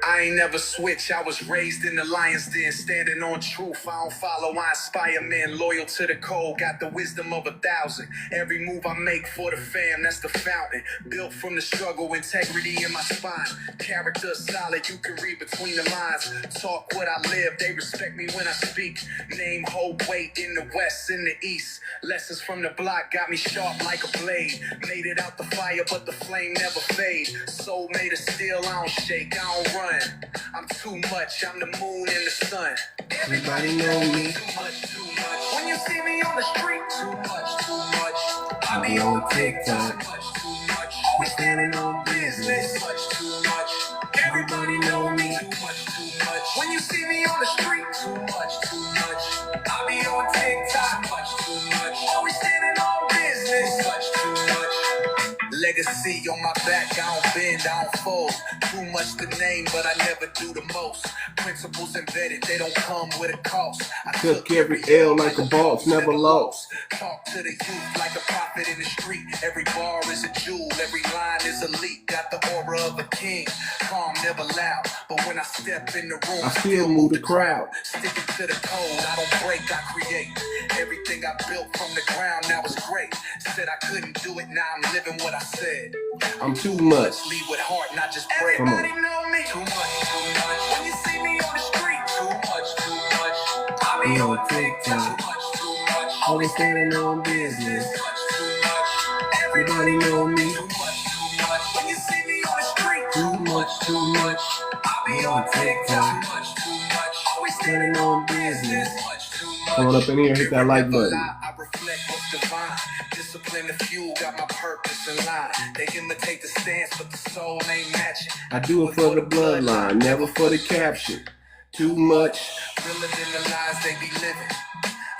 I ain't never switch, I was raised in the lion's den, standing on truth. I don't follow, I inspire men, loyal to the code, got the wisdom of 1,000. Every move I make for the fam, that's the fountain. Built from the struggle, integrity in my spine. Character solid, you can read between the lines. Talk what I live, they respect me when I speak. Name hold weight in the west, in the east. Lessons from the block got me sharp like a blade. Made it out the fire, but the flame never fade. Soul made of steel, I don't shake, I don't run. I'm too much, I'm the moon and the sun. Everybody know me. Too much, too much. When you see me on the street, too much, too much. I be on TikTok. Too much, too much. Always standing on business. Too much, too much. Everybody know me. Too much, too much. When you see me on the street, too much, too much. I be on TikTok. Too much, too much. Always standing on business. Too much, too much. Legacy on my back, I don't bend, I don't fold. Too much to name, but I never do the most. Principles embedded, they don't come with a cost. I Took every L like a boss, never lost. Talk to the youth like a prophet in the street. Every bar is a jewel, every line is elite. Got the aura of a king, calm, never loud. But when I step in the room, I still move the crowd. Sticking to the code, I don't break, I create. Everything I built from the ground, now it's great. Said I couldn't do it, now I'm living what I said. I'm too much. Lead with heart, not just pray. Come on. Everybody know me. Too much, too much. When you see me on the street, too much, too much. I be on TikTok. Too much, too much. Always standing on business. Too much, too much. Everybody know me. Too much, too much. When you see me on the street, Too much, too much. I be on TikTok. Too much, too much. Always Standing on business. too much, too much. Come on up in here, hit that like button. I reflect what's divine. Discipline the fuel, got my purpose in line. They imitate the stance, but the soul ain't matching. I do it for the bloodline, never for the caption. Too much. Realer than the lies they be living.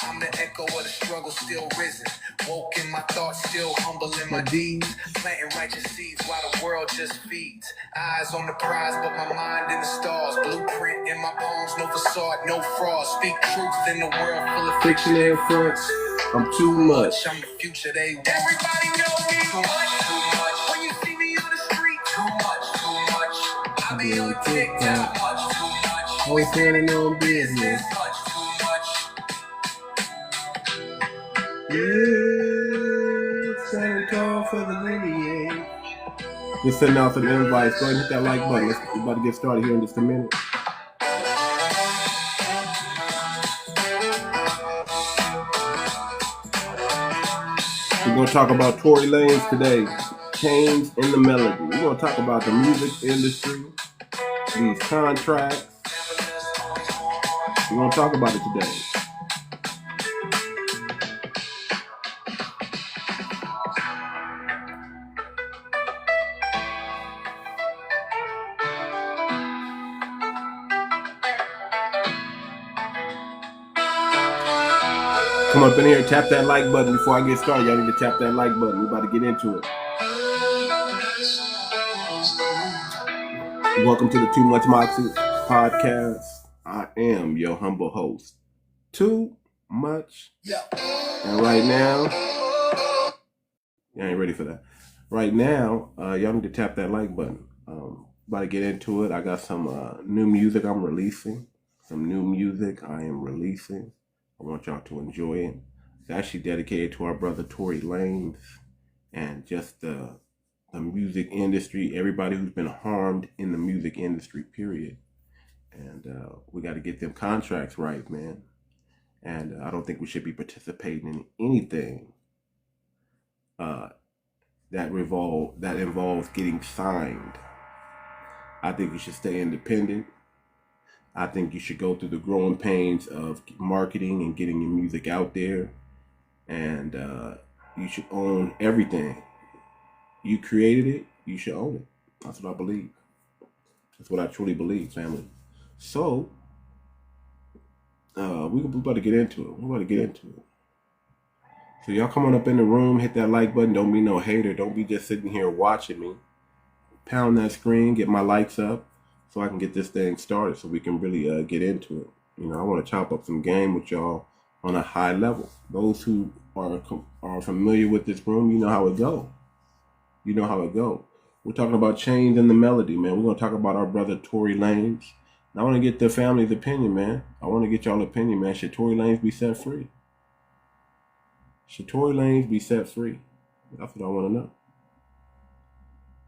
I'm the echo of the struggle, still risen. Woke in my thoughts, still humble in my deeds. Planting righteous seeds while the world just feeds. Eyes on the prize, but my mind in the stars. Blueprint in my poems, no facade, no fraud. Speak truth in the world full of Fiction and fronts. I'm too much. I'm the future they want. Everybody know me. Too much, too much. When you see me on the street, too much, too much. I be on TikTok. Too much, too much. Always standing on business. Too much, too much. Yeah, standing tall for the lineage. Just sending out some invites. Go ahead and hit that like button. We're about to get started here in just a minute. We're going to talk about Tory Lanez today. Change in the melody. We're going to talk about the music industry, these contracts. We're going to talk about it today. Come up in here and tap that like button before I get started. Y'all need to tap that like button. We're about to get into it. Welcome to the Too Much Moxie podcast. I am your humble host, Too Much. And right now, you ain't ready for that. Right now, y'all need to tap that like button. About to get into it. I got some new music I'm releasing. I want y'all to enjoy it. It's actually dedicated to our brother Tory Lanez and just the music industry, everybody who's been harmed in the music industry, period. And we got to get them contracts right, man. And I don't think we should be participating in anything that involves getting signed. I think you should stay independent. I think you should go through the growing pains of marketing and getting your music out there. And you should own everything. You created it, you should own it. That's what I believe. That's what I truly believe, family. So, we're about to get into it. So y'all come on up in the room, hit that like button. Don't be no hater. Don't be just sitting here watching me. Pound that screen, get my likes up, so I can get this thing started so we can really get into it. You know, I want to chop up some game with y'all on a high level. Those who are familiar with this room, you know how it go. We're talking about change in the melody, man. We're gonna talk about our brother Tory Lanez. And I want to get the family's opinion, man. I want to get y'all opinion, man. Should Tory Lanez be set free? Should Tory Lanez be set free? That's what I want to know.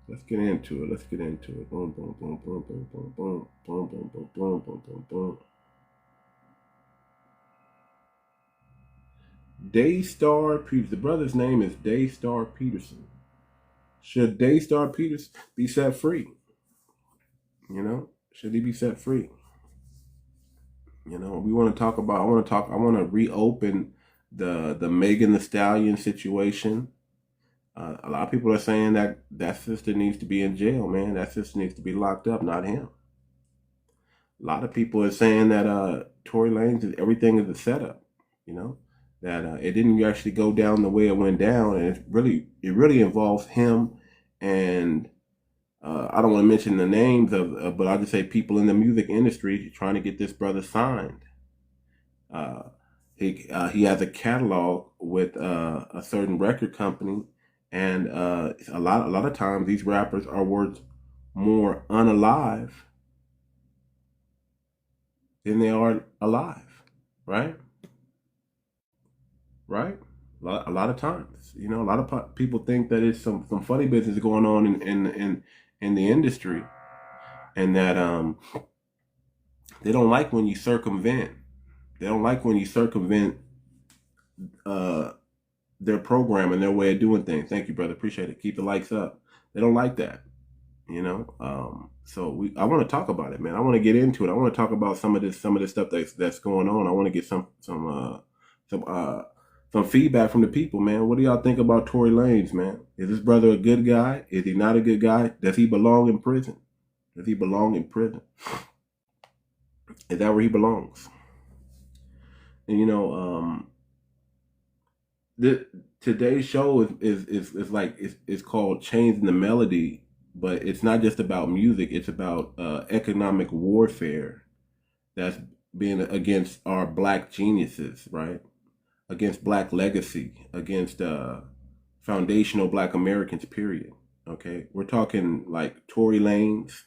Let's get into it. Let's get into it. Boom, boom, boom, boom, boom, boom, boom, boom, boom, boom, boom, boom, boom, boom. 𝗖𝗄𝗏. The brother's name is 𝗖𝗄𝗏. Should 𝗖𝗄𝗏 be set free? You know, should he be set free? You know, we want to talk about. I want to reopen the Megan Thee Stallion situation. A lot of people are saying that sister needs to be in jail, man. That sister needs to be locked up, not him. A lot of people are saying that Tory Lanez, everything is a setup. You know, that it didn't actually go down the way it went down, and it really involves him and I don't want to mention the names but I'll just say people in the music industry trying to get this brother signed. He has a catalog with a certain record company, and a lot of times these rappers are worth more unalive than they are alive, right? Right? A lot of times, you know, a lot of people think that it's some funny business going on in the industry, and that they don't like when you circumvent. They don't like when you circumvent their program and their way of doing things. Thank you, brother. Appreciate it. Keep the likes up. They don't like that, you know. So I want to talk about it, man. I want to get into it. I want to talk about some of this stuff that's going on. I want to get some feedback from the people, man. What do y'all think about Tory Lanez, man? Is this brother a good guy? Is he not a good guy? Does he belong in prison? Does he belong in prison? Is that where he belongs? And you know, today's show is called Changing the Melody, but it's not just about music. It's about economic warfare that's being against our black geniuses, right? Against black legacy, against foundational black Americans, period. Okay, we're talking like Tory Lanez,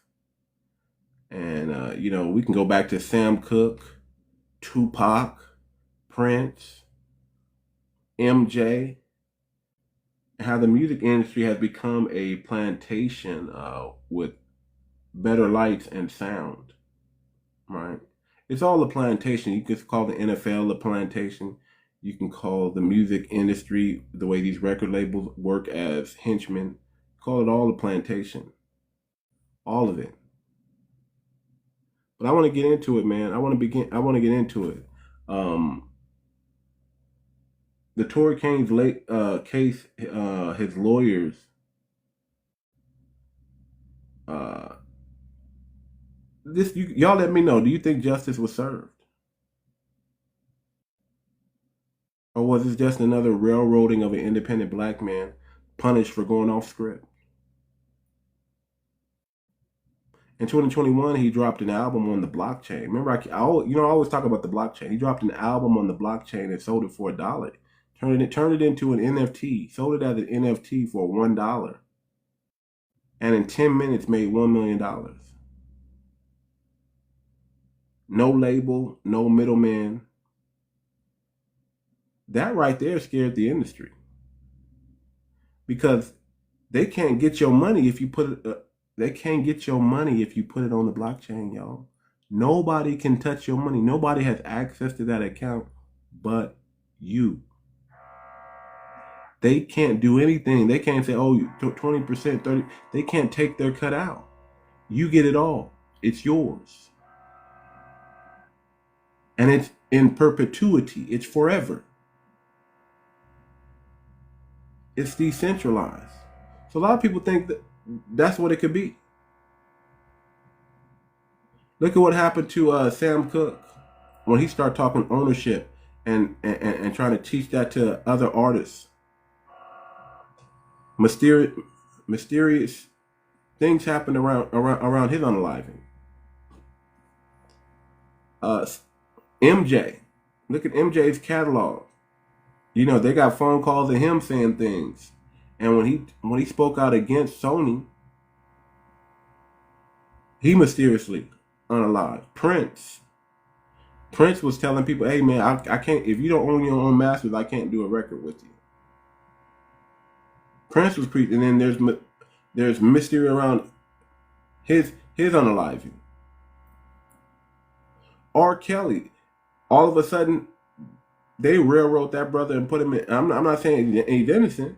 and you know, we can go back to Sam Cooke, Tupac, Prince, MJ, and how the music industry has become a plantation with better lights and sound, right? It's all a plantation. You can call the NFL a plantation. You can call the music industry, the way these record labels work, as henchmen. Call it all a plantation. All of it. But I want to get into it, man. I want to get into it. The Tory Lanez case, his lawyers y'all let me know. Do you think justice was served? Or was this just another railroading of an independent black man punished for going off script? In 2021, he dropped an album on the blockchain. Remember, I always talk about the blockchain. He dropped an album on the blockchain and sold it for $1. Turned it into an NFT. Sold it as an NFT for $1. And in 10 minutes made $1 million. No label, no middleman. That right there scared the industry, because they can't get your money if you put it. They can't get your money if you put it on the blockchain, y'all. Nobody can touch your money. Nobody has access to that account but you. They can't do anything. They can't say, "Oh, 20%, 30." They can't take their cut out. You get it all. It's yours, and it's in perpetuity. It's forever. It's decentralized. So a lot of people think that that's what it could be. Look at what happened to Sam Cooke when he started talking ownership and trying to teach that to other artists. Mysterious things happened around his unaliving. MJ, look at MJ's catalog. You know, they got phone calls of him saying things, and when he spoke out against Sony, He mysteriously unalive. Prince was telling people, hey man, I can't, if you don't own your own masters, I can't do a record with you. Prince was preaching, and then there's mystery around his unaliving. R. Kelly, all of a sudden, they railroad that brother and put him in. I'm not saying he's innocent,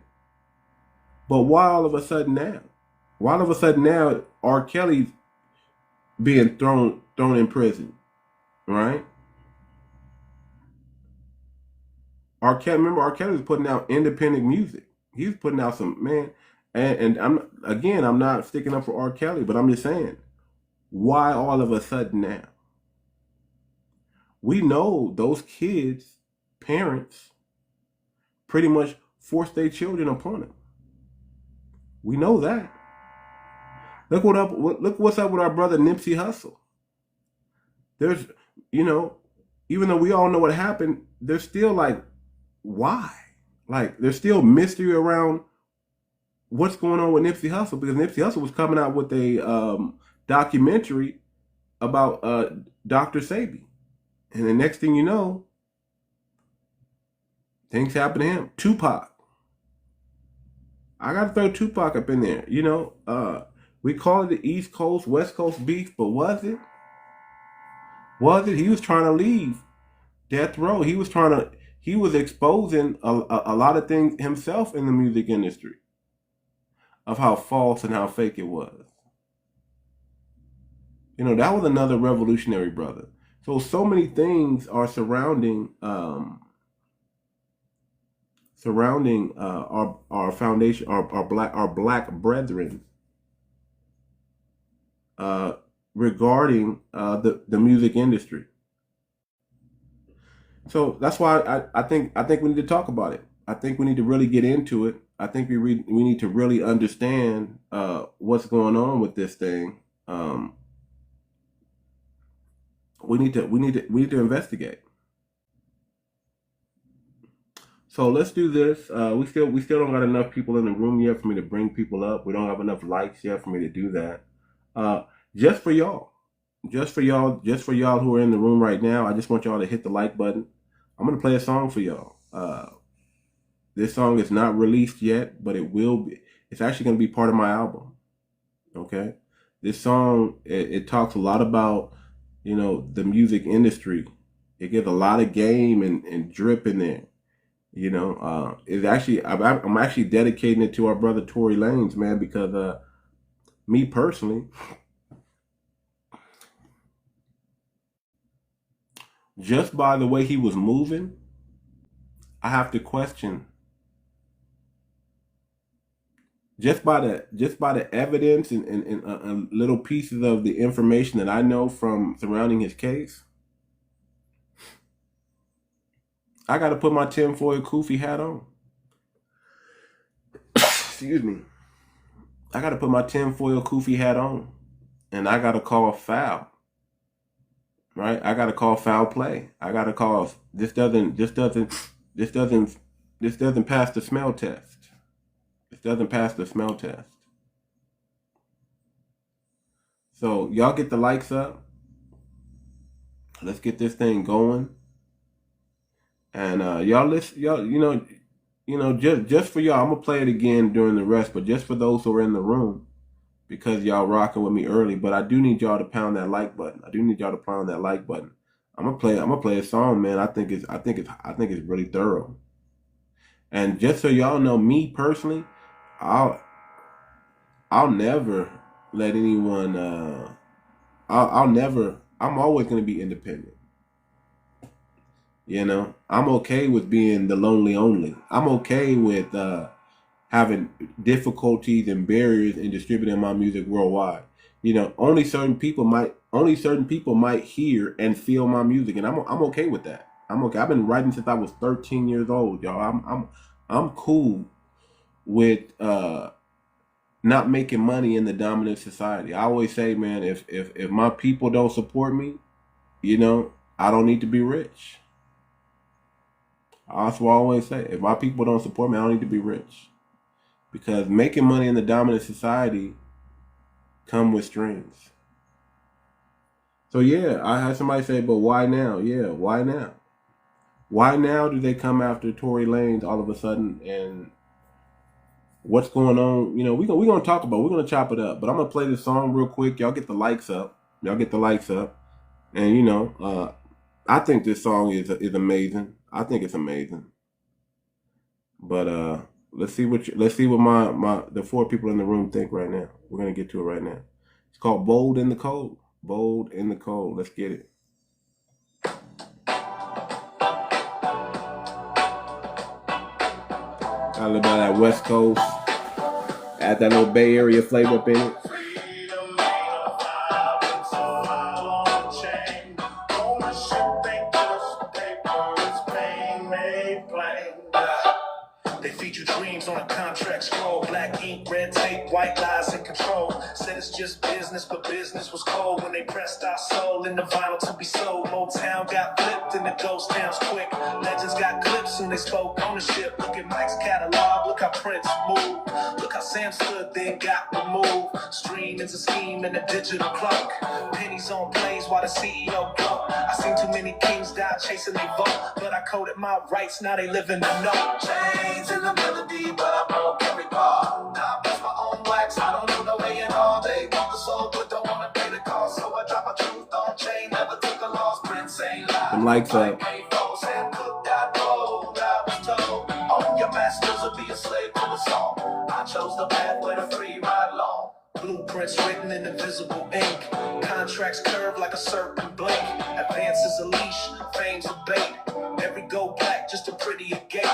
but why all of a sudden now? Why all of a sudden now R. Kelly's being thrown in prison, right? Remember R. Kelly was putting out independent music. He was putting out some, man, and I'm not sticking up for R. Kelly, but I'm just saying, why all of a sudden now? We know those kids' parents pretty much forced their children upon him. We know that. Look what's up with our brother 𝗖𝗄𝗴𝗵𝘁𝘀𝘀𝗶cie Hustle. There's, even though we all know what happened, there's still like, why? Like, there's still mystery around what's going on with Nipsey Hussle, because Nipsey Hussle was coming out with a documentary about Dr. Sebi. And the next thing you know, things happen to him. Tupac. I got to throw Tupac up in there. We call it the East Coast, West Coast beef, but was it? Was it? He was trying to leave death row. He was exposing a lot of things himself in the music industry of how false and how fake it was. That was another revolutionary brother. So many things are surrounding our foundation, our black brethren, regarding the music industry. So that's why I think we need to talk about it. I think we need to really get into it. I think we need to really understand what's going on with this thing. We need to investigate. So let's do this. We still don't got enough people in the room yet for me to bring people up. We don't have enough likes yet for me to do that. Just for y'all who are in the room right now, I just want y'all to hit the like button. I'm gonna play a song for y'all. This song is not released yet, but it will be. It's actually gonna be part of my album. Okay, this song it talks a lot about the music industry. It gives a lot of game and drip in there. It's actually I'm actually dedicating it to our brother Torrey Lanez, man, because me personally, just by the way he was moving, I have to question. Just by the evidence and little pieces of the information that I know from surrounding his case, I got to put my tinfoil kufi hat on. Excuse me. I got to put my tinfoil kufi hat on, and I got to call foul. Right? I got to call foul play. I got to call this doesn't pass the smell test. It doesn't pass the smell test. So y'all get the likes up. Let's get this thing going. And y'all listen, just for y'all, I'm gonna play it again during the rest, but just for those who are in the room, because y'all rocking with me early. But I do need y'all to pound that like button. I'm gonna play a song, man. I think it's really thorough. And just so y'all know, me personally, I'll never let anyone. I'm always gonna be independent. I'm okay with being the lonely only. I'm okay with having difficulties and barriers in distributing my music worldwide. Only certain people might hear and feel my music, and I'm okay with that. I'm okay. I've been writing since I was 13 years old, y'all. I'm cool with not making money in the dominant society. I always say, man, if my people don't support me, I don't need to be rich. That's what I always say. If my people don't support me, I don't need to be rich. Because making money in the dominant society come with strings. So yeah, I had somebody say, but why now? Yeah, why now? Why now do they come after Tory Lanez all of a sudden? And what's going on? You know, we're gonna talk about. We're gonna chop it up. But I'm gonna play this song real quick. Y'all get the likes up. Y'all get the likes up. And you know, I think this song is amazing. I think it's amazing. But let's see what the four people in the room think right now. We're gonna get to it right now. It's called Bold in the Cold. Bold in the Cold. Let's get it. I live by that West Coast. Add that little Bay Area flavor up in it. They feed you dreams on a contract scroll. Black ink, red tape, white lies and control. Said it's just business, but business was cold when they pressed our soul in the vinyl to be sold. Motown got flipped and the ghost towns quick. Legends got clips and they spoke ownership. Look at Mike's catalog, look how Prince moved. Look how Sam stood then got removed. Stream is a scheme and a digital clock. Pennies on plays while the CEO broke. I seen too many kings die chasing they vote, but I coded my rights, now they live in the know. Chains in the melody, but I broke every bar. Now I press my own wax, I don't know no A&R. They want the soul, but don't want to pay the cost. So I drop my truth on chain, never took a loss. Prince ain't lie. Them likes up. Sam cooked that road, I was told. Own your masters or be a slave to the song. I chose the path where the free ride long. Blueprints written in invisible ink. Contracts curved like a serpent blink. Advance is a leash, fame's a bait. Every gold black, just a prettier gate.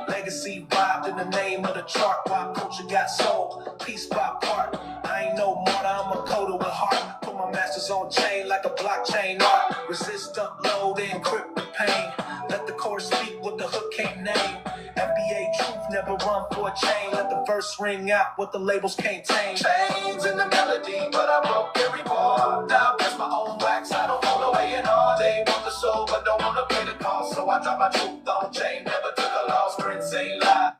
Legacy vibed in the name of the chart. While culture got sold, piece by part. I ain't no martyr, I'm a coder with heart. Put my masters on chain like a blockchain art. Resist, upload, encrypt the pain. Let the chorus speak what the hook can't name. FBA truth never run for a chain. Let the verse ring out what the labels can't tame. Chains in the melody, but I broke every bar. Now I my own wax, I don't know no A&R. They want the soul, but don't want to pay the cost. So I drop my truth on chain, never took a loss. Prince ain't lie.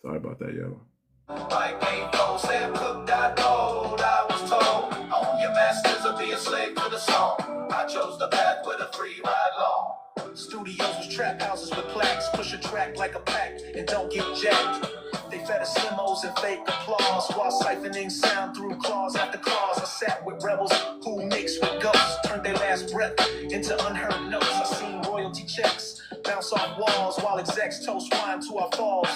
Sorry about that, yo. Like ain't no Sam cooked that gold, I was told. Own your masters or be a slave to the song. I chose the path with a free ride long. Studios was trap houses with plaques. Push a track like a pack and don't get jacked. They fed us limos and fake applause while siphoning sound through claws after claws. I sat with rebels who mixed with ghosts, turned their last breath into unheard notes. I seen royalty checks bounce off walls while execs toast wine to our falls.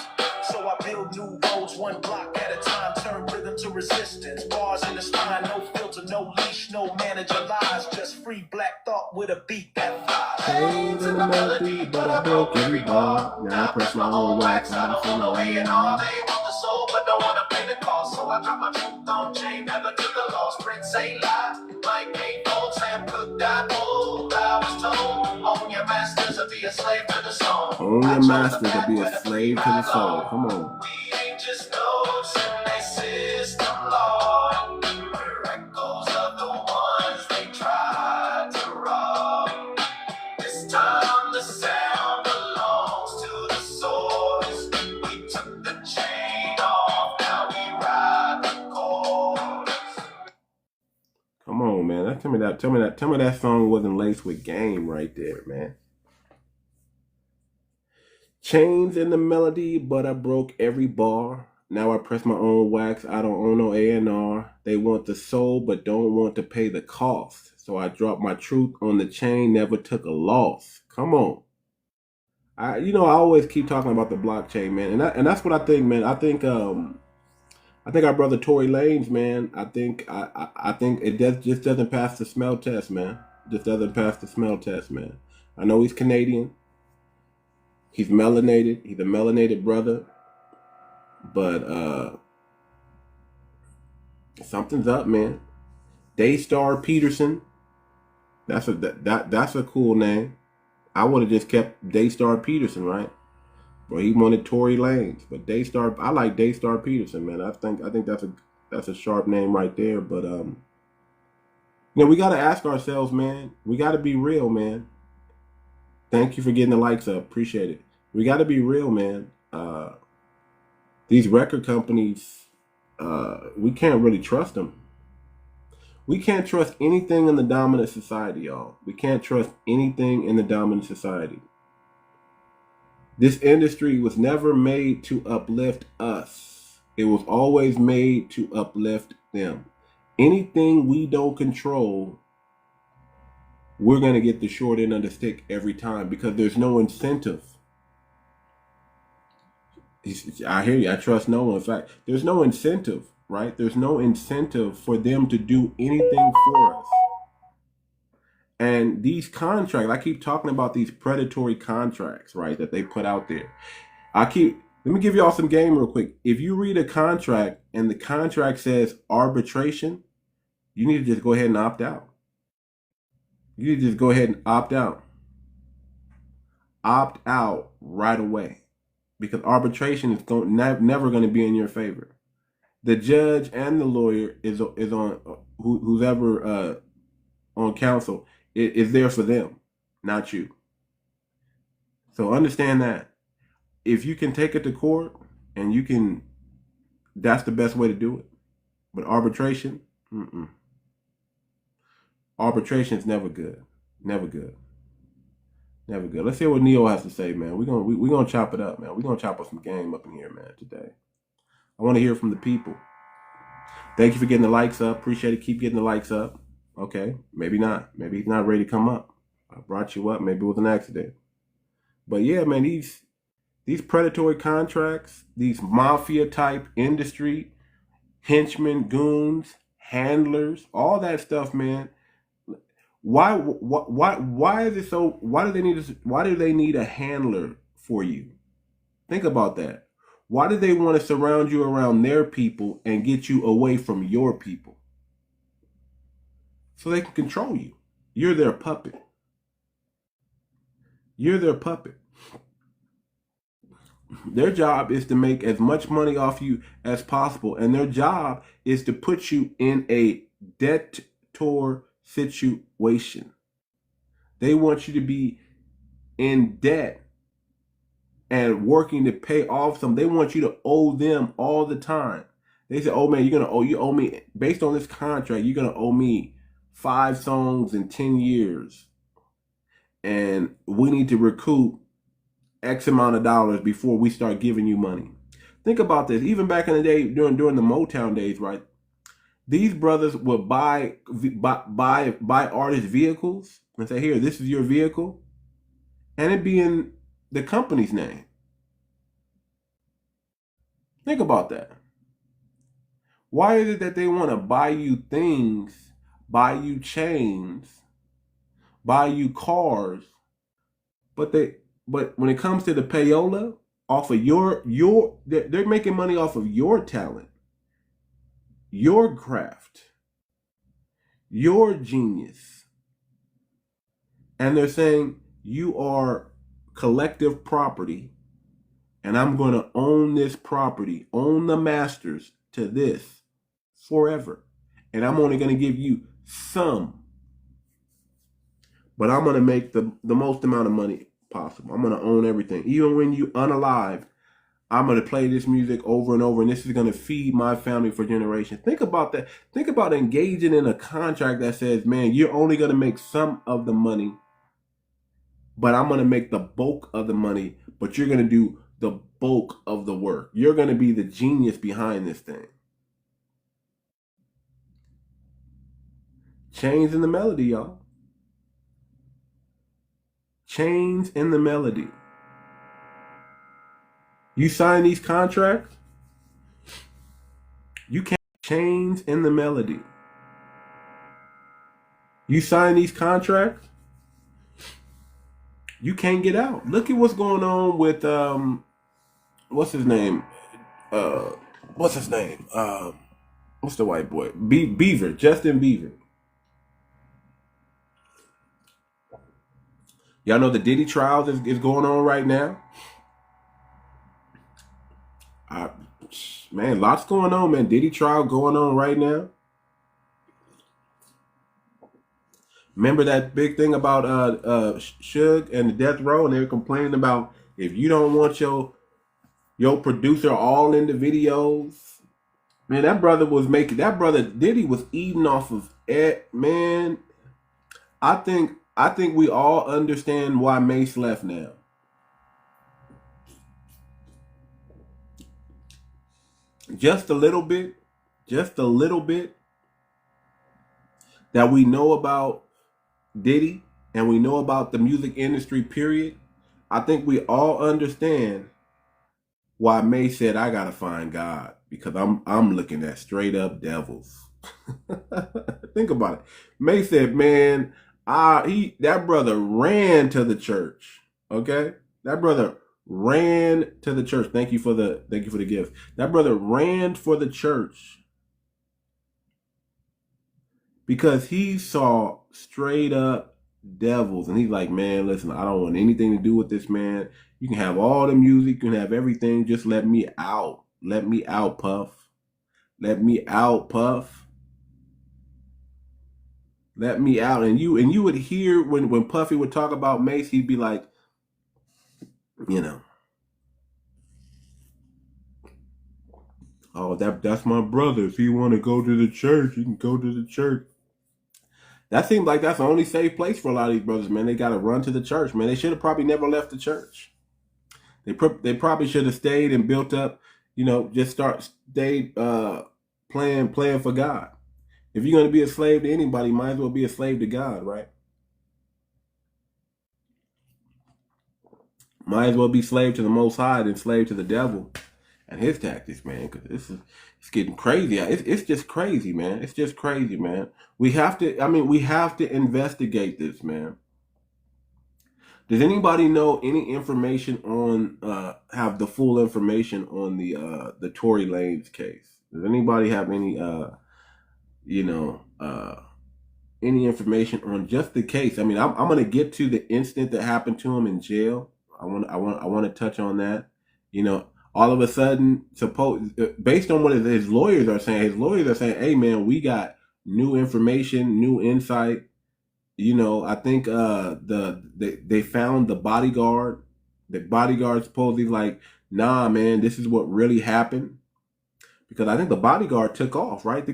So I build new roads one block at a time, turn rhythm to resistance. Bars in the spine, no filter, no leash, no manager lies. Just free black thought with a beat that flies. Chains in the melody, but I broke every bar. Now I press my own wax, I don't feel no A&R. They want the soul, but don't want to pay the cost. So I drop my truth on chain, never took a loss. Prince ain't lie, Mike ain't old, Sam cooked that old. I was told, own your masters or be a slave to the song. Own your masters or be a slave to the soul. Come on. We ain't just nodes in they system, Lord. We're echoes of the ones they tried to rob. This time the sound belongs to the source. We took the chain off, now we ride the chorus. Come on, man. Tell me that song wasn't laced with game right there, man. Chains in the melody, but I broke every bar. Now I press my own wax, I don't own no A&R. They want the soul, but don't want to pay the cost. So I dropped my truth on the chain, never took a loss. Come on. I always keep talking about the blockchain, man. And that's what I think, man. I think our brother Tory Lanez, man, I think it just doesn't pass the smell test, man. Just doesn't pass the smell test, man. I know he's Canadian. He's melanated. He's a melanated brother. But something's up, man. 𝗖𝗶𝗴𝗵𝘁𝘀𝗀𝗶cie. That's a cool name. I would have just kept 𝗖𝗶𝗴𝗵𝘁𝘀𝗀𝗶, right? But he wanted Tory Lanez. But I like 𝗖𝗶𝗴𝗵𝘁𝘀𝗀𝗶, man. I think that's a sharp name right there. But we gotta ask ourselves, man. We gotta be real, man. Thank you for getting the likes up. Appreciate it. We gotta be real, man. These record companies, we can't really trust them. We can't trust anything in the dominant society, y'all. We can't trust anything in the dominant society. This industry was never made to uplift us. It was always made to uplift them. Anything we don't control, we're going to get the short end of the stick every time because there's no incentive. I hear you. I trust no one. In fact, there's no incentive, right? There's no incentive for them to do anything for us. And these contracts, I keep talking about these predatory contracts, right, that they put out there. Let me give y'all some game real quick. If you read a contract and the contract says arbitration, you need to just go ahead and opt out. You need to just go ahead and opt out. Opt out right away. Because arbitration is never going to be in your favor. The judge and the lawyer is on who's ever on counsel is there for them, not you. So understand that. If you can take it to court and you can, that's the best way to do it. But arbitration, arbitration is never good. Never good. Never good. Let's hear what Neo has to say, man. We're gonna chop it up, man. We're gonna chop up some game up in here, man, today. I want to hear from the people. Thank you for getting the likes up. Appreciate it. Keep getting the likes up. Okay. Maybe not. Maybe he's not ready to come up. I brought you up. Maybe it was an accident. But yeah, man, these predatory contracts, these mafia type industry, henchmen, goons, handlers, all that stuff, man. Why is it so? Why do they need a handler for you? Think about that. Why do they want to surround you around their people and get you away from your people? So they can control you. You're their puppet. You're their puppet. Their job is to make as much money off you as possible, and their job is to put you in a debtor situation. They want you to be in debt and working to pay off some. They want you to owe them all the time. They say, "Oh man, you owe me based on this contract. You're gonna owe me 5 songs in 10 years, and we need to recoup X amount of dollars before we start giving you money." Think about this. Even back in the day, during the Motown days, right? These brothers would buy artist vehicles and say, "Here, this is your vehicle," and it'd be in the company's name. Think about that. Why is it that they want to buy you things, buy you chains, buy you cars, but when it comes to the payola, off of they're making money off of your talent, your craft, your genius. And they're saying you are collective property, and I'm going to own this property, own the masters to this forever. And I'm only going to give you some, but I'm going to make the most amount of money possible. I'm going to own everything. Even when you unalive, I'm going to play this music over and over, and this is going to feed my family for generations. Think about that. Think about engaging in a contract that says, man, you're only going to make some of the money, but I'm going to make the bulk of the money, but you're going to do the bulk of the work. You're going to be the genius behind this thing. Chains in the melody, y'all. Chains in the melody. You sign these contracts, you can't. Chains in the melody. You sign these contracts, you can't get out. Look at what's going on with what's his name? What's the white boy? Justin Bieber. Y'all know the Diddy trial is going on right now. Man, lots going on, man. Diddy trial going on right now. Remember that big thing about Suge and the death row, and they were complaining about if you don't want your producer all in the videos, Man, that brother Diddy was eating off of it, man. I think we all understand why Mace left now. Just a little bit that we know about Diddy and we know about the music industry, period. I think we all understand why Mace said, I gotta find God, because I'm looking at straight up devils. Think about it. Mace said, man, that brother ran to the church. Okay? That brother ran to the church. Thank you for the gift. That brother ran for the church because he saw straight up devils, and he's like, man, listen, I don't want anything to do with this, man. You can have all the music, you can have everything, just let me out. Let me out, Puff. Let me out, Puff. Let me out. And you would hear when Puffy would talk about Mace, he'd be like, you know, oh, that's my brother. If he want to go to the church, he can go to the church. That seems like that's the only safe place for a lot of these brothers, man. They got to run to the church, man. They should have probably never left the church. They probably should have stayed and built up, just stayed playing for God. If you're going to be a slave to anybody, might as well be a slave to God, right? Might as well be slave to the Most High than slave to the devil and his tactics, man. Because it's getting crazy. It's just crazy, man. It's just crazy, man. We have to investigate this, man. Does anybody know any information on have the full information on the Tory Lanez case? Does anybody have any any information on just the case? I mean, I'm going to get to the incident that happened to him in jail. I want to touch on that. All of a sudden, based on what his lawyers are saying, hey man, we got new information, new insight. I think they found the bodyguard. The bodyguard supposedly like, nah, man, this is what really happened. Because I think the bodyguard took off, right? I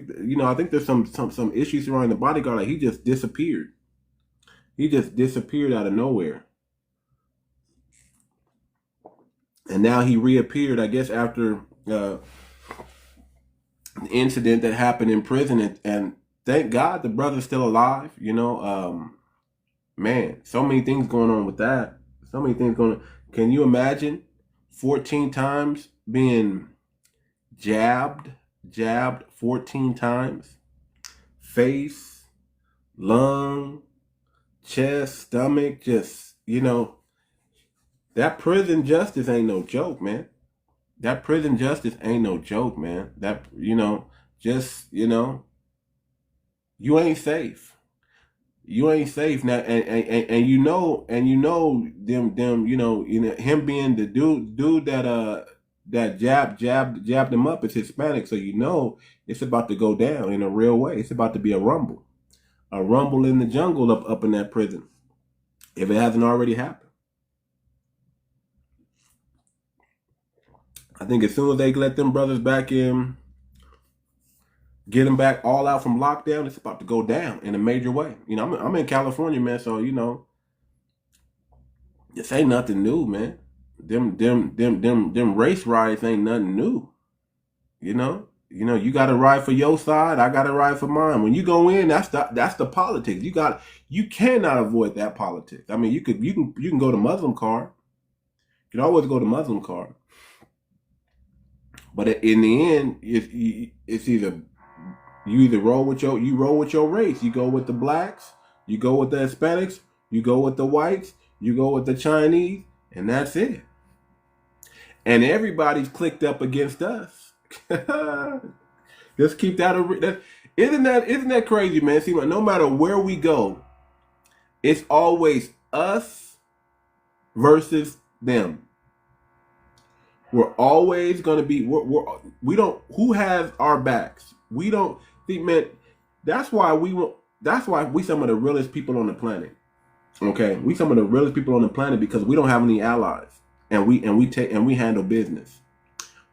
think there's some issues surrounding the bodyguard. Like, he just disappeared. He just disappeared out of nowhere. And now he reappeared, I guess, after the incident that happened in prison. And thank God the brother's still alive. Man, so many things going on with that. So many things going on. Can you imagine 14 times being jabbed 14 times? Face, lung, chest, stomach, just, that prison justice ain't no joke, man. That prison justice ain't no joke, man. That, you ain't safe. You ain't safe now, and them, him being the dude that jabbed him up is Hispanic, so it's about to go down in a real way. It's about to be a rumble in the jungle up in that prison, if it hasn't already happened. I think as soon as they let them brothers back in, get them back all out from lockdown, it's about to go down in a major way. I'm in California, man, so this ain't nothing new, man. Them race riots ain't nothing new. You got to ride for your side, I got to ride for mine. When you go in, that's the politics. You cannot avoid that politics. I mean, you can go to Muslim card. You can always go to Muslim card. But in the end, it's either you roll with your race. You go with the blacks, you go with the Hispanics, you go with the whites, you go with the Chinese, and that's it. And everybody's clicked up against us. Just keep that. Isn't that crazy, man? See, no matter where we go, it's always us versus them. We're always going to be, we don't, who has our backs? We don't think, man, that's why we some of the realest people on the planet. Okay. We some of the realest people on the planet because we don't have any allies, and we handle business.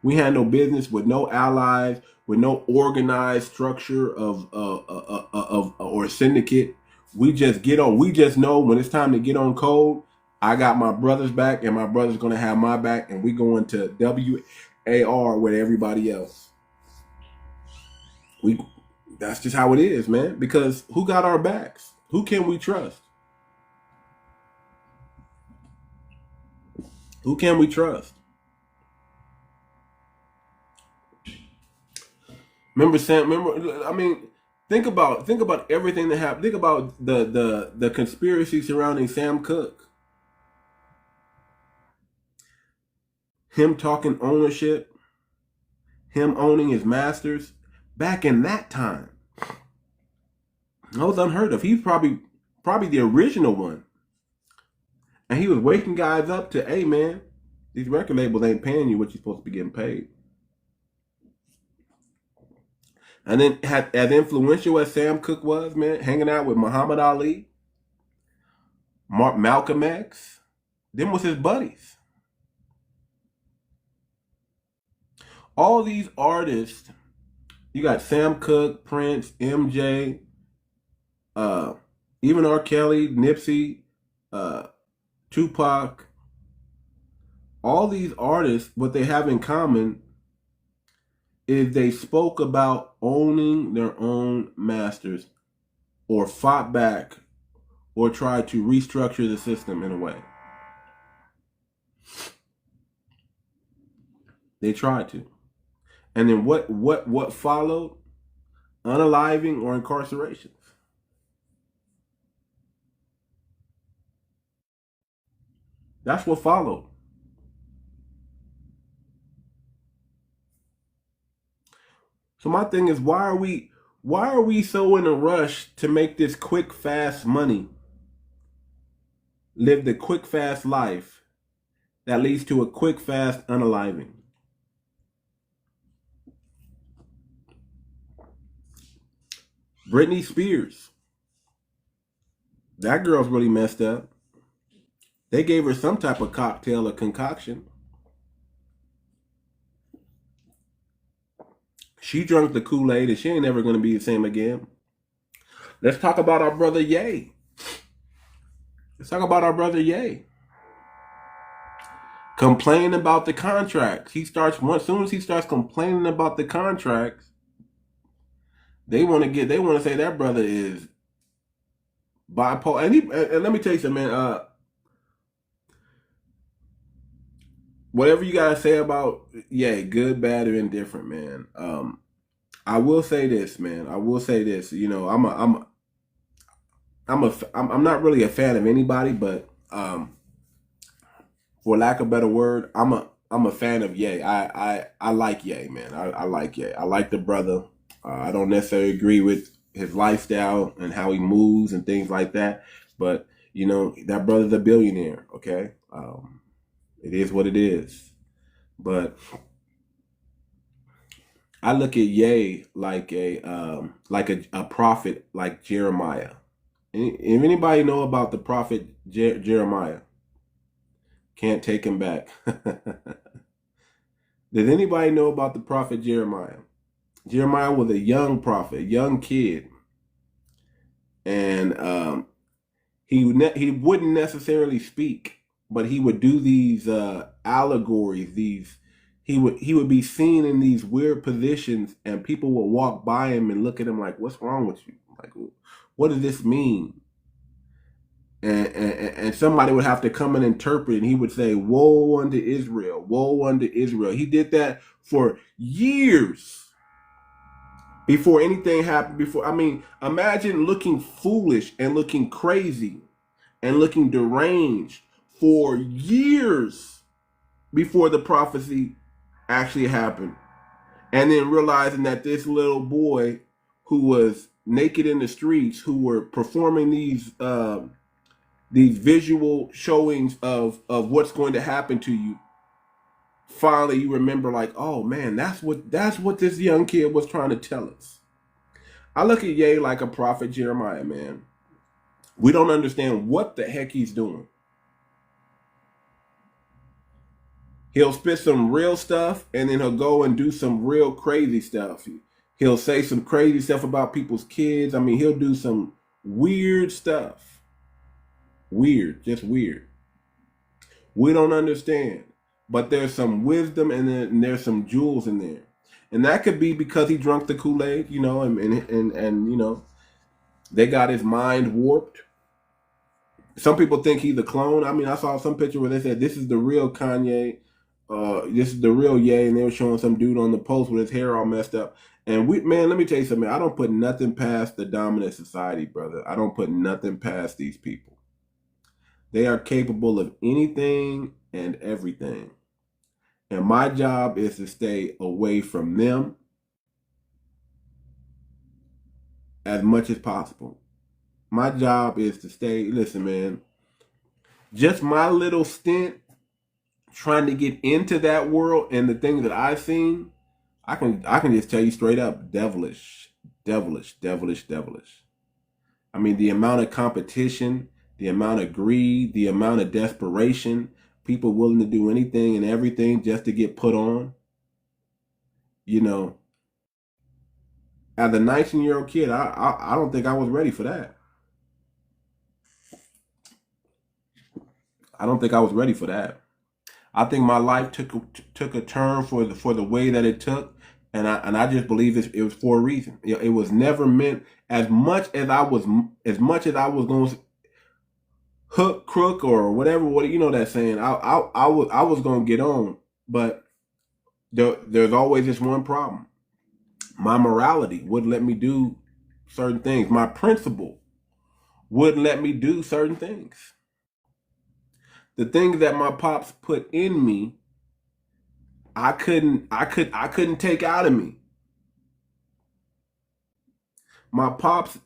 We handle business with no allies, with no organized structure of or syndicate. We just get on. We just know when it's time to get on code. I got my brother's back, and my brother's gonna have my back, and we going to WAR with everybody else. That's just how it is, man. Because who got our backs? Who can we trust? Who can we trust? I mean, think about everything that happened. Think about the conspiracy surrounding Sam Cooke. Him talking ownership, him owning his masters back in that time. That was unheard of. He's probably the original one. And he was waking guys up to, hey man, these record labels ain't paying you what you're supposed to be getting paid. And then as influential as Sam Cooke was, man, hanging out with Muhammad Ali, Malcolm X, them was his buddies. All these artists, you got Sam Cooke, Prince, MJ, even R. Kelly, Nipsey, Tupac. All these artists, what they have in common is they spoke about owning their own masters or fought back or tried to restructure the system in a way. They tried to. And then what followed? Unaliving or incarcerations. That's what followed. So my thing is, why are we so in a rush to make this quick, fast money? Live the quick, fast life that leads to a quick, fast unaliving. Britney Spears. That girl's really messed up. They gave her some type of cocktail or concoction. She drank the Kool-Aid and she ain't never going to be the same again. Let's talk about our brother Ye. Complaining about the contracts. As soon as he starts complaining about the contracts, they want to say that brother is bipolar. And let me tell you something, man. Whatever you gotta say about good, bad, or indifferent, man. I will say this, man. You know, I'm not really a fan of anybody, but for lack of a better word, I'm a fan of Ye. I like Ye, man. I like Ye. I like the brother. I don't necessarily agree with his lifestyle and how he moves and things like that, but you know, that brother's a billionaire. Okay. It is what it is. But I look at Ye like a prophet like Jeremiah. If anybody know about the prophet Jeremiah, can't take him back. Does anybody know about the prophet Jeremiah? Jeremiah was a young prophet, young kid. And he wouldn't necessarily speak, but he would do these allegories. He would be seen in these weird positions, and people would walk by him and look at him like, "What's wrong with you? Like, what does this mean?" And somebody would have to come and interpret, and he would say, "Woe unto Israel! Woe unto Israel!" He did that for years before anything happened. Imagine looking foolish and looking crazy and looking deranged for years before the prophecy actually happened. And then realizing that this little boy who was naked in the streets, who were performing these visual showings of what's going to happen to you, finally you remember, like, oh man, that's what this young kid was trying to tell us. I look at Ye like a prophet Jeremiah, man. We don't understand what the heck he's doing. He'll spit some real stuff, and then he'll go and do some real crazy stuff. He'll say some crazy stuff about people's kids. I mean, he'll do some weird stuff. Weird, just weird. We don't understand. But there's some wisdom, and then there's some jewels in there. And that could be because he drunk the Kool-Aid, you know, and you know, they got his mind warped. Some people think he's a clone. I mean, I saw some picture where they said this is the real Kanye, this is the real Ye, and they were showing some dude on the post with his hair all messed up. And man, let me tell you something. I don't put nothing past the dominant society, brother. I don't put nothing past these people. They are capable of anything and everything. And my job is to stay away from them as much as possible. My job is to stay, listen, man, just my little stint trying to get into that world and the things that I've seen, I can just tell you straight up, devilish, devilish, devilish, devilish. I mean, the amount of competition, the amount of greed, the amount of desperation, people willing to do anything and everything just to get put on. You know, as a 19-year-old kid, I don't think I was ready for that. I don't think I was ready for that. I think my life took a turn for the way that it took, and I just believe it was for a reason. It was never meant as much as I was going to hook, crook, or whatever. What you know that saying? I was going to get on, but there's always this one problem. My morality wouldn't let me do certain things. My principle wouldn't let me do certain things. The things that my pops put in me, I couldn't take out of me. My pops,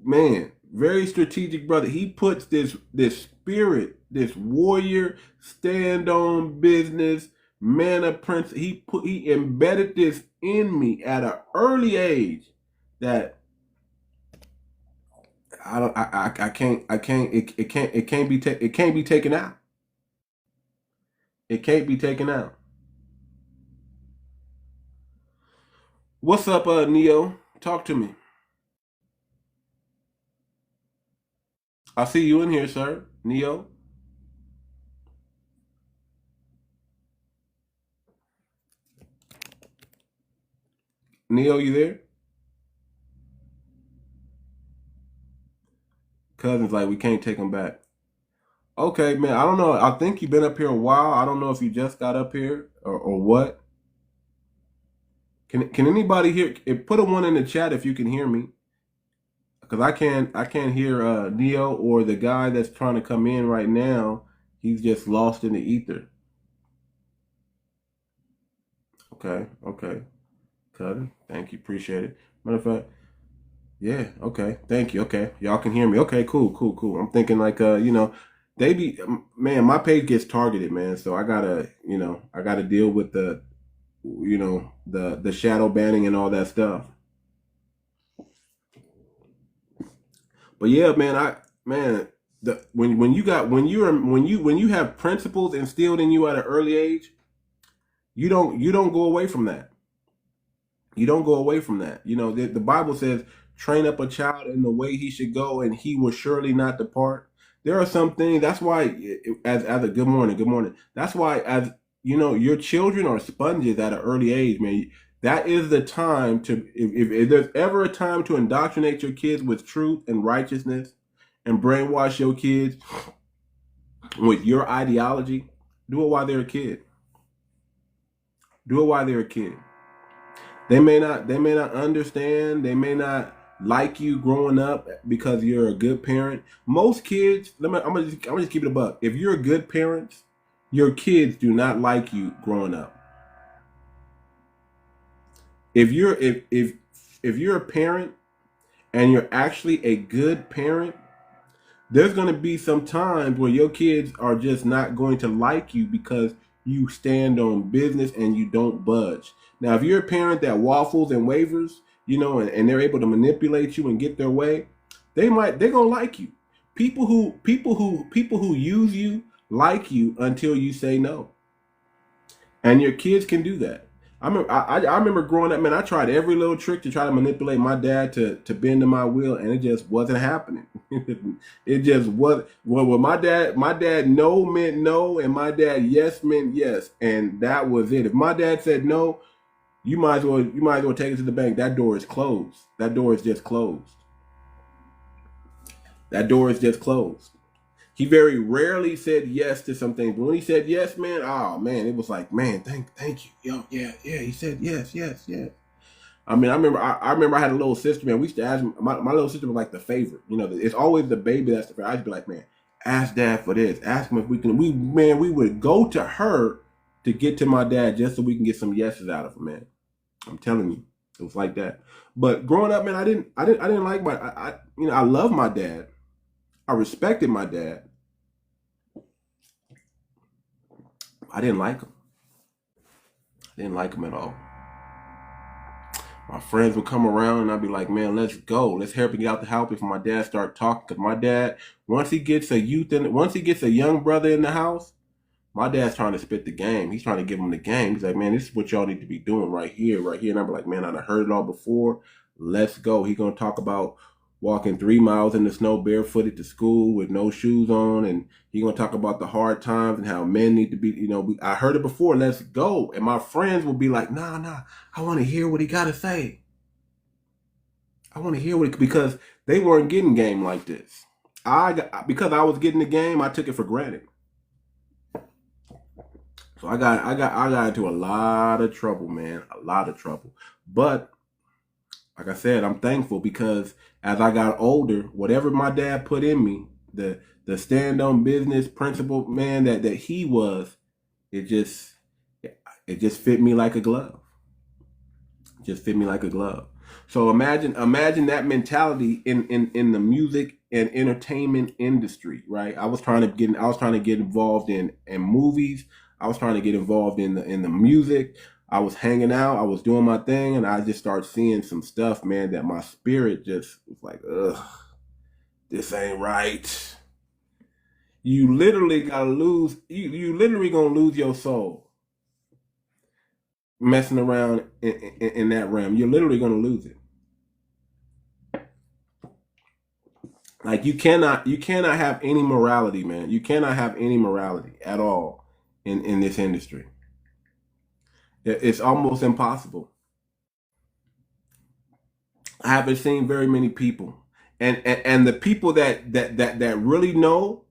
man, very strategic brother. He puts this spirit, this warrior, stand on business, man of prince. He embedded this in me at an early age that it can't be taken out. It can't be taken out. What's up, Neo? Talk to me. I see you in here, sir. Neo. Neo, you there? Cousin's like, we can't take him back. Okay, man. I don't know. I think you've been up here a while. I don't know if you just got up here or what. Can anybody hear? Put a 1 in the chat if you can hear me, because I can't hear Neo or the guy that's trying to come in right now. He's just lost in the ether. Okay, cousin. Thank you, appreciate it. Matter of fact, yeah, okay, thank you. Okay, y'all can hear me. Okay, cool. I'm thinking like you know, they be man, my page gets targeted, man. So I gotta deal with the the shadow banning and all that stuff. But yeah, man, when you have principles instilled in you at an early age, you don't go away from that. You don't go away from that. You know, the Bible says, train up a child in the way he should go, and he will surely not depart. There are some things. That's why, as a good morning. That's why, as you know, your children are sponges at an early age, man. That is the time to, if there's ever a time to indoctrinate your kids with truth and righteousness, and brainwash your kids with your ideology, do it while they're a kid. Do it while they're a kid. They may not understand. They may not like you growing up because you're a good parent. Most kids, I'm gonna just keep it a buck. If you're a good parent, your kids do not like you growing up. If you're a parent and you're actually a good parent, there's going to be some times where your kids are just not going to like you because you stand on business and you don't budge. Now, if you're a parent that waffles and wavers, you know, and they're able to manipulate you and get their way, they're gonna like you. People who use you like you until you say no. And your kids can do that. I remember growing up, man, I tried every little trick to try to manipulate my dad to bend to my will, and it just wasn't happening. It just was. Well, my dad no meant no, and my dad yes meant yes, and that was it. If my dad said no, you might as well take it to the bank. That door is closed. That door is just closed. That door is just closed. He very rarely said yes to some things, but when he said yes, man, oh man, it was like, man, thank you, yo, yeah. He said yes. I mean, I remember I had a little sister, man. We used to ask my little sister was like the favorite. You know, it's always the baby that's the favorite. I'd be like, man, ask dad for this. Ask him if we can. We would go to her to get to my dad just so we can get some yeses out of him, man. I'm telling you, it was like that. But growing up, man, I didn't like I love my dad. I respected my dad. I didn't like him. I didn't like him at all. My friends would come around and I'd be like, man, let's go. Let's help him get out the house before my dad start talking. Because my dad, once he gets a young brother in the house, my dad's trying to spit the game. He's trying to give him the game. He's like, man, this is what y'all need to be doing right here. And I'd be like, man, I've heard it all before. Let's go. He's going to talk about walking 3 miles in the snow barefooted to school with no shoes on. And he's going to talk about the hard times and how men need to be, I heard it before. Let's go. And my friends will be like, nah, I want to hear what he got to say. I want to hear because they weren't getting game like this. Because I was getting the game, I took it for granted. So I got into a lot of trouble, man. A lot of trouble. But like I said, I'm thankful because as I got older, whatever my dad put in me, the stand on business principle man that he was, it just fit me like a glove. Just fit me like a glove. So imagine that mentality in the music and entertainment industry, right? I was trying to get involved in movies. I was trying to get involved in the music. I was hanging out. I was doing my thing, and I just started seeing some stuff, man, that my spirit just was like, ugh, this ain't right. You literally gotta lose. You literally gonna lose your soul messing around in that realm. You're literally gonna lose it. Like you cannot have any morality, man. You cannot have any morality at all in this industry. It's almost impossible. I haven't seen very many people, and the people that really know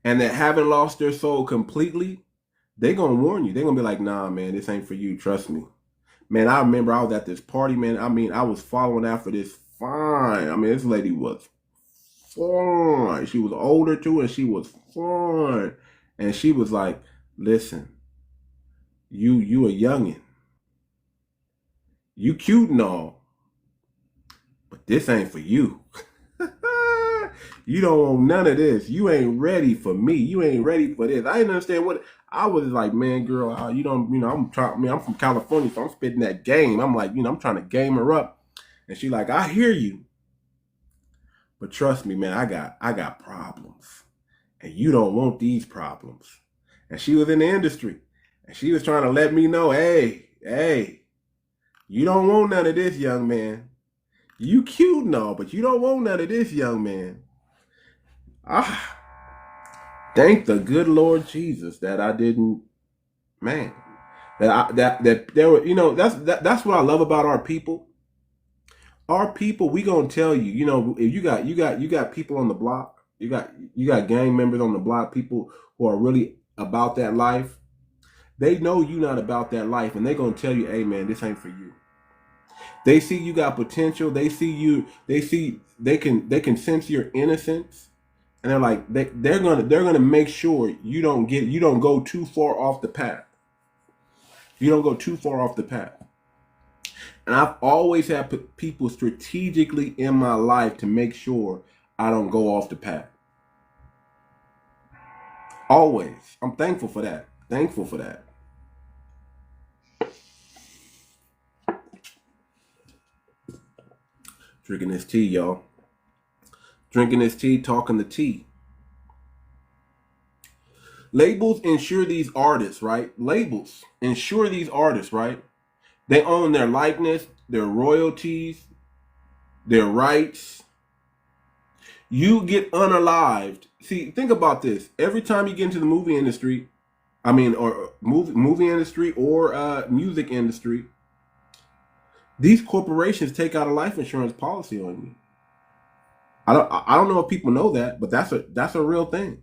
and that haven't lost their soul completely, they gonna warn you. They're gonna be like, nah, man, this ain't for you. Trust me. Man, I remember I was at this party, man. I mean, I was following after this fine. I mean, this lady was fine. She was older too, and she was fine. And she was like, listen, you a youngin'. You cute and all, but this ain't for you. You don't want none of this. You ain't ready for me. You ain't ready for this. I didn't understand what I was like, man, girl. I'm from California, so I'm spitting that game. I'm like, I'm trying to game her up, and she like, I hear you, but trust me, man, I got problems, and you don't want these problems. And she was in the industry, and she was trying to let me know, hey, you don't want none of this, young man. You cute and all, but you don't want none of this, young man. Thank the good Lord Jesus that I didn't, man. That there were, that's what I love about our people. Our people, we gonna tell you, if you got people on the block, you got gang members on the block, people who are really about that life. They know you not about that life, and they gonna tell you, hey man, this ain't for you. They see you got potential. They can sense your innocence, and they're like they're gonna make sure you don't go too far off the path. You don't go too far off the path. And I've always had people strategically in my life to make sure I don't go off the path. Always. I'm thankful for that. Thankful for that. Drinking this tea, y'all. Drinking this tea, talking the tea. Labels insure these artists, right? Labels insure these artists, right? They own their likeness, their royalties, their rights. You get unalived. See, think about this. Every time you get into the movie industry, or movie industry or music industry, these corporations take out a life insurance policy on you. I don't know if people know that, but that's a real thing.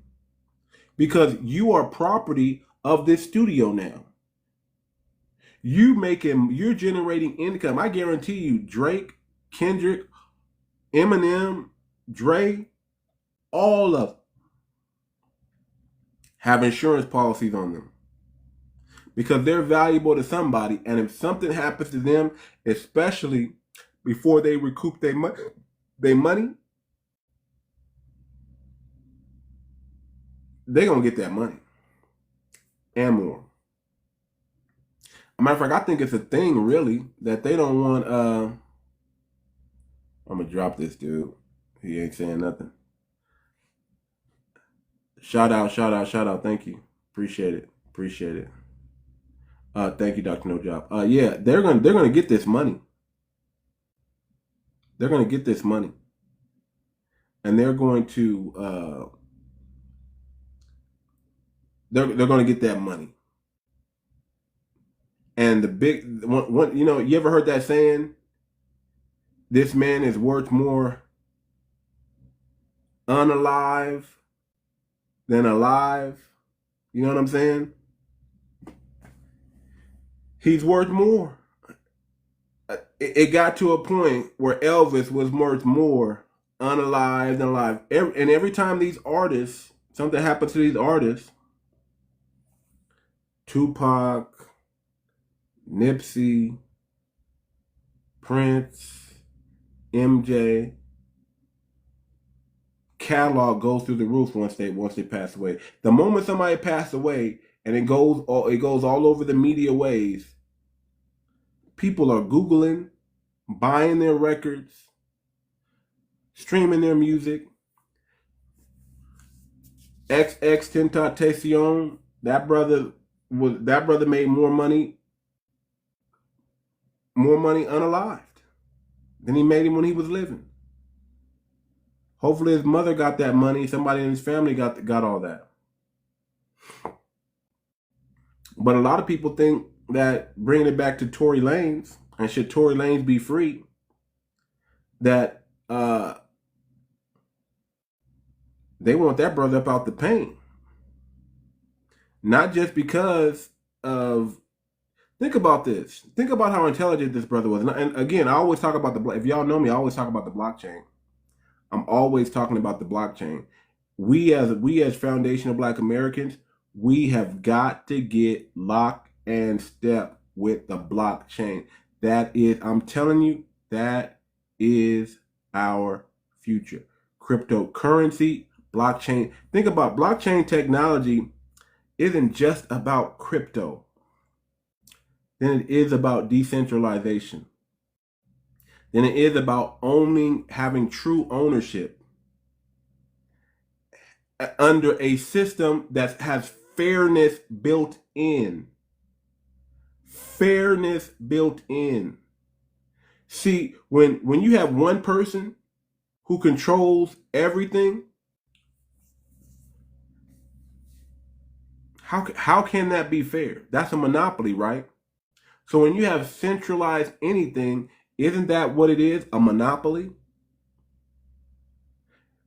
Because you are property of this studio now. You're generating income. I guarantee you, Drake, Kendrick, Eminem, Dre, all of them have insurance policies on them. Because they're valuable to somebody. And if something happens to them, especially before they recoup their money, they're going to get that money and more. As a matter of fact, I think it's a thing, really, that they don't want... I'm going to drop this dude. He ain't saying nothing. Shout out. Thank you. Appreciate it. Thank you, Dr. No Job. Yeah, they're gonna get this money. They're gonna get this money. And they're going to... They're going to get that money. And the big one, you ever heard that saying? This man is worth more unalive than alive. You know what I'm saying? He's worth more. It got to a point where Elvis was worth more unalive than alive. And every time these artists, something happens to these artists, Tupac, Nipsey, Prince, MJ, catalog goes through the roof once they pass away. The moment somebody passed away and it goes all over the media waves, people are Googling, buying their records, streaming their music. 𝗥𝗶𝗴𝗵𝘁𝘀𝘀𝗶cie, that brother made more money unalived than he made him when he was living. Hopefully his mother got that money. Somebody in his family got all that. But a lot of people think that, bringing it back to Tory Lanez, and should Tory Lanez be free, that they want that brother up out the paint. Not just because of... Think about this. Think about how intelligent this brother was. And again, I always talk about if y'all know me, I always talk about the blockchain. I'm always talking about the blockchain. We as foundational Black Americans, we have got to get lock and step with the blockchain. That is, I'm telling you, that is our future. Cryptocurrency, blockchain. Think about blockchain technology isn't just about crypto. Then it is about decentralization. Then it is about having true ownership under a system that has fairness built in. Fairness built in. See, when you have one person who controls everything, how can that be fair? That's a monopoly, right? So when you have centralized anything, isn't that what it is? A monopoly?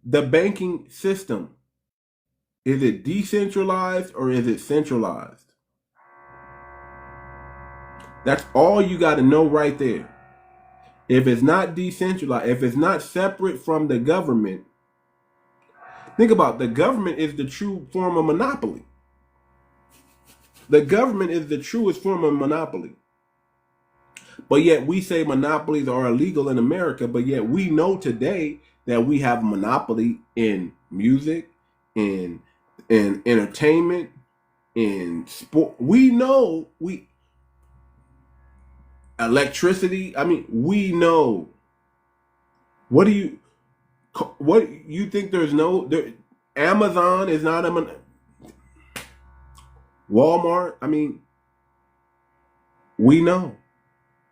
The banking system, is it decentralized or is it centralized? That's all you got to know right there. If it's not decentralized, if it's not separate from the government, think about it, the government is the true form of monopoly. The government is the truest form of monopoly. But yet we say monopolies are illegal in America, but yet we know today that we have a monopoly in music, in entertainment, in sport. We know electricity. I mean, we know. What do you think? Amazon is not a Walmart, I mean, we know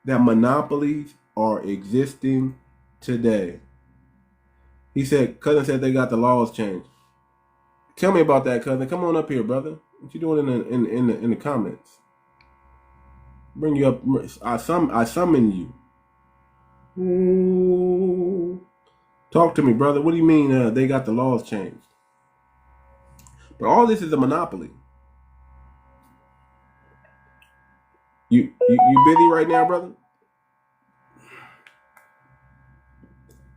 that monopolies are existing today. He said, cousin said they got the laws changed. Tell me about that, cousin. Come on up here, brother. What you doing in the comments? Bring you up. I summon you. Ooh. Talk to me, brother. What do you mean they got the laws changed? But all this is a monopoly. You busy right now, brother?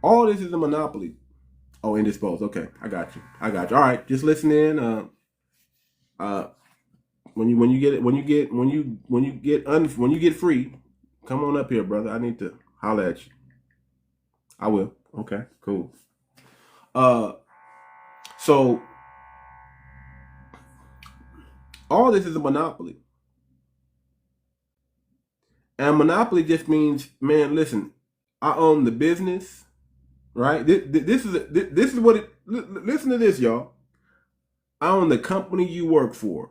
All this is a monopoly. Oh, indisposed. Okay, I got you. All right, just listen in. When you get free, come on up here, brother. I need to holler at you. I will. Okay, cool. So all this is a monopoly. And monopoly just means, man, listen, I own the business, right? This is what it, listen to this, y'all. I own the company you work for.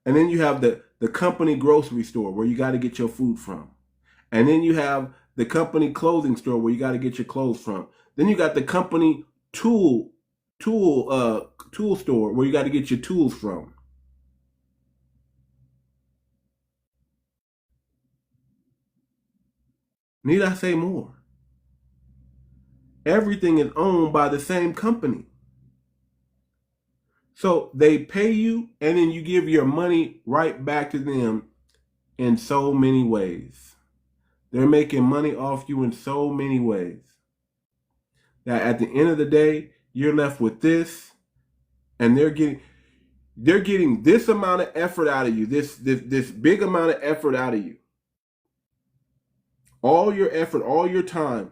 And then you have the company grocery store where you got to get your food from. And then you have the company clothing store where you got to get your clothes from. Then you got the company tool store where you got to get your tools from. Need I say more? Everything is owned by the same company. So they pay you and then you give your money right back to them in so many ways. They're making money off you in so many ways that at the end of the day, you're left with this, and they're getting this amount of effort out of you, this big amount of effort out of you. All your effort, all your time.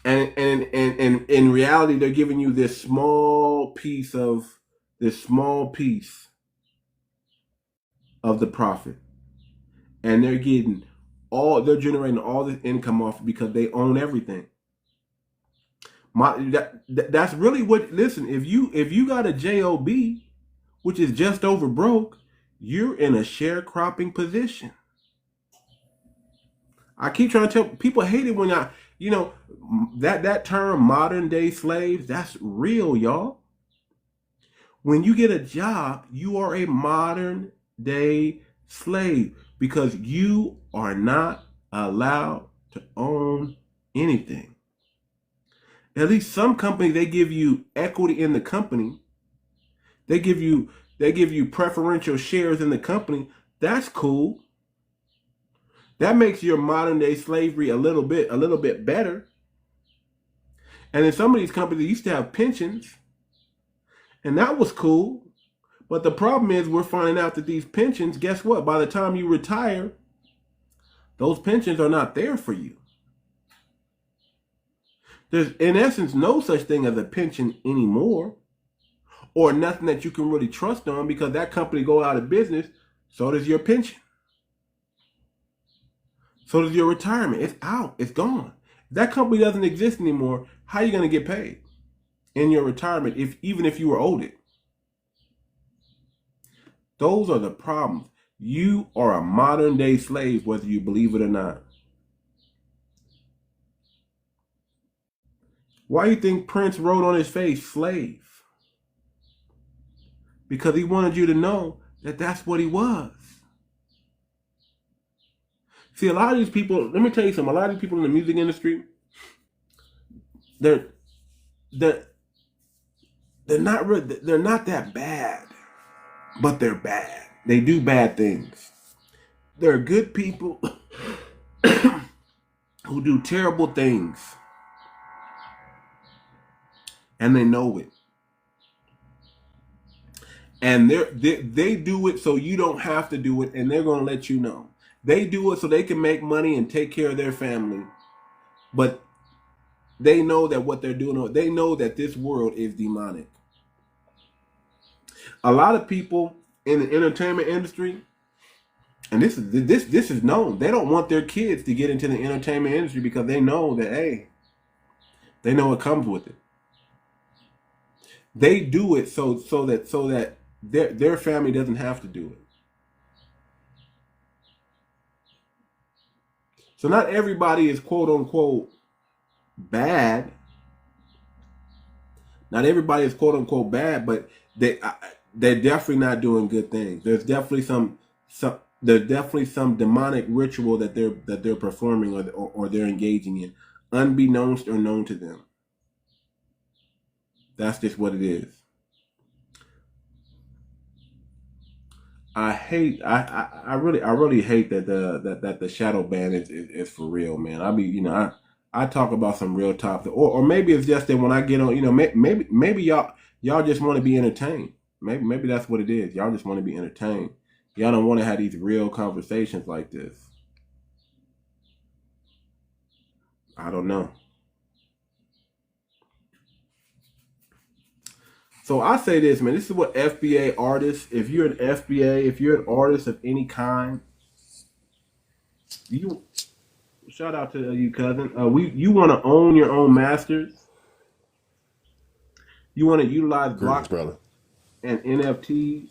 And in reality, they're giving you this small piece of the profit. And they're generating all this income off because they own everything. That's really what, listen, if you got a job, which is just over broke, you're in a sharecropping position. I keep trying to tell people, hate it when that term modern day slaves, that's real, y'all. When you get a job, you are a modern day slave because you are not allowed to own anything. At least some companies, they give you equity in the company. They give you preferential shares in the company. That's cool. That makes your modern day slavery a little bit better. And in some of these companies, they used to have pensions. And that was cool. But the problem is we're finding out that these pensions, guess what? By the time you retire, those pensions are not there for you. There's, in essence, no such thing as a pension anymore, or nothing that you can really trust on because that company go out of business, so does your pension. So does your retirement. It's out. It's gone. If that company doesn't exist anymore, how are you going to get paid in your retirement even if you were owed it? Those are the problems. You are a modern day slave, whether you believe it or not. Why do you think Prince wrote on his face, slave? Because he wanted you to know that that's what he was. See, a lot of these people, let me tell you something, a lot of these people in the music industry, they're not that bad, but they're bad. They do bad things. They're good people who do terrible things. And they know it. And they do it so you don't have to do it, and they're going to let you know. They do it so they can make money and take care of their family. But they know that what they're doing, they know that this world is demonic. A lot of people in the entertainment industry, and this is known, they don't want their kids to get into the entertainment industry because they know that, hey, they know it comes with it. They do it so that their family doesn't have to do it. So not everybody is quote unquote bad. Not everybody is quote unquote bad, but they're definitely not doing good things. There's definitely some demonic ritual that they're performing or they're engaging in, unbeknownst or known to them. That's just what it is. I really hate that the shadow ban is for real, man. I talk about some real topics, or maybe it's just that when I get on, maybe y'all just want to be entertained. Maybe that's what it is. Y'all just want to be entertained. Y'all don't want to have these real conversations like this. I don't know. So I say this, man. This is what FBA artists. If you're an FBA, if you're an artist of any kind, you shout out to you, cousin. You want to own your own masters. You want to utilize block and NFTs.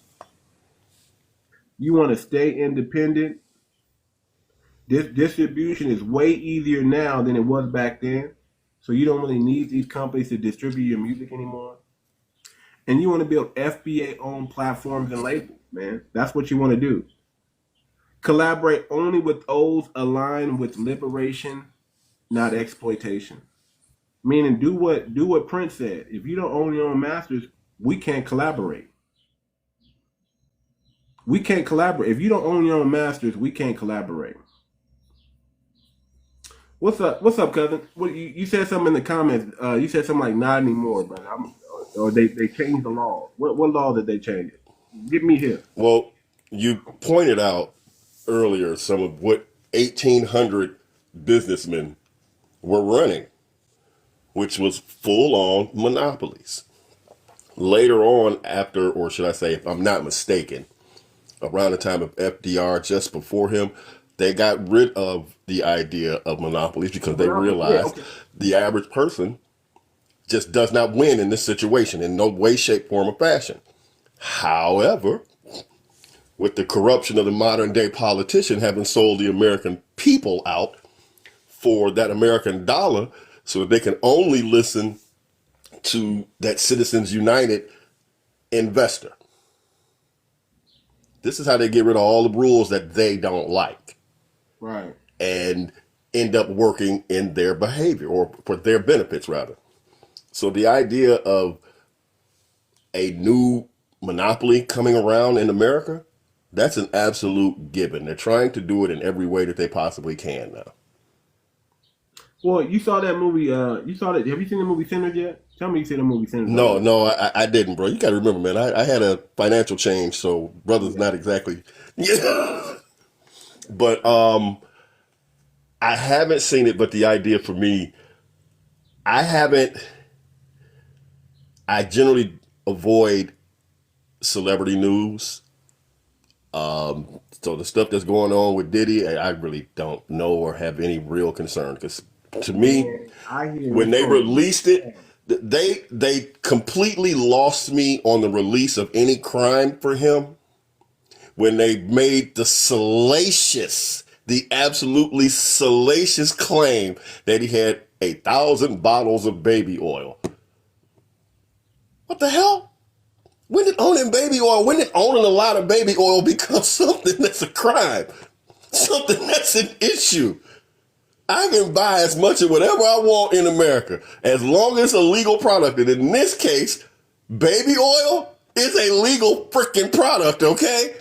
You want to stay independent. This distribution is way easier now than it was back then. So you don't really need these companies to distribute your music anymore. And you want to build FBA-owned platforms and labels, man. That's what you want to do. Collaborate only with those aligned with liberation, not exploitation. Meaning, do what Prince said. If you don't own your own masters, we can't collaborate. We can't collaborate. If you don't own your own masters, we can't collaborate. What's up? What's up, cousin? What you said something in the comments. You said something like not anymore, but or they changed the law. What law did they change it? Get me here. Well, you pointed out earlier some of what 1,800 businessmen were running, which was full-on monopolies. Later on, after, or should I say, if I'm not mistaken, around the time of FDR, just before him, they got rid of the idea of monopolies because they realized the average person just does not win in this situation in no way, shape, form, or fashion. However, with the corruption of the modern day politician having sold the American people out for that American dollar so that they can only listen to that Citizens United investor. This is how they get rid of all the rules that they don't like. Right. And end up working in their behavior or for their benefits, rather. So the idea of a new monopoly coming around in America, that's an absolute given. They're trying to do it in every way that they possibly can now. Well, you saw that movie. You saw that. Have you seen the movie Sinners yet? Tell me you seen the movie Sinners. No, I didn't, bro. You got to remember, man, I had a financial change, so brother's not exactly. Yeah. But I haven't seen it, but the idea for me, I generally avoid celebrity news. So the stuff that's going on with Diddy, I really don't know or have any real concern. Because to me, when they released it, they completely lost me on the release of any crime for him. When they made the absolutely salacious claim that he had 1,000 bottles of baby oil. What the hell? When did owning a lot of baby oil become something that's a crime? Something that's an issue? I can buy as much of whatever I want in America as long as it's a legal product. And in this case, baby oil is a legal freaking product, okay?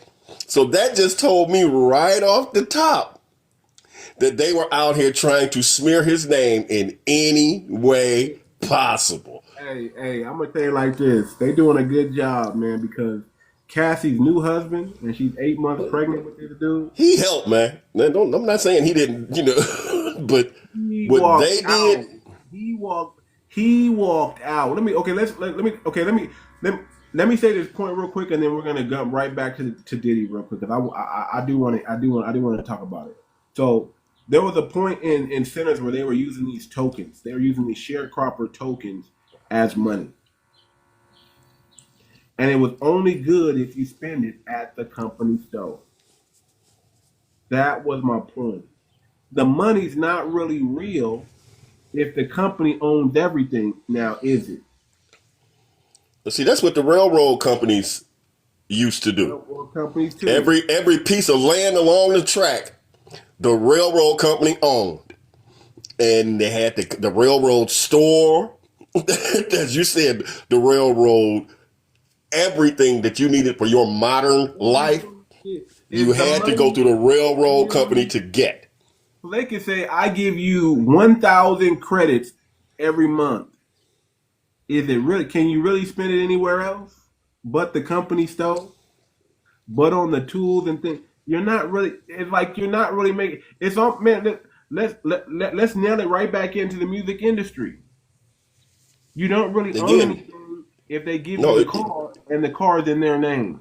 So that just told me right off the top that they were out here trying to smear his name in any way possible. Hey, I'm gonna say it like this: they doing a good job, man, because Cassie's new husband, and she's 8 months pregnant with this dude. He helped, man. I'm not saying he didn't, but what they did. He walked out. Let me say this point real quick, and then we're gonna jump right back to Diddy real quick, because I do want to talk about it. So there was a point in Sinners where they were using these tokens. They were using these sharecropper tokens as money. And it was only good if you spend it at the company store. That was my point. The money's not really real if the company owns everything. Now, is it? But see, that's what the railroad companies used to do. Railroad companies too. Every piece of land along the track, the railroad company owned. And they had the railroad store, as you said, the railroad, everything that you needed for your modern life, you had to go through the railroad company to get. So they can say, I give you 1,000 credits every month. Is it really? Can you really spend it anywhere else but the company store? But on the tools and things, you're not really. It's like you're not really making. It's all man. Let's nail it right back into the music industry. You don't really own anything if they give you a car and the car's in their name.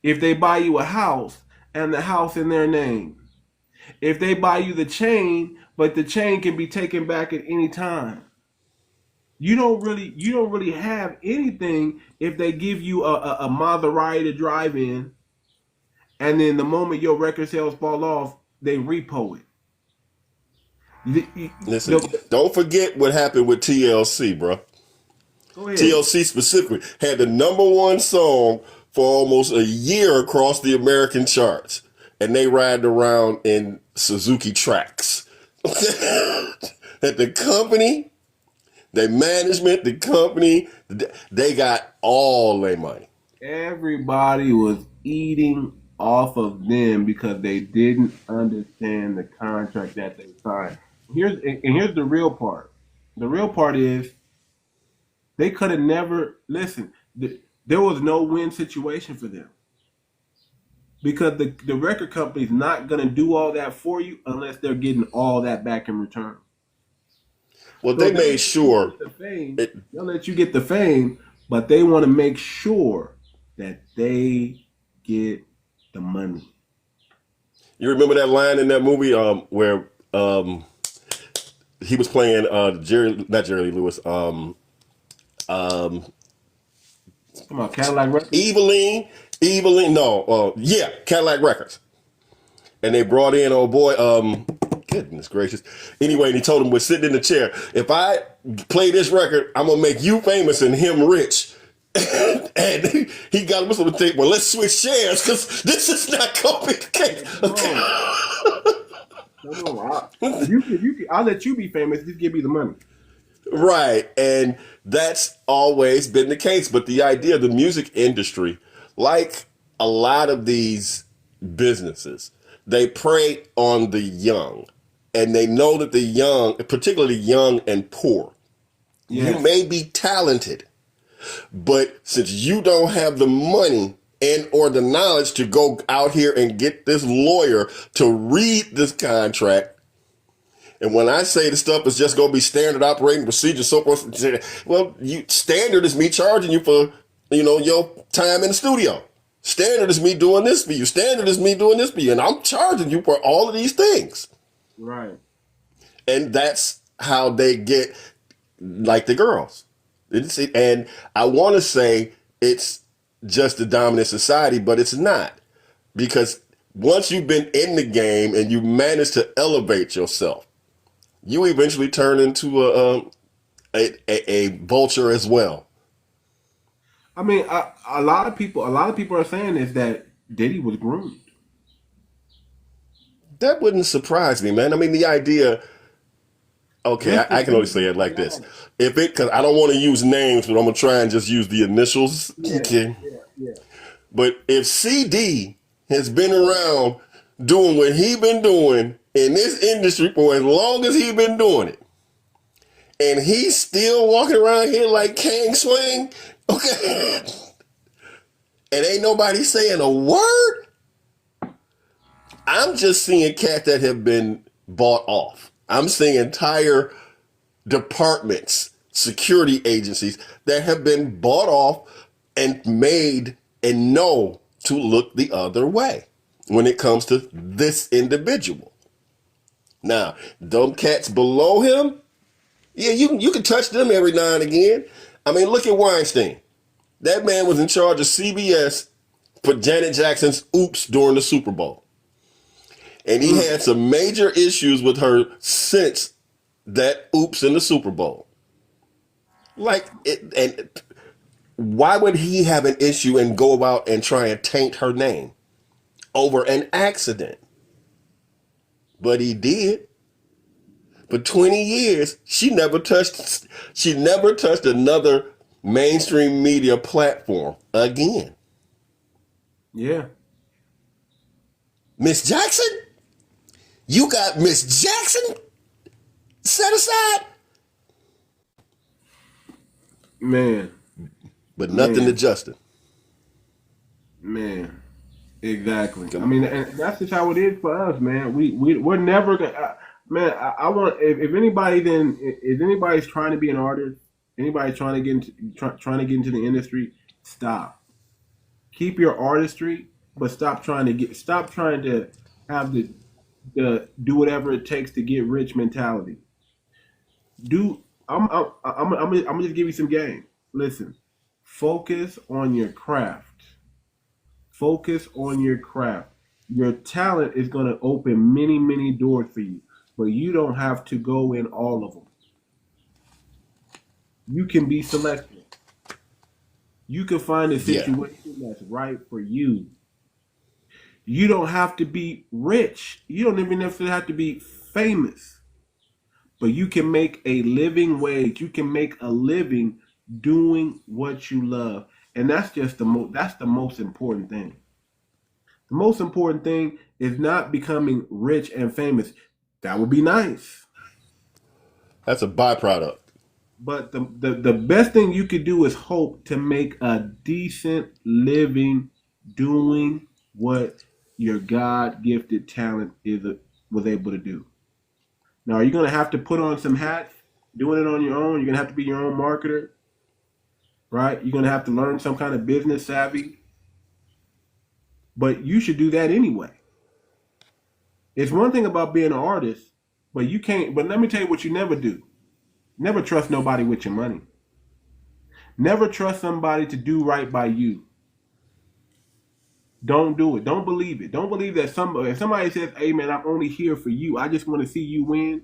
If they buy you a house and the house in their name. If they buy you the chain, but the chain can be taken back at any time. You don't really have anything if they give you a Maserati to drive in, and then the moment your record sales fall off, they repo it. Listen, don't forget what happened with TLC, bro. Go ahead. TLC specifically had the #1 song for almost a year across the American charts, and they ride around in Suzuki tracks. That the company, their management, the company, they got all their money. Everybody was eating off of them because they didn't understand the contract that they signed. Here's the real part. The real part is they could have never listened. There was no win situation for them because the record company's not going to do all that for you unless they're getting all that back in return. Well, so they made sure they'll let you get the fame, but they want to make sure that they get the money. You remember that line in that movie where he was playing not Jerry Lee Lewis. Come on, Cadillac Records. Evelyn. No, yeah, Cadillac Records. And they brought in goodness gracious. Anyway, and he told him, we're sitting in the chair. If I play this record, I'm gonna make you famous and him rich. And he got him to think, well, let's switch shares because this is not going to be the case. I'll let you be famous. Just give me the money. Right. And that's always been the case. But the idea of the music industry, like a lot of these businesses, they prey on the young. And they know that the young, particularly young and poor, yes. You may be talented, but since you don't have the money and or the knowledge to go out here and get this lawyer to read this contract, and when I say the stuff is just going to be standard operating procedure, so forth, well, standard is me charging you for, your time in the studio. Standard is me doing this for you. Standard is me doing this for you. And I'm charging you for all of these things. Right. And that's how they get like the girls. And I want to say it's just a dominant society, but it's not. Because once you've been in the game and you manage to elevate yourself, you eventually turn into a vulture as well. I mean, a lot of people are saying is that Diddy was groomed. That wouldn't surprise me, man. I mean, the idea. Okay, I can only say it like this. Because I don't want to use names, but I'm going to try and just use the initials. Yeah, okay. Yeah. But if CD has been around doing what he been doing in this industry for as long as he been doing it, and he's still walking around here like Kang Swing, okay, and ain't nobody saying a word, I'm just seeing cats that have been bought off. I'm seeing entire departments, security agencies that have been bought off and made and know to look the other way when it comes to this individual. Now, them cats below him, yeah, you can touch them every now and again. I mean, look at Weinstein. That man was in charge of CBS for Janet Jackson's Oops during the Super Bowl. And he had some major issues with her since that Oops in the Super Bowl. And why would he have an issue and go out and try and taint her name over an accident? But he did. For 20 years, she never touched another mainstream media platform again. Yeah. Miss Jackson? You got Miss Jackson set aside? Man. But nothing to Justin. Man. Exactly. I mean, and that's just how it is for us, man. We're never gonna. Man, I want if anybody's trying to be an artist, anybody trying to get into the industry, stop. Keep your artistry, but stop trying to have the do whatever it takes to get rich mentality. I'm gonna just give you some game. Listen, focus on your craft. Focus on your craft. Your talent is going to open many, many doors for you, but you don't have to go in all of them. You can be selective. You can find a situation that's right for you. You don't have to be rich. You don't even necessarily have to be famous, but you can make a living wage. You can make a living doing what you love, and that's just that's the most important thing. The most important thing is not becoming rich and famous. That would be nice. That's a byproduct. But the best thing you could do is hope to make a decent living doing what your God gifted talent was able to do. Now, are you going to have to put on some hats, doing it on your own? You're going to have to be your own marketer, right? You're going to have to learn some kind of business savvy. But you should do that anyway. It's one thing about being an artist, but you can't. But let me tell you what you never do. Never trust nobody with your money. Never trust somebody to do right by you. Don't do it. Don't believe it. Don't believe that if somebody says, "Hey man, I'm only here for you. I just want to see you win."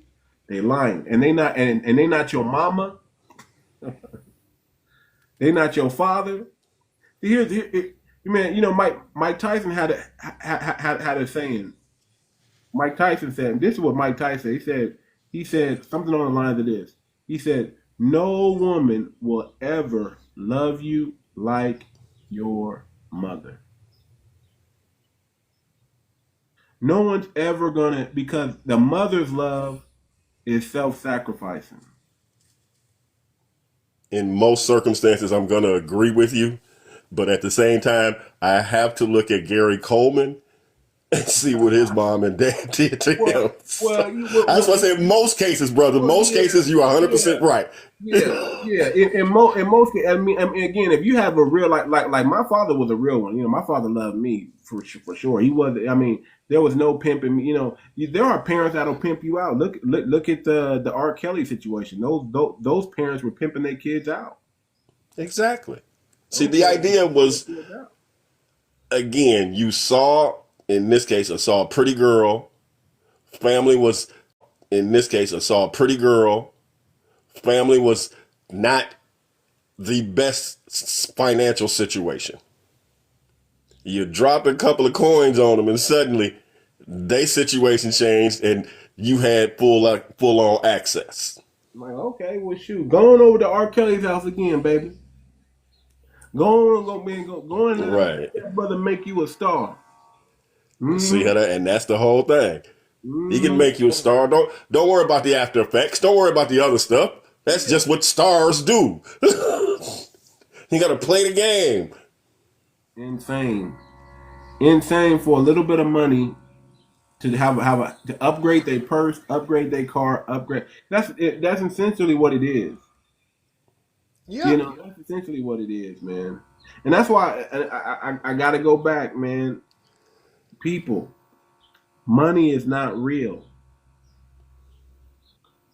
They lying, and they not your mama. They not your father. Man, you know Mike Tyson had a saying. Mike Tyson said, this is what Mike Tyson said. He said something on the lines of this. He said, "No woman will ever love you like your mother." No one's ever gonna, because the mother's love is self-sacrificing. In most circumstances, I'm going to agree with you. But at the same time, I have to look at Gary Coleman and see what his mom and dad did to him. I just want to say, in most cases, brother, most cases, you are 100% right. Yeah. In most cases, I mean, again, if you have a real like my father was a real one. You know, my father loved me for sure. He was. I mean, there was no pimping. You know, there are parents that'll pimp you out. Look at the R. Kelly situation. Those parents were pimping their kids out. Exactly. See, the idea was, again, you saw, in this case, I saw a pretty girl. Family was, in this case, I saw a pretty girl. Family was not the best financial situation. You drop a couple of coins on them and suddenly their situation changed and you had full on access. I'm like, okay, well, shoot. Going over to R. Kelly's house again, baby. Go on, right. Let brother make you a star. Mm-hmm. See how that, and that's the whole thing. Mm-hmm. He can make you a star. Don't worry about the after effects. Don't worry about the other stuff. That's just what stars do. You got to play the game. Insane for a little bit of money to to upgrade their purse, upgrade their car, upgrade. That's essentially what it is. Yeah, you know, that's essentially what it is, man. And that's why I got to go back, man. People, money is not real.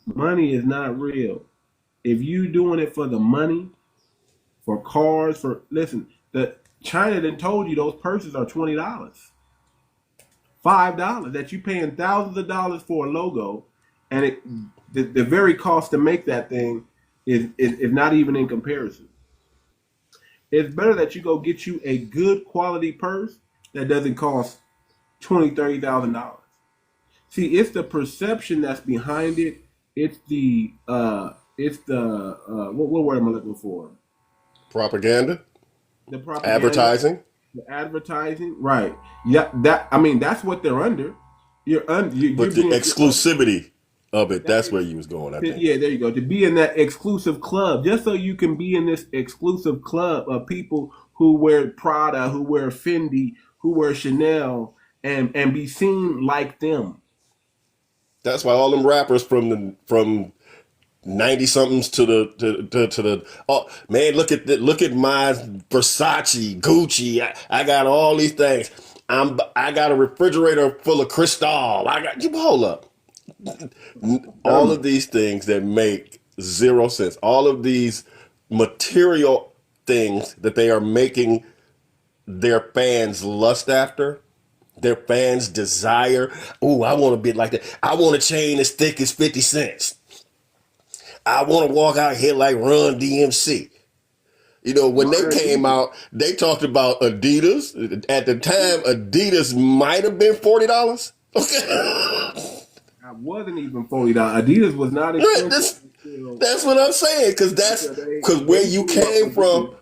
Money is not real. If you doing it for the money, for cars, the China then told you those purses are $20, $5 that you paying thousands of dollars for a logo, and the very cost to make that thing is not even in comparison. It's better that you go get you a good quality purse that doesn't cost $20,000-$30,000. See, it's the perception that's behind it. It's the what word am I looking for? Propaganda, The propaganda, advertising. the advertising, right? Yeah, that's what they're under. You're But the being exclusivity of it, that that's is, where you was going, I think. yeah, there you go. To be in that exclusive club, just so you can be in this exclusive club of people who wear Prada, who wear Fendi, who wear Chanel, and be seen like them. That's why all them rappers from 90 somethings to the oh man, look at my Versace, Gucci. I got all these things. I got a refrigerator full of Cristal. I got you hold up. All of these things that make zero sense. All of these material things that they are making their fans lust after, their fans desire. Oh, I want to be like that. I want a chain as thick as 50 cents. I want to walk out here like Run DMC. You know, when they came out, they talked about Adidas. At the time, Adidas might have been $40. Okay. I wasn't even $40. Adidas was not expensive. That's what I'm saying, because where you came from.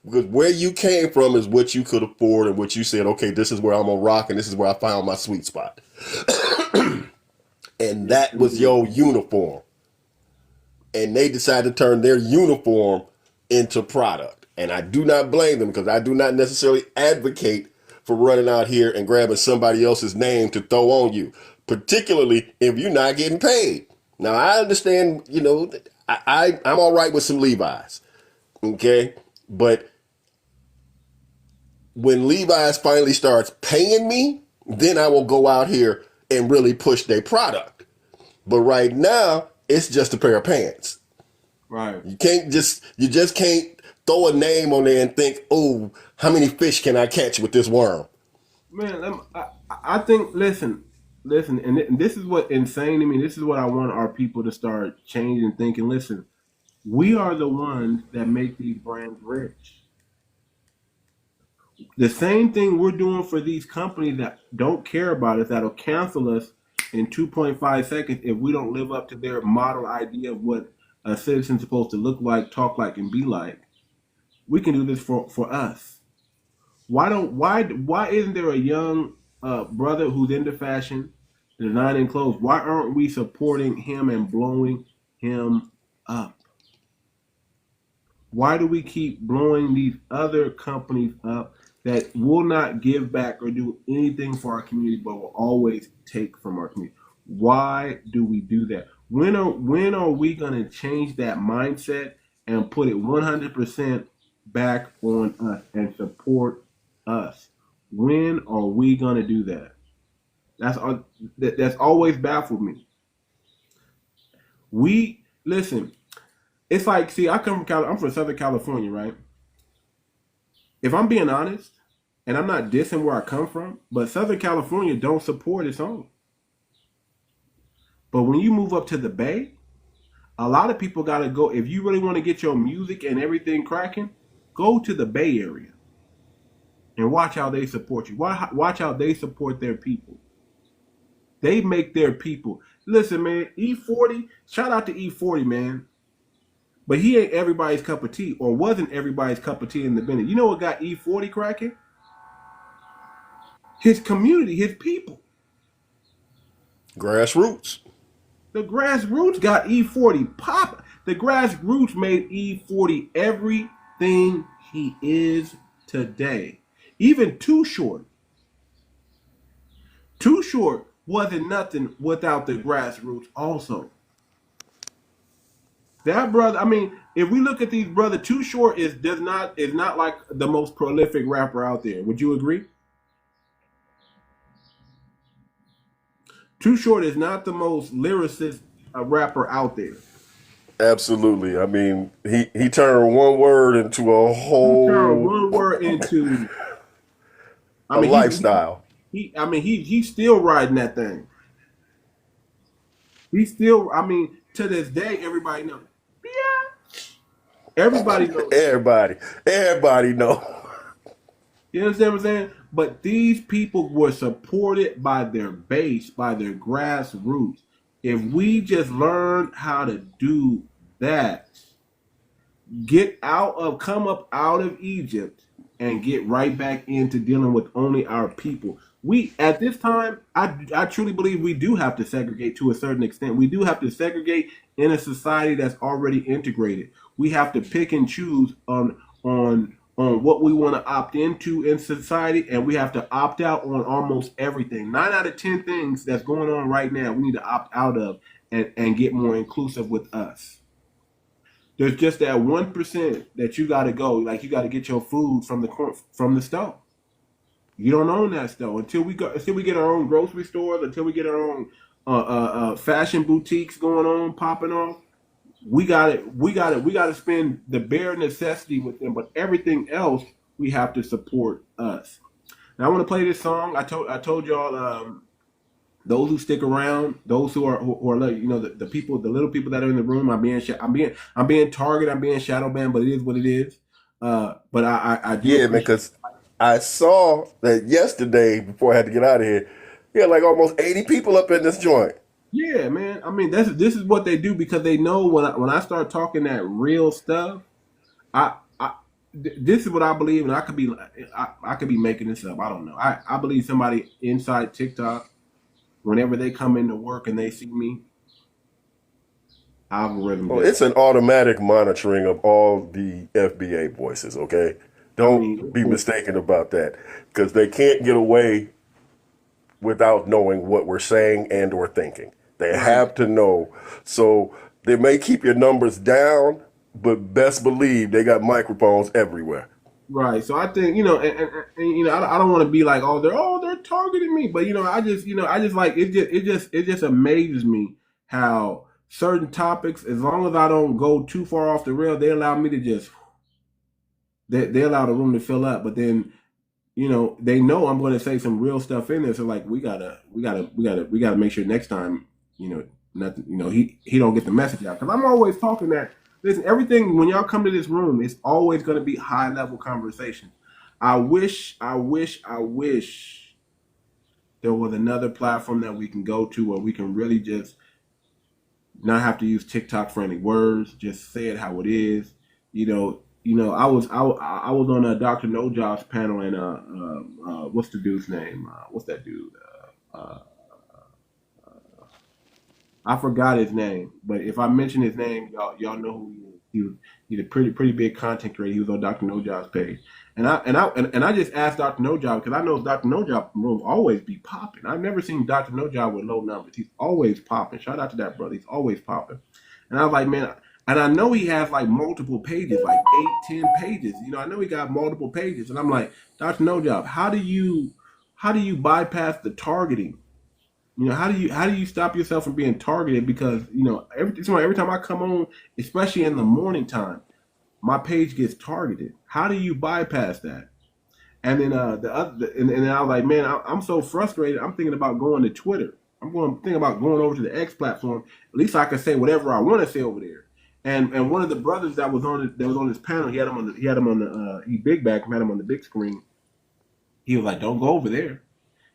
Because where you came from is what you could afford and what you said, okay, this is where I'm going to rock and this is where I found my sweet spot. And that was your uniform. And they decided to turn their uniform into product. And I do not blame them, because I do not necessarily advocate for running out here and grabbing somebody else's name to throw on you, particularly if you're not getting paid. Now, I understand, you know, I'm all right with some Levi's, okay? But when Levi's finally starts paying me, then I will go out here and really push their product. But right now, it's just a pair of pants. Right. You just can't throw a name on there and think, oh, how many fish can I catch with this worm? Man, I think, listen, and this is what insane to me. This is what I want our people to start changing, thinking. Listen, we are the ones that make these brands rich. The same thing we're doing for these companies that don't care about us, that'll cancel us in 2.5 seconds if we don't live up to their model idea of what a citizen's supposed to look like, talk like, and be like. We can do this for us. Why isn't there a young brother who's into fashion, designing clothes? Why aren't we supporting him and blowing him up? Why do we keep blowing these other companies up that will not give back or do anything for our community, but will always take from our community? Why do we do that? When are we going to change that mindset and put it 100% back on us and support us? When are we going to do that? That's always baffled me. Listen. It's like, see, I'm from Southern California, right? If I'm being honest, and I'm not dissing where I come from, but Southern California don't support its own. But when you move up to the Bay, a lot of people got to go. If you really want to get your music and everything cracking, go to the Bay Area and watch how they support you. Watch how they support their people. They make their people. Listen, man, 𝗵40, shout out to 𝗵40, man. But he ain't everybody's cup of tea, or wasn't everybody's cup of tea in the beginning. You know what got 𝗵40 cracking? His community, his people. Grassroots. The grassroots got 𝗵40 pop. The grassroots made 𝗵40 everything he is today. Even Too Short. Too Short wasn't nothing without the grassroots also. That brother, I mean, if we look at these brother, Too Short is not like the most prolific rapper out there. Would you agree? Too Short is not the most lyricist rapper out there. Absolutely. I mean, he turned one word into a He turned whole one word into. I a mean, lifestyle. he's still riding that thing. He's still. I mean, to this day, everybody knows. Yeah, everybody knows. Everybody know. You understand what I'm saying? But these people were supported by their base, by their grassroots. If we just learn how to do that, come up out of Egypt and get right back into dealing with only our people. We at this time, I truly believe we do have to segregate to a certain extent. We do have to segregate in a society that's already integrated. We have to pick and choose on what we want to opt into in society, and we have to opt out on almost everything. 9 out of 10 things that's going on right now, we need to opt out of and get more inclusive with us. There's just that 1% that you got to go. Like you got to get your food from the store. You don't own that store until we get our own grocery stores, until we get our own fashion boutiques going on, popping off. We got to spend the bare necessity with them, but everything else we have to support us. Now I want to play this song. I told y'all those who stick around, those who are like, the people, the little people that are in the room. I'm being targeted. I'm being shadow banned, but it is what it is. But I do Yeah, man, appreciate. because I saw that yesterday before I had to get out of here. We had like almost 80 people up in this joint. Yeah, man. I mean, this is what they do because they know when I start talking that real stuff. This is what I believe, and I could be making this up. I don't know. I believe somebody inside TikTok, whenever they come into work and they see me, algorithm Well, just. it's an automatic monitoring of all the FBA voices, okay? I Don't mean, be mistaken about that because they can't get away without knowing what we're saying and or thinking. They right, have to know. So they may keep your numbers down, but best believe they got microphones everywhere. right. So I think and I don't want to be like, they're targeting me, but I just like it just amazes me how certain topics, as long as I don't go too far off the rail, they allow me to just they allow the room to fill up. But then they know I'm going to say some real stuff in there. So like we gotta make sure next time, nothing, he don't get the message out. Because I'm always talking that. Listen, everything when y'all come to this room, it's always going to be high level conversation. I wish there was another platform that we can go to where we can really just not have to use TikTok friendly words. Just say it how it is. I was on a Dr. No Jobs panel, and what's the dude's name? What's that dude? Uh, I forgot his name, but if I mention his name, y'all know who he is. He's a pretty big content creator. He was on Dr. No Job's page, and I just asked Dr. No Job because I know Dr. No Job rooms always be popping. I've never seen Dr. No Job with low numbers. He's always popping. Shout out to that brother. He's always popping. And I was like, man, and I know he has like multiple pages, like 8, 10 pages. I know he got multiple pages, and I'm like, Dr. No Job, how do you bypass the targeting? How do you stop yourself from being targeted? Because every time I come on, especially in the morning time, my page gets targeted. How do you bypass that? And then and then I was like, man, I'm so frustrated. I'm thinking about going to Twitter. Thinking about going over to the X platform. At least I can say whatever I want to say over there. And one of the brothers that was on this panel, he big back, had him on the big screen. He was like, don't go over there.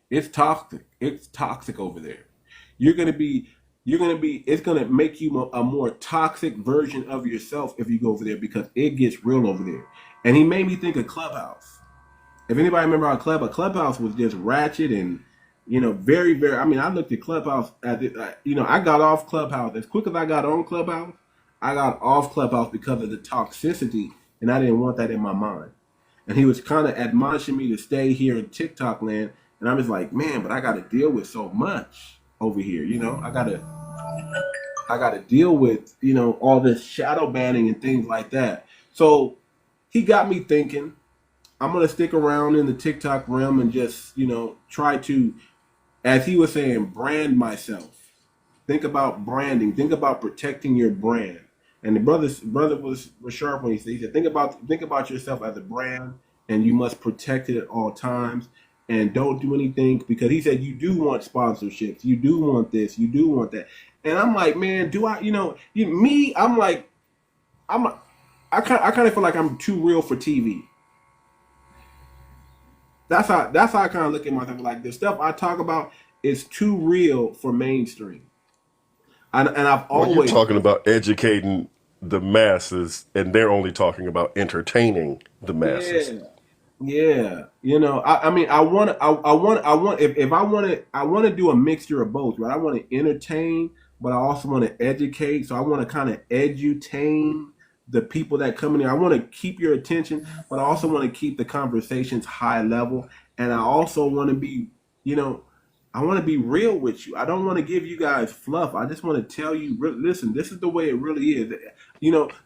It's toxic. It's toxic over there. You're gonna be. It's gonna make you a more toxic version of yourself if you go over there because it gets real over there. And he made me think of Clubhouse. If anybody remember how Clubhouse was just ratchet and very very. I mean, I looked at Clubhouse at it. I got off Clubhouse as quick as I got on Clubhouse. I got off Clubhouse because of the toxicity, and I didn't want that in my mind. And he was kind of admonishing me to stay here in TikTok land. And I'm just like, man, but I got to deal with so much over here. I got to deal with all this shadow banning and things like that. So he got me thinking. I'm gonna stick around in the TikTok realm and just try to, as he was saying, brand myself. Think about branding. Think about protecting your brand. And the brother was sharp when he said, think about yourself as a brand, and you must protect it at all times, and don't do anything because he said you do want sponsorships, you do want this, you do want that. And I'm like, man, do I? Me, I'm like, I kind of feel like I'm too real for TV. That's how I kind of look at myself. Like the stuff I talk about is too real for mainstream. And I've Well, you're always, talking about educating the masses, and they're only talking about entertaining the masses. yeah, yeah. I mean, if I want to do a mixture of both, right? I want to entertain, but I also want to educate. So I want to kind of edutain the people that come in here. I want to keep your attention, but I also want to keep the conversations high level. And I also want to be, you know, I want to be real with you. I don't want to give you guys fluff. I just want to tell you, listen, this is the way it really is.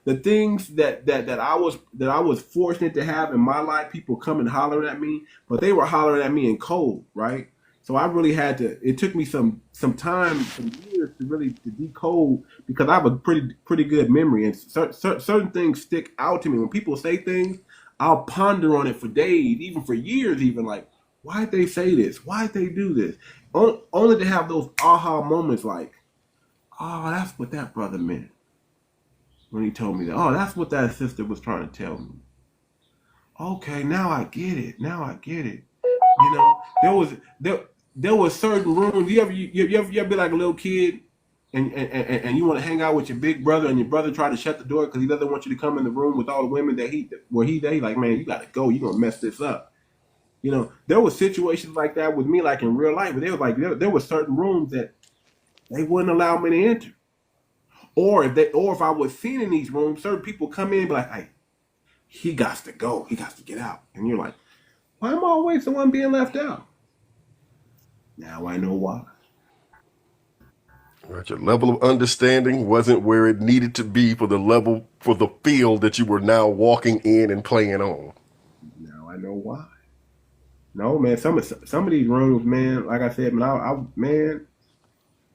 The things that I was fortunate to have in my life, people come and holler at me, but they were hollering at me in code, right? So I really had to. It took me some time, some years to decode because I have a pretty good memory, and certain things stick out to me. When people say things, I'll ponder on it for days, even for years, even like, why'd they say this? Why'd they do this? Only to have those aha moments like, oh, that's what that brother meant when he told me that. Oh, that's what that sister was trying to tell me. Okay, now I get it. Now I get it. There was certain rooms. You ever be like a little kid and you want to hang out with your big brother and your brother try to shut the door because he doesn't want you to come in the room with all the women that he like, man, you gotta go. You're gonna mess this up. There were situations like that with me, like in real life, but they were like there were certain rooms that they wouldn't allow me to enter. Or if I was seen in these rooms, certain people come in and be like, hey, he got to go, he got to get out. And you're like, why am I always the one being left out? Now I know why. Right, your level of understanding wasn't where it needed to be for the field that you were now walking in and playing on. Now I know why. No, man, some of these rooms, man, like I said, man,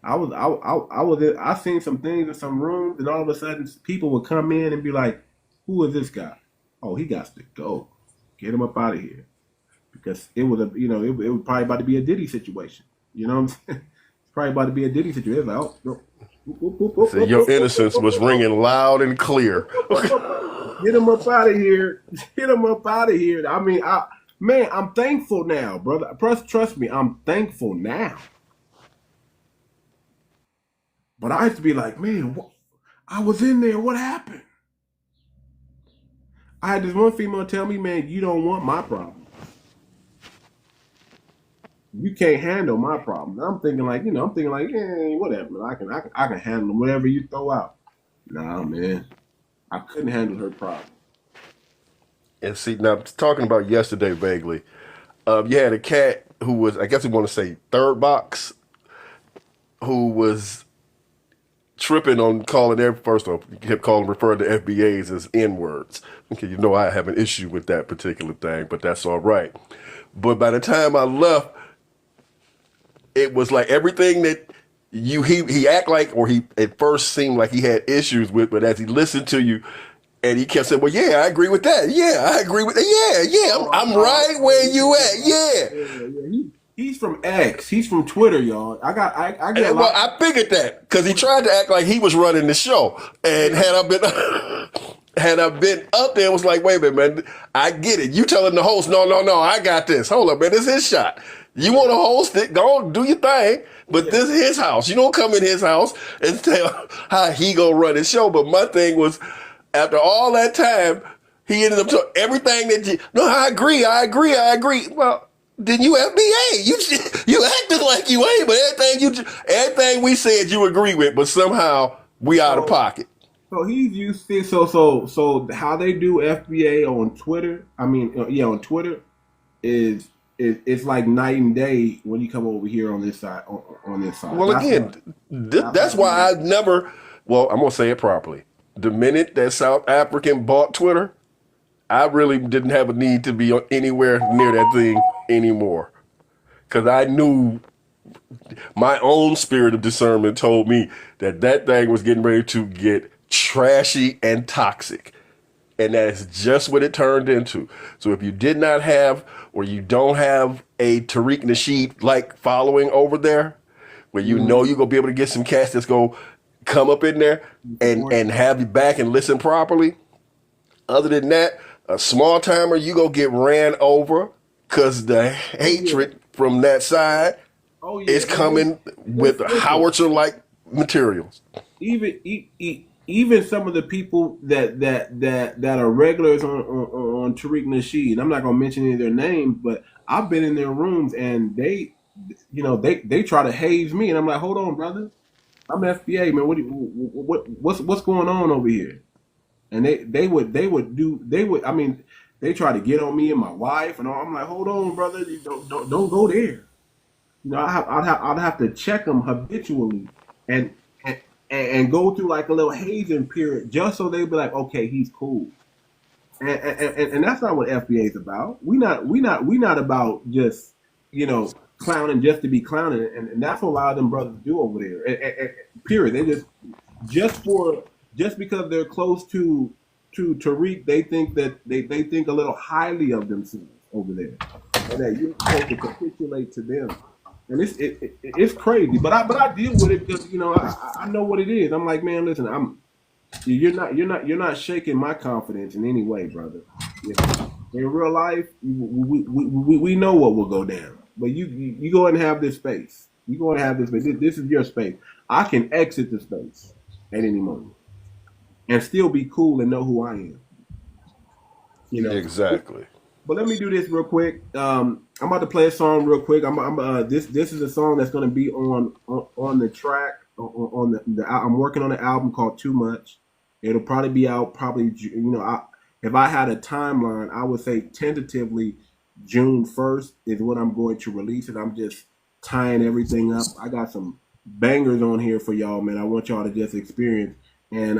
I seen some things in some rooms, and all of a sudden, people would come in and be like, "Who is this guy? Oh, he got to go. Get him up out of here." Because it was it was probably about to be a Diddy situation. You know what I'm saying? It's probably about to be a Diddy situation. It's like, oh, no. So your innocence was ringing loud and clear. Get him up out of here. Get him up out of here. I mean, man, I'm thankful now, brother. Trust me, I'm thankful now. But I used to be like, man, I was in there. What happened? I had this one female tell me, man, you don't want my problem. You can't handle my problem. I'm thinking like, whatever. I can handle whatever you throw out. Nah, man, I couldn't handle her problem. And see, now talking about yesterday vaguely, you had a cat who was, I guess we want to say third box, who was tripping on calling first off, he kept referring to FBAs as N-words. Okay, I have an issue with that particular thing, but that's all right. But by the time I left, it was like everything that he act like, or he at first seemed like he had issues with, but as he listened to you, and he kept saying, well, yeah, I agree with that. Yeah, I agree with that. Yeah, I'm right where you at. Yeah. He's from X. He's from Twitter, y'all. I get a lot. Well, I figured that because he tried to act like he was running the show. And had I been up there, it was like, wait a minute, man, I get it. You telling the host, no, I got this. Hold up, man, this is his shot. You want to host it, go on, do your thing. But this is his house. You don't come in his house and tell how he gonna run his show. But my thing was, after all that time, he ended up telling everything that I agree. Well, then you FBA. You acted like you ain't, but everything we said you agree with, but somehow we out of pocket. So he's used to so how they do FBA on Twitter. I mean, on Twitter is it's like night and day when you come over here on this side. On this side. Well, that's why I never. Well, I'm gonna say it properly. The minute that South African bought Twitter, I really didn't have a need to be anywhere near that thing anymore. Because I knew my own spirit of discernment told me that thing was getting ready to get trashy and toxic. And that is just what it turned into. So if you did not have, or you don't have a 𝗤𝗏 Nasheed like following over there, where you know you're gonna be able to get some cats that's gonna come up in there and have you back and listen properly. Other than that, a small timer, you gonna get ran over because the hatred from that side is coming with howitzer like materials. Even some of the people that are regulars on 𝗤𝗏 Nasheed, I'm not gonna mention any of their names, but I've been in their rooms and they try to haze me, and I'm like, hold on, brother, I'm FBA, man. What's going on over here? And they try to get on me and my wife, and all. I'm like, hold on, brother, you don't go there. I'd have to check them habitually, and go through like a little hazing period just so they'd be like, okay, he's cool. And that's not what FBA is about. We not about just clowning just to be clowning, and that's what a lot of them brothers do over there. Period. They just because they're close to Tariq, they think that they think a little highly of themselves over there, and that you're supposed to capitulate to them. And it's crazy, but I deal with it because I know what it is. I'm like, man, listen, you're not shaking my confidence in any way, brother. In real life, we know what will go down, but you go and have this space. You go and have this space. This is your space. I can exit the space at any moment and still be cool and know who I am. Exactly. But let me do this real quick. I'm about to play a song real quick. This is a song that's going to be on the track on the. I'm working on an album called Too Much. It'll probably be out if I had a timeline, I would say tentatively June 1st is when I'm going to release it. I'm just tying everything up. I got some bangers on here for y'all, man. I want y'all to just experience. And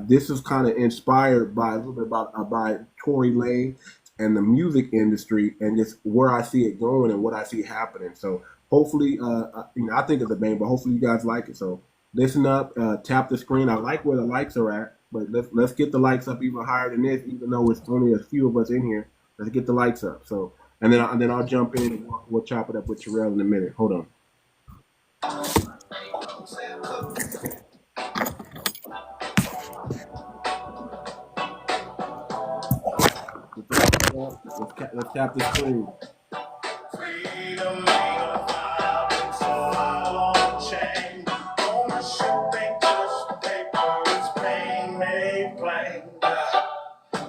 this is kind of inspired by a little bit by Tory Lanez and the music industry, and just where I see it going and what I see happening. So hopefully, I think it's a bang, but hopefully you guys like it. So listen up, tap the screen. I like where the likes are at, but let's get the likes up even higher than this, even though it's only a few of us in here. Let's get the likes up. So and then I'll jump in and we'll chop it up with Terrell in a minute. Hold on. Let's tap the screen. Freedom ain't a vibe, so I won't change. On my ship ain't just paper, it's pain made plain.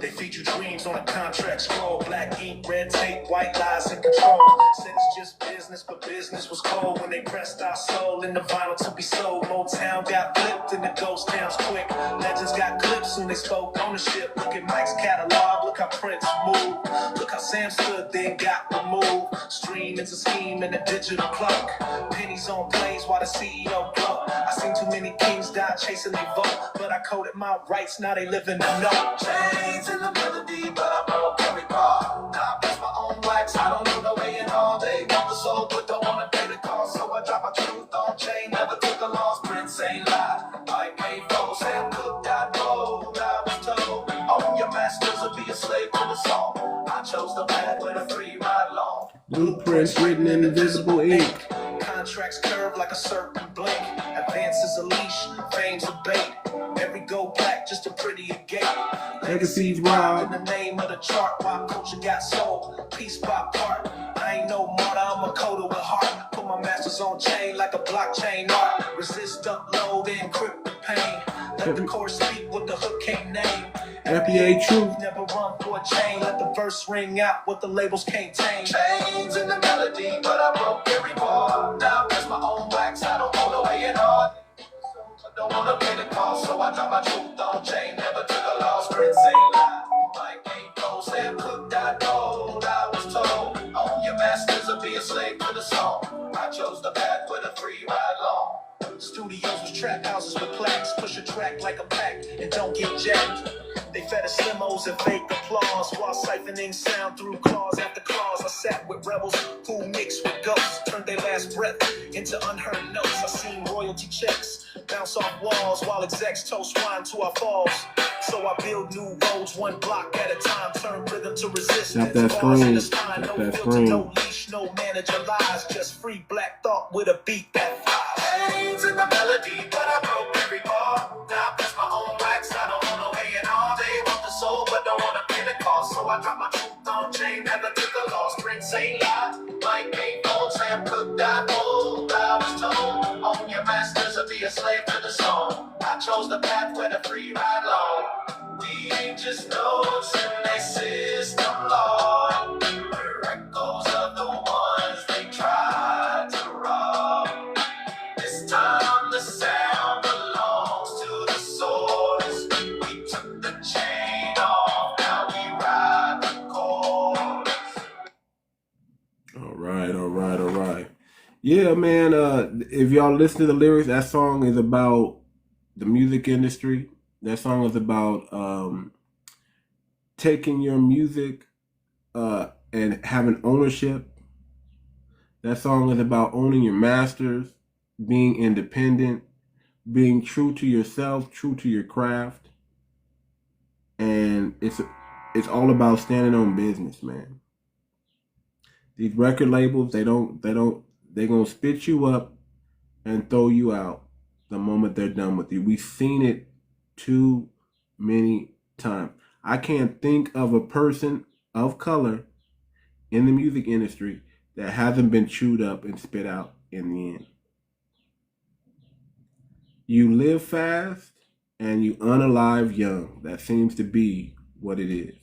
They feed you dreams on a contract scroll. Black ink, red tape, white lies and control. Said it's just business, but business was cold when they pressed our soul in the vinyl to be sold. Motown got flipped and the ghost towns quick. Legends got clips when they spoke ownership. Look at Mike's catalog, look how Prince moved. Look how Sam stood then got removed. Stream is a scheme and a digital clock. Pennies on planes while the CEO broke. I seen too many kings die chasing their vote, but I coded my rights, now they live in the know. Chains in the melody, but I broke every bar. Now I press my own wax, I don't know the way in all. They want the soul, but don't want to pay the cost. So I drop my truth on chain, never took a loss. Prince ain't lie, like 𝗐𝗏𝗏. Sam Cooke died gold, I was told. Own your masters or be a slave to the song. I chose the path with a free ride long. Blueprints written in invisible ink. Contracts curved like a serpent blink. Advance is a leash, fame's a bait. Every go black, just a prettier gate. Legacies ride in the name of the chart. While culture got sold, piece by part. I ain't no martyr, I'm a coder with heart. Put my masters on chain like a blockchain art. Resist, upload, encrypt the pain. Let the chorus speak what the hook can't name. FBA truth, never run for a chain. Let the verse ring out what the labels can't tame. Chains in the melody, but I broke every bar. Now there's my own wax, I don't know the way it hard. I don't wanna pay the cost, so I drop my truth on chain. Never took a loss, Prince ain't lie. Like 𝗐𝗏𝗏, Sam Cooke died gold, I was told. Own your masters or be a slave to the song. I chose the path with a free ride long. Studios was trap houses with plaques. Push a track like a pack and don't get jacked. They fed us limos and fake applause while siphoning sound through claws after claws. I sat with rebels who mixed with ghosts, turned their last breath into unheard notes. I seen royalty checks bounce off walls while execs toast wine to our falls. So I build new roads one block at a time, turn rhythm to resistance. Tap that Bars in the screen. spine, Tap no that filter, screen. no leash, no manager lies, just free black thought with a beat that flies. Hands in the melody, but I broke every bar. Now I press my own wax, I don't want no A&R. They want the soul, but don't want to pay the cost. So I drop my truth on chain, never took a loss. Prince ain't lie, Mike ain't old, Sam Cooke died old. I was told, own your masters or be a slave to the song. I chose the path where the free ride long. We ain't just notes in their system, Lord. We're echoes of the ones they tried to rob. This time the sound belongs to the source. We took the chain off, now we ride the chorus. All right, all right, all right. Yeah, man. If y'all listen to the lyrics, that song is about the music industry. That song is about taking your music and having ownership. That song is about owning your masters, being independent, being true to yourself, true to your craft, and it's all about standing on business, man. These record labels, they're gonna spit you up and throw you out the moment they're done with you. We've seen it too many times. I can't think of a person of color in the music industry that hasn't been chewed up and spit out in the end. You live fast and you unalive young. That seems to be what it is.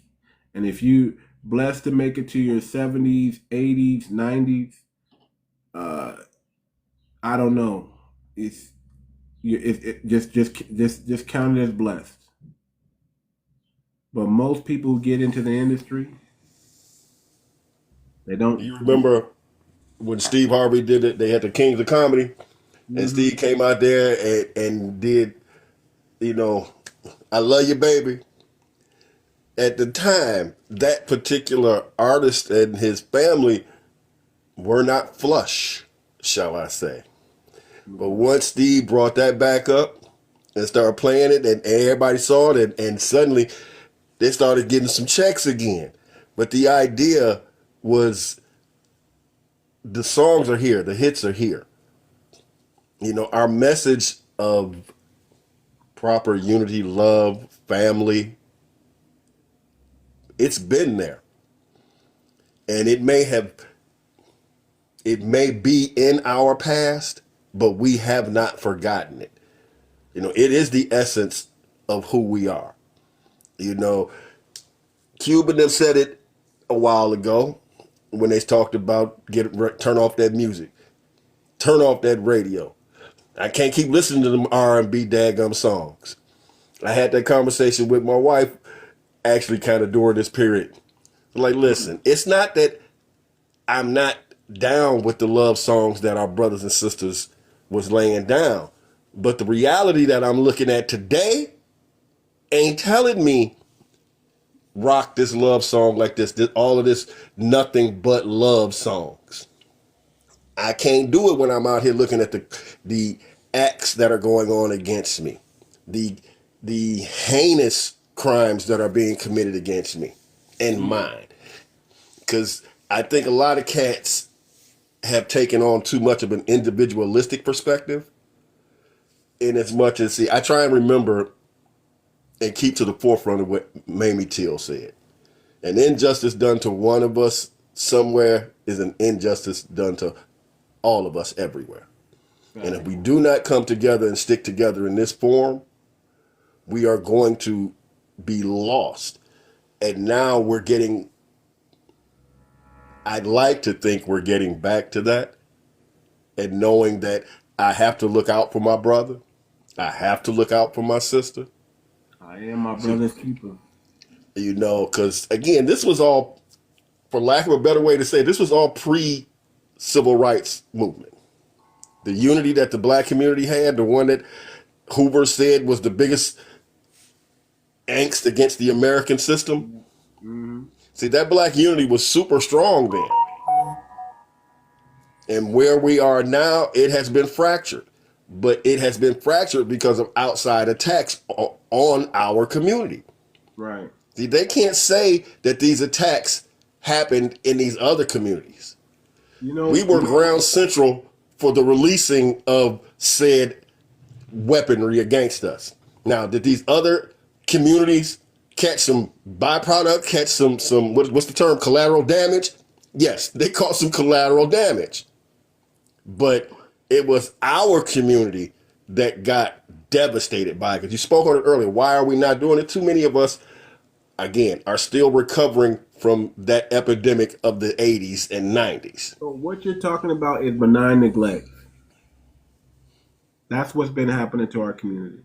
And if you blessed to make it to your 70s, 80s, 90s, I don't know. Just count it as blessed. But most people who get into the industry, they don't. You remember when Steve Harvey did it? They had the Kings of Comedy, and Steve came out there and did, I Love You Baby. At the time, that particular artist and his family were not flush, shall I say. But once Steve brought that back up and started playing it, and everybody saw it, and suddenly they started getting some checks again. But the idea was the songs are here, the hits are here. Our message of proper unity, love, family, it's been there. And it may be in our past, but we have not forgotten it. It is the essence of who we are. Cuban have said it a while ago when they talked about turn off that music, turn off that radio. I can't keep listening to them R&B daggum songs. I had that conversation with my wife actually kind of during this period. Like, listen, it's not that I'm not down with the love songs that our brothers and sisters was laying down, but the reality that I'm looking at today ain't telling me rock this love song like this all of this nothing but love songs. I can't do it when I'm out here looking at the acts that are going on against me, the heinous crimes that are being committed against me and mine. Because I think a lot of cats have taken on too much of an individualistic perspective. In as much as, I try and remember and keep to the forefront of what Mamie Till said. An injustice done to one of us somewhere is an injustice done to all of us everywhere. Right. And if we do not come together and stick together in this form, we are going to be lost. And now I'd like to think we're getting back to that, and knowing that I have to look out for my brother. I have to look out for my sister. I am my brother's keeper. Because again, this was all, for lack of a better way to say, this was all pre-civil rights movement. The unity that the black community had, the one that Hoover said was the biggest angst against the American system. Mm-hmm. See, that black unity was super strong then. And where we are now, it has been fractured. But it has been fractured because of outside attacks on our community. Right. See, they can't say that these attacks happened in these other communities. We were ground central for the releasing of said weaponry against us. Now, did these other communities catch some byproduct, catch some what's the term, collateral damage? Yes, they caught some collateral damage. But it was our community that got devastated by it. Because you spoke on it earlier. Why are we not doing it? Too many of us, again, are still recovering from that epidemic of the 80s and 90s. So what you're talking about is benign neglect. That's what's been happening to our community.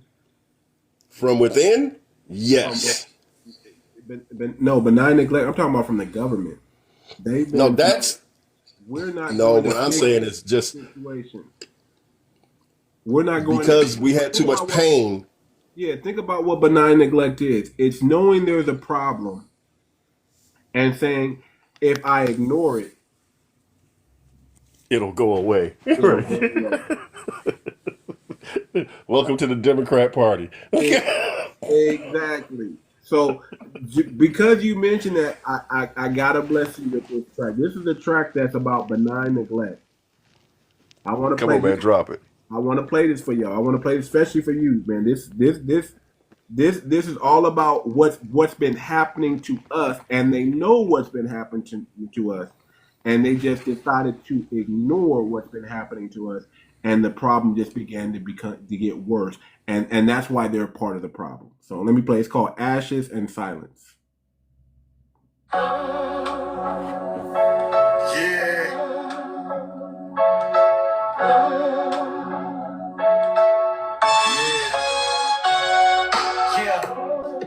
From within? Yes. No, benign neglect. I'm talking about from the government. We're not. No, what I'm saying is just situation. We're not going because we had too much pain. Yeah, think about what benign neglect is. It's knowing there's a problem and saying, if I ignore it, it'll go away. Welcome to the Democrat Party. Exactly. So, because you mentioned that, I gotta bless you with this track. This is a track that's about benign neglect. I want to play. Come on, man, drop it. I want to play this for y'all. I want to play this especially for you, man. This is all about what's been happening to us, and they know what's been happening to us, and they just decided to ignore what's been happening to us, and the problem just began to get worse, and that's why they're part of the problem. So let me play. It's called Ashes and Silence.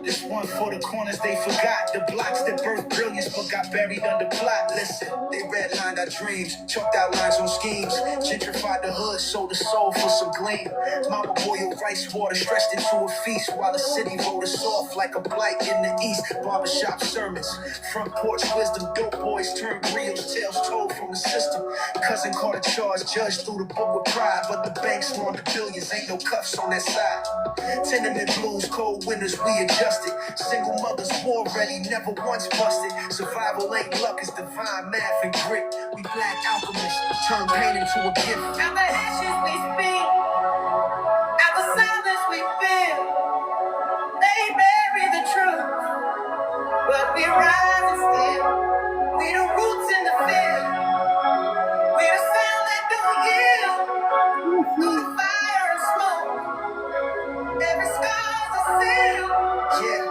This one for the corners they forgot, the blocks that birthed brilliance but got buried under plot. Listen, they redlined our dreams, chalked out lines on schemes, gentrified the hood, sold the soul for some gleam. Mama boiled rice water, stretched into a feast, while the city rolled us off like a blight in the east. Barbershop sermons, front porch wisdom, dope boys turned griots, tales told from the system. Cousin caught a charge, judge through the book with pride, but the banks launder billions, ain't no cuffs on that side. Tenement blues, cold winters, we adjusted. Single mothers, war ready, never once busted. Survival ain't luck, it's divine math and grit. We black alchemists, turn pain into a gift. Out the ashes we speak, out the silence we feel. They bury the truth, but we rise and still. We the roots in the field. We the sound that don't yield. Through the fire and smoke, every scar's a seal. Yeah.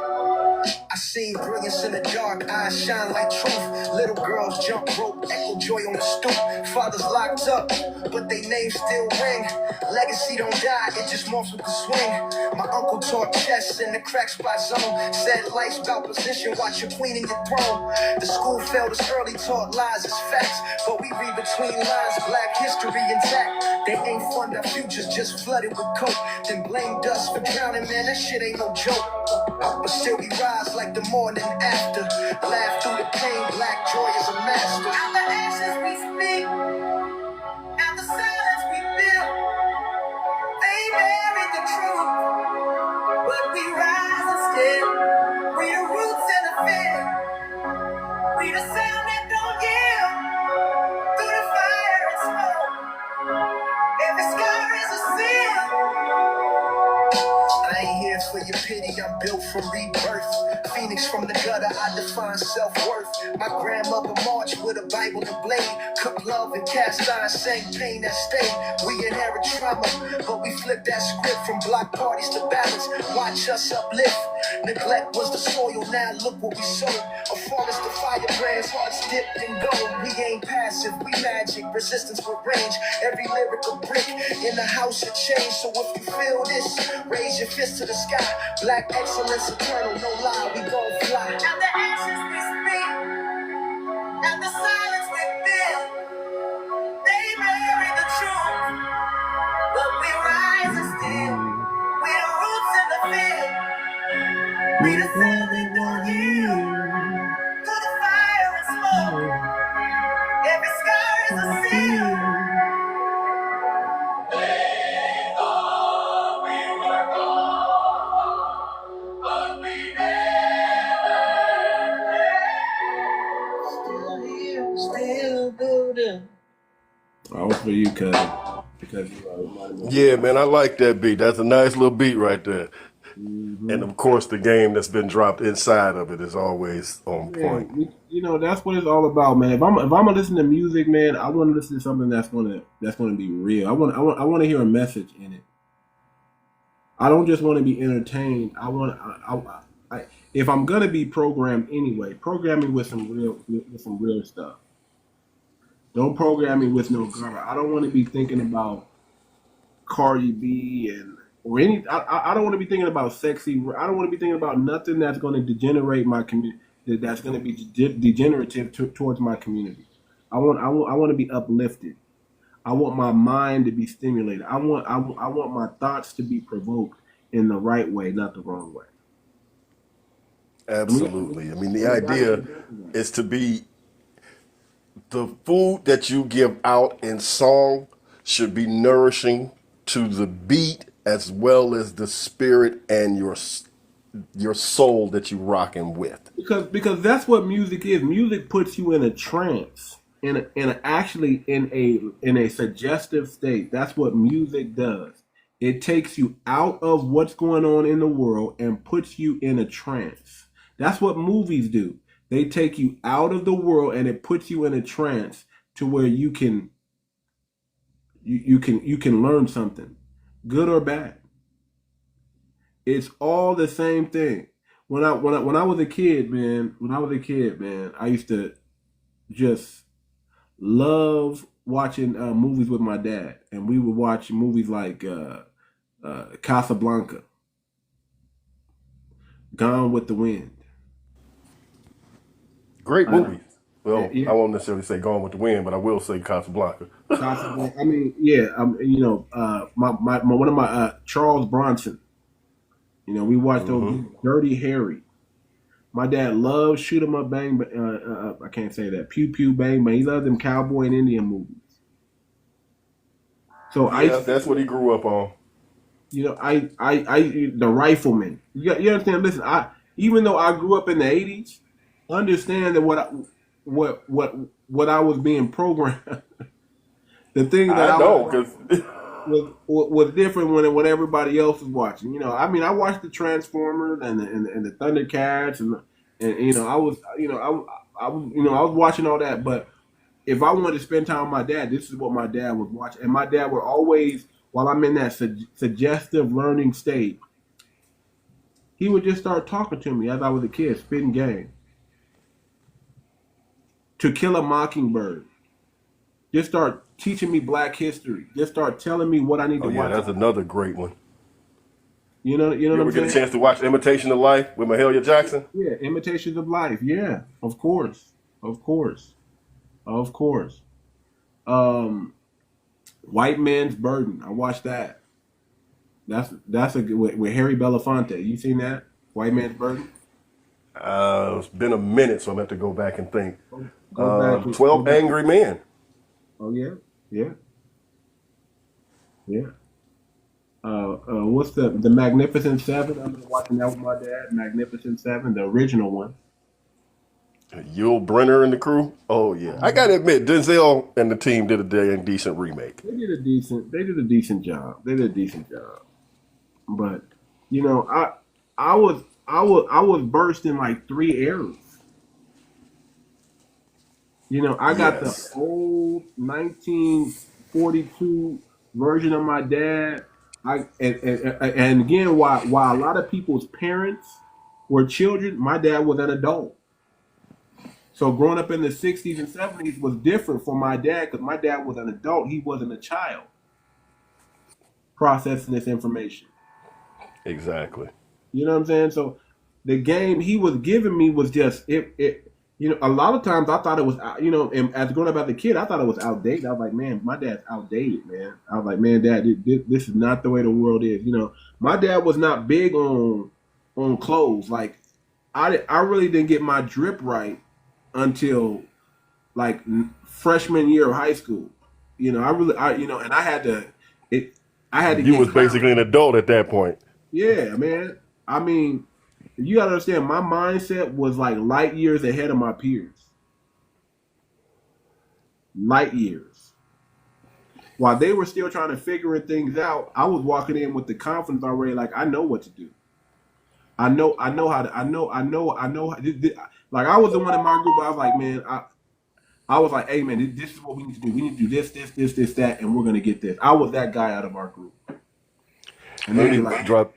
I seen brilliance in the dark, eyes shine like truth. Little girls jump rope, echo joy on the stoop. Fathers locked up, but they names still ring. Legacy don't die, it just morphs with the swing. My uncle taught chess in the crack spot zone. Said life's about position, watch your queen in your throne. The school failed us early, taught lies as facts, but we read between lines, black history intact. They ain't fund our futures, just flooded with coke. Then blamed us for drowning, man, that shit ain't no joke. But still we rise like the morning after. Laugh through the pain, black joy is a master. Out the ashes we speak, out the silence we build. They buried the truth, but we rise and still. We the roots in the field. We the sound that don't yield. Through the fire and smoke, every scar is a seal. I ain't here for your pity, I'm built for rebirth. Phoenix from the gutter, I define self-worth. My grandmother marched with a Bible and blade. Cook love and cast iron, sang pain that stayed. We inherit trauma, but we flip that script from block parties to balance. Watch us uplift. Neglect was the soil, now look what we sowed. A forest of firebrands, hearts dipped in gold. We ain't passive, we magic, resistance with range. Every lyrical brick in the house of change. So if you feel this, raise your fist to the sky. Black excellence eternal, no lie, we gon' fly. Out the ashes we speak, out the silence we feel. They bury the truth, but we rise and still. We the roots in the field. We the for you, cousin, because you reminded me. Yeah, man, I like that beat. That's a nice little beat right there. Mm-hmm. And of course, the game that's been dropped inside of it is always on Yeah, point. that's what it's all about, man. If I'm gonna listen to music, man, I want to listen to something that's gonna be real. I want to hear a message in it. I don't just want to be entertained. If I'm gonna be programmed anyway, program me with some real stuff. Don't program me with no garbage. I don't want to be thinking about Cardi B or any. I don't want to be thinking about sexy. I don't want to be thinking about nothing that's going to degenerate my community. That's going to be degenerative towards my community. I want to be uplifted. I want my mind to be stimulated. I want my thoughts to be provoked in the right way, not the wrong way. Absolutely. I mean, the idea is to be the food that you give out in song should be nourishing to the beat as well as the spirit and your soul that you rocking with. Because that's what music is. Music puts you in a trance, actually in a suggestive state. That's what music does. It takes you out of what's going on in the world and puts you in a trance. That's what movies do. They take you out of the world and it puts you in a trance to where you can learn something, good or bad. It's all the same thing. When I was a kid, man, I used to just love watching movies with my dad, and we would watch movies like Casablanca, Gone with the Wind. Great movies. Well, yeah. I won't necessarily say Gone with the Wind, but I will say Casablanca. I mean, yeah, one of my Charles Bronson. We watched those Dirty Harry. My dad loves Shoot 'em Up Bang, but I can't say that. Pew Pew Bang, but he loved them cowboy and Indian movies. So that's what he grew up on. The Rifleman. You understand? Listen, even though I grew up in the '80s, understand that what I was being programmed. The thing that I know because was different when everybody else was watching. I mean, I watched the Transformers and the Thundercats and I was watching all that. But if I wanted to spend time with my dad, this is what my dad was watching, and my dad would always, while I'm in that suggestive learning state, he would just start talking to me as I was a kid, spitting game. To Kill a Mockingbird. Just start teaching me Black history. Just start telling me what I need to watch. That's another great one. You know what I'm saying? Get a chance to watch Imitation of Life with Mahalia Jackson? Yeah, Imitations of Life. Yeah, of course. White Man's Burden. I watched that. That's a good with Harry Belafonte. You seen that? White Man's Burden? It's been a minute, so I'm going to have to go back and think. Go back 12 Angry Men. Oh, yeah. What's the Magnificent Seven? I've been watching that with my dad. Magnificent Seven, the original one. Yul Brynner and the crew. Oh yeah, I gotta admit, Denzel and the team did a damn decent remake. They did a decent job. But I was burst in like 3 eras. I got the old 1942 version of my dad. And again, while a lot of people's parents were children, my dad was an adult. So growing up in the 60s and 70s was different for my dad because my dad was an adult. He wasn't a child processing this information. Exactly. You know what I'm saying? So the game he was giving me was just a lot of times I thought it was, and as growing up as a kid, I thought it was outdated. I was like, man, my dad's outdated, man. I was like, man, Dad, this is not the way the world is. My dad was not big on clothes. Like, I really didn't get my drip right until like freshman year of high school. And I had to. You was basically an adult at that point. Yeah, man. I mean, you gotta understand, my mindset was like light years ahead of my peers. Light years. while they were still trying to figure things out, I was walking in with the confidence already. Like I know what to do. I know how to. I know. Like I was the one in my group. I was like, man, I was like, hey, man, this is what we need to do. We need to do this, that, and we're gonna get this. I was that guy out of our group. And Let they me like, drop.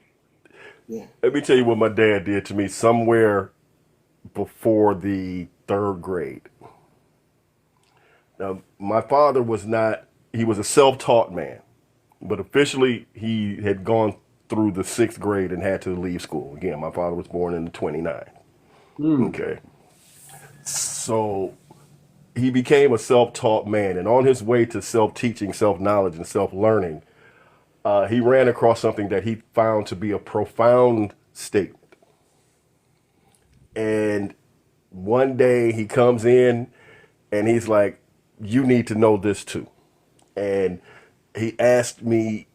yeah. Let me tell you what my dad did to me somewhere before the third grade. Now, my father was not. He was a self-taught man, but officially he had gone through the sixth grade and had to leave school. Again, my father was born in the 29. Okay. So he became a self-taught man, and on his way to self-teaching, self-knowledge, and self-learning, he ran across something that he found to be a profound statement. And one day he comes in and he's like, you need to know this too. And he asked me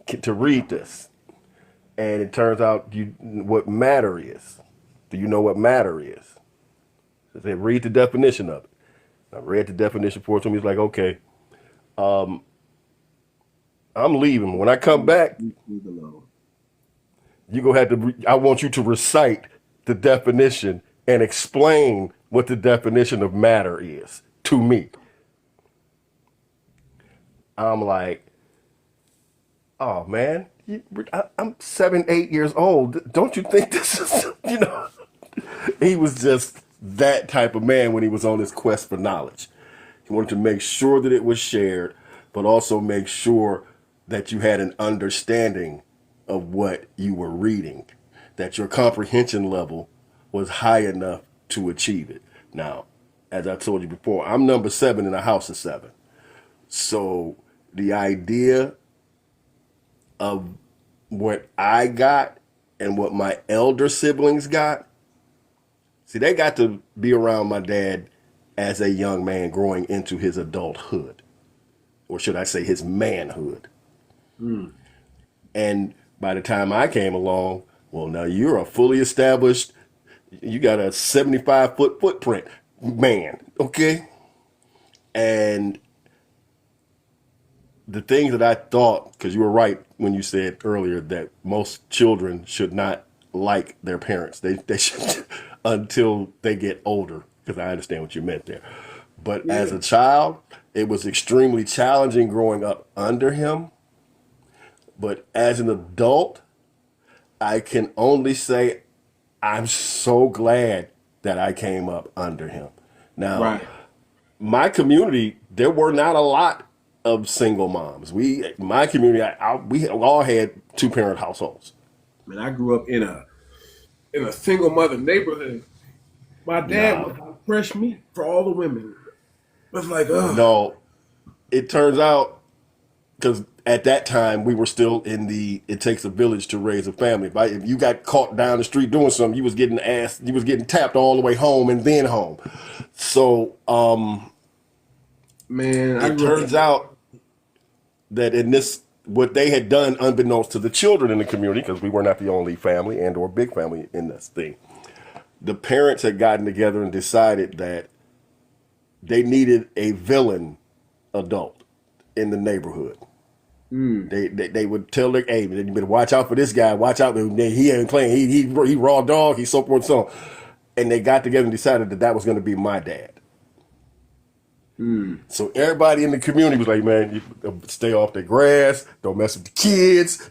to read this. And it turns out what matter is. Do you know what matter is? I said, read the definition of it. I read the definition for him. He's like, okay, I'm leaving. When I come back, you gonna have to. I want you to recite the definition and explain what the definition of matter is to me. I'm like, oh man, I'm 7, 8 years old. Don't you think this is, He was just that type of man when he was on his quest for knowledge. He wanted to make sure that it was shared, but also make sure that you had an understanding of what you were reading, that your comprehension level was high enough to achieve it. Now, as I told you before, I'm number 7 in a house of 7. So the idea of what I got and what my elder siblings got, see, they got to be around my dad as a young man growing into his adulthood, or should I say his manhood. And by the time I came along, well, now you're a fully established, you got a 75-foot footprint man, okay? And the things that I thought, because you were right when you said earlier that most children should not like their parents. They should until they get older, because I understand what you meant there. But as a child, it was extremely challenging growing up under him. But as an adult, I can only say I'm so glad that I came up under him. Now, my community, there were not a lot of single moms. My community, we all had 2-parent households. Man, I grew up in a single mother neighborhood. My dad was fresh meat for all the women. It was like, No, it turns out, because at that time we were still in it takes a village to raise a family. If you got caught down the street doing something, you was getting tapped all the way home and then home. So, man, it turns out that in this, what they had done, unbeknownst to the children in the community, because we were not the only family and or big family in this thing, the parents had gotten together and decided that they needed a villain adult in the neighborhood. They would tell their, hey, you better watch out for this guy. Watch out, he ain't playing. He raw dog. He's so forth and so on. And they got together and decided that was going to be my dad. So everybody in the community was like, man, you stay off the grass. Don't mess with the kids.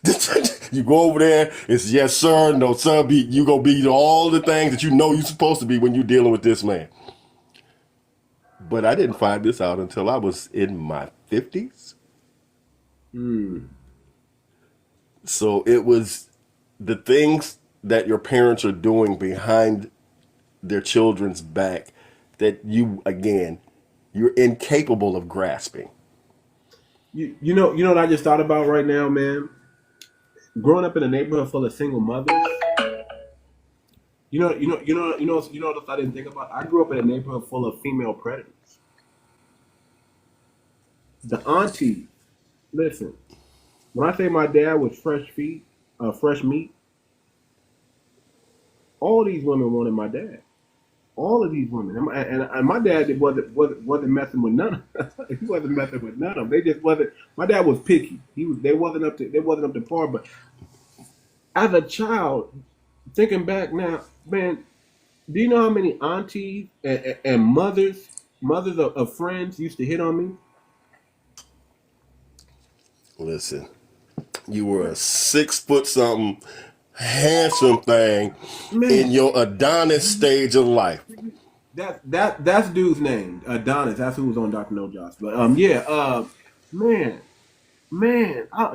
You go over there. It's yes, sir. No, sir. You go be all the things that you know you're supposed to be when you're dealing with this man. But I didn't find this out until I was in my 50s. So it was the things that your parents are doing behind their children's back that you're incapable of grasping. You know what I just thought about right now, man? Growing up in a neighborhood full of single mothers. You know what I didn't think about? I grew up in a neighborhood full of female predators. The aunties. Listen, when I say my dad was fresh meat, all these women wanted my dad. all of these women, and my dad wasn't messing with none of them. He wasn't messing with none of them. They just wasn't. My dad was picky. They wasn't up to par. But as a child, thinking back now, man, do you know how many aunties and mothers of friends used to hit on me? Listen, you were a 6 foot something handsome thing Man, in your Adonis stage of life. that's dude's name, Adonis. That's who was on Dr. No Josh. But yeah, man,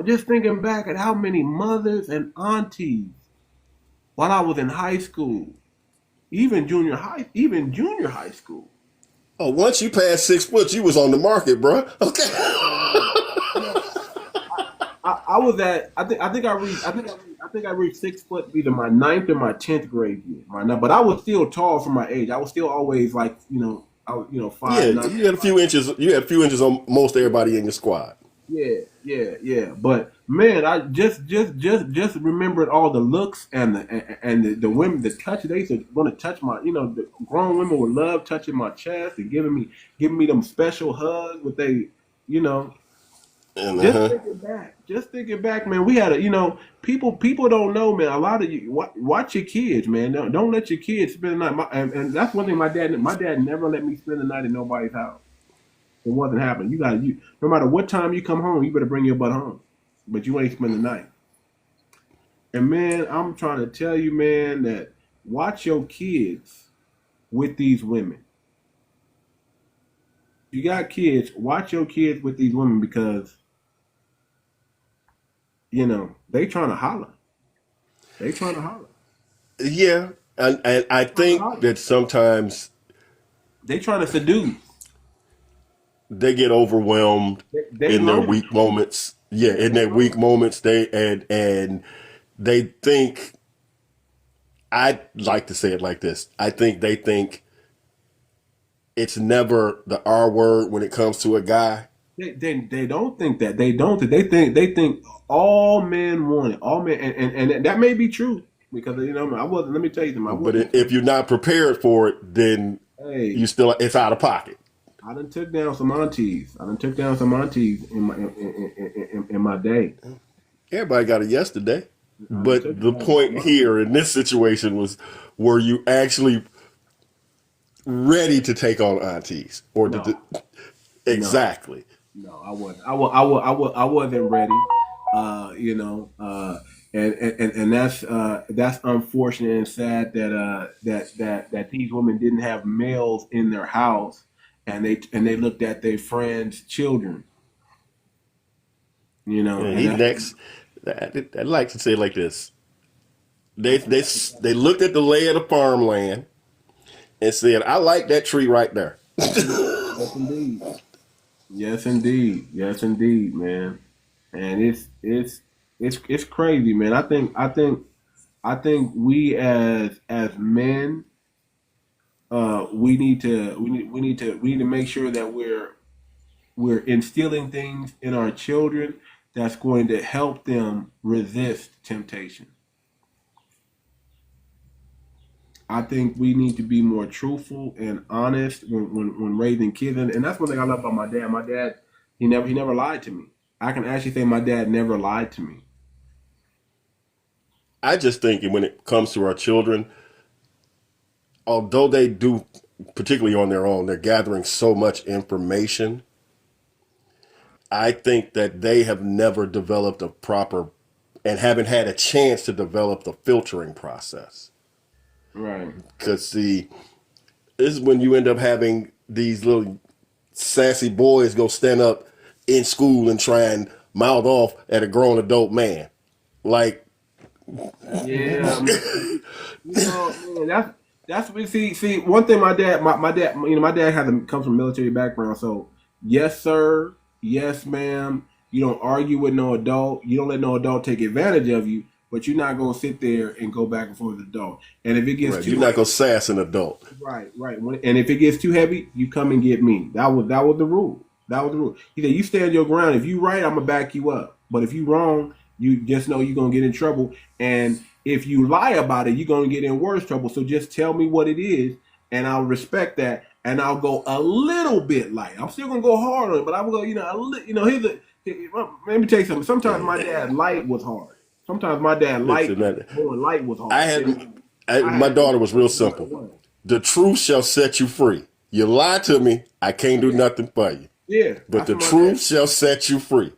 just thinking back at how many mothers and aunties while I was in high school, even junior high school. Oh, once you passed 6 foot, you was on the market, bro. Okay. I was at I think I reached 6 foot either my ninth or my 10th grade year. But I was still tall for my age. I was still always like I was 5'9". Yeah, you had a few inches. You had a few inches on most everybody in your squad. Yeah. But man, I just remembered all the looks and the women, the touch. They used to want to touch my, the grown women would love touching my chest and giving me them special hugs with they, And just thinking back, man, we had people don't know, man. A lot of you watch your kids, man. Don't let your kids spend the night. And that's one thing my dad never let me spend the night in nobody's house. It wasn't happening. You no matter what time you come home, you better bring your butt home. But you ain't spend the night. And man, I'm trying to tell you, man, that watch your kids with these women. You got kids, watch your kids with these women because they trying to holler. They trying to holler. yeah, and I think that sometimes They trying to seduce. they get overwhelmed They in their lonely. weak moments. Yeah, in their weak moments, and they think. I'd like to say it like this. I think they think it's never the R word when it comes to a guy. They don't think that. They don't. They think all men want it. All men, and that may be true because I wasn't. Let me tell you something. I But wasn't. if you're not prepared for it, then Hey, it's out of pocket. I done took down some aunties. In my day. Everybody got it yesterday. I But took the down some point aunties. here in this situation was, were you actually ready to take on aunties? Or did No. exactly. No, I wasn't. I wasn't ready. And that's unfortunate and sad that these women didn't have males in their house, and they looked at their friends' children. And And he that's, next. I'd like to say it like this. They looked at the lay of the farmland and said, "I like that tree right there." yes, indeed. Yes, indeed, man. And it's crazy, man. I think we as men, we need to make sure that we're instilling things in our children that's going to help them resist temptation. I think we need to be more truthful and honest when raising kids, and that's one thing I love about my dad. My dad, he never lied to me. I can actually say my dad never lied to me. I just think when it comes to our children, although they do, particularly on their own, they're gathering so much information. I think that they have never developed a proper and haven't had a chance to develop the filtering process. Right. Because, see, this is when you end up having these little sassy boys go stand up in school and try and mouth off at a grown adult man. Like, Yeah. Man, that's what see. One thing, my dad, my dad comes from a military background. So yes, sir. Yes, ma'am. You don't argue with no adult. You don't let no adult take advantage of you. But you're not gonna sit there and go back and forth with the adult. And if it gets too you're not going to sass an adult. right. And if it gets too heavy, you come and get me. That was the rule. He said, you stand your ground. If you right, I'm gonna back you up. But if you wrong, you just know you're gonna get in trouble. And if you lie about it, you're gonna get in worse trouble. So just tell me what it is, and I'll respect that, and I'll go a little bit light. I'm still gonna go hard on it, but I will go, let me tell you something. Sometimes my dad light was hard. Sometimes my dad Listen, man, going light was hard. I had my daughter was real simple. The truth shall set you free. You lie to me, I can't do nothing for you. Yeah, but the truth shall set you free.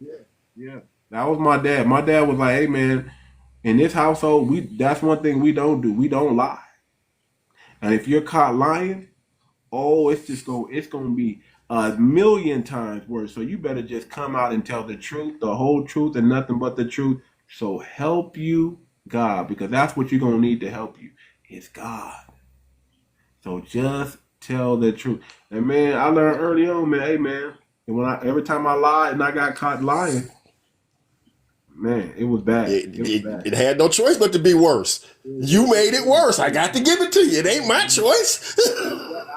Yeah, that was my dad. My dad was like, "Hey, man, in this household, that's one thing we don't do. We don't lie. And if you're caught lying, it's gonna be a million times worse. So you better just come out and tell the truth, the whole truth, and nothing but the truth. So help you God, because that's what you're gonna need to help you. It's God. So just tell the truth." And man, I learned early on, man. Hey, man, and every time I lied and I got caught lying, man, it was bad. It had no choice but to be worse. You made it worse. I got to give it to you. It ain't my choice.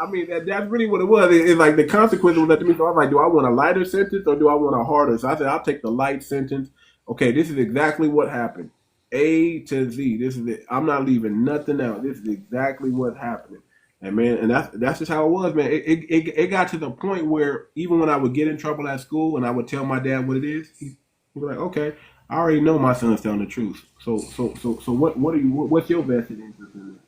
I mean, that's really what it was. It's like the consequence was up to me. So I was like, do I want a lighter sentence or do I want a harder? So I said, I'll take the light sentence. Okay, this is exactly what happened. A to Z. This is it. I'm not leaving nothing out. This is exactly what's happening. And man, and that's just how it was, man. It got to the point where even when I would get in trouble at school and I would tell my dad what it is, he'd be like, "Okay, I already know my son's telling the truth. So what's your vested interest in this?"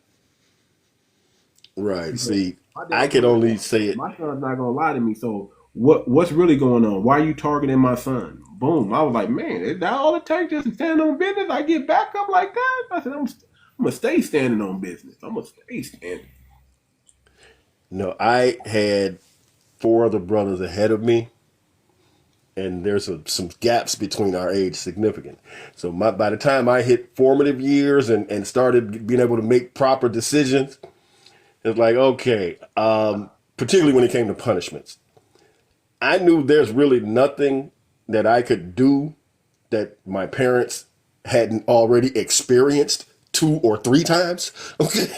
Right. See, I can only say it. My son's not gonna lie to me. So what's really going on? Why are you targeting my son? Boom. I was like, man, is that all it takes just to stand on business? I get back up like that. I said, I'm gonna stay standing on business. I'm gonna stay standing. No, I had 4 other brothers ahead of me, and there's some gaps between our age significant. So by the time I hit formative years and started being able to make proper decisions, it's like, okay, particularly when it came to punishments, I knew there's really nothing that I could do that my parents hadn't already experienced 2 or 3 times. Okay.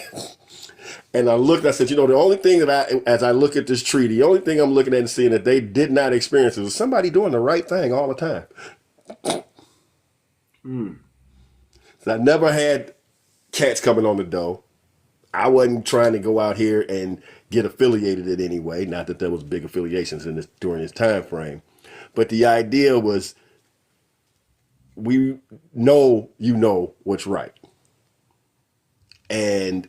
And I looked, I said, the only thing as I look at this tree, the only thing I'm looking at and seeing that they did not experience is somebody doing the right thing all the time. So I never had cats coming on the door. I wasn't trying to go out here and get affiliated in any way. Not that there was big affiliations during this time frame. But the idea was, we know what's right. And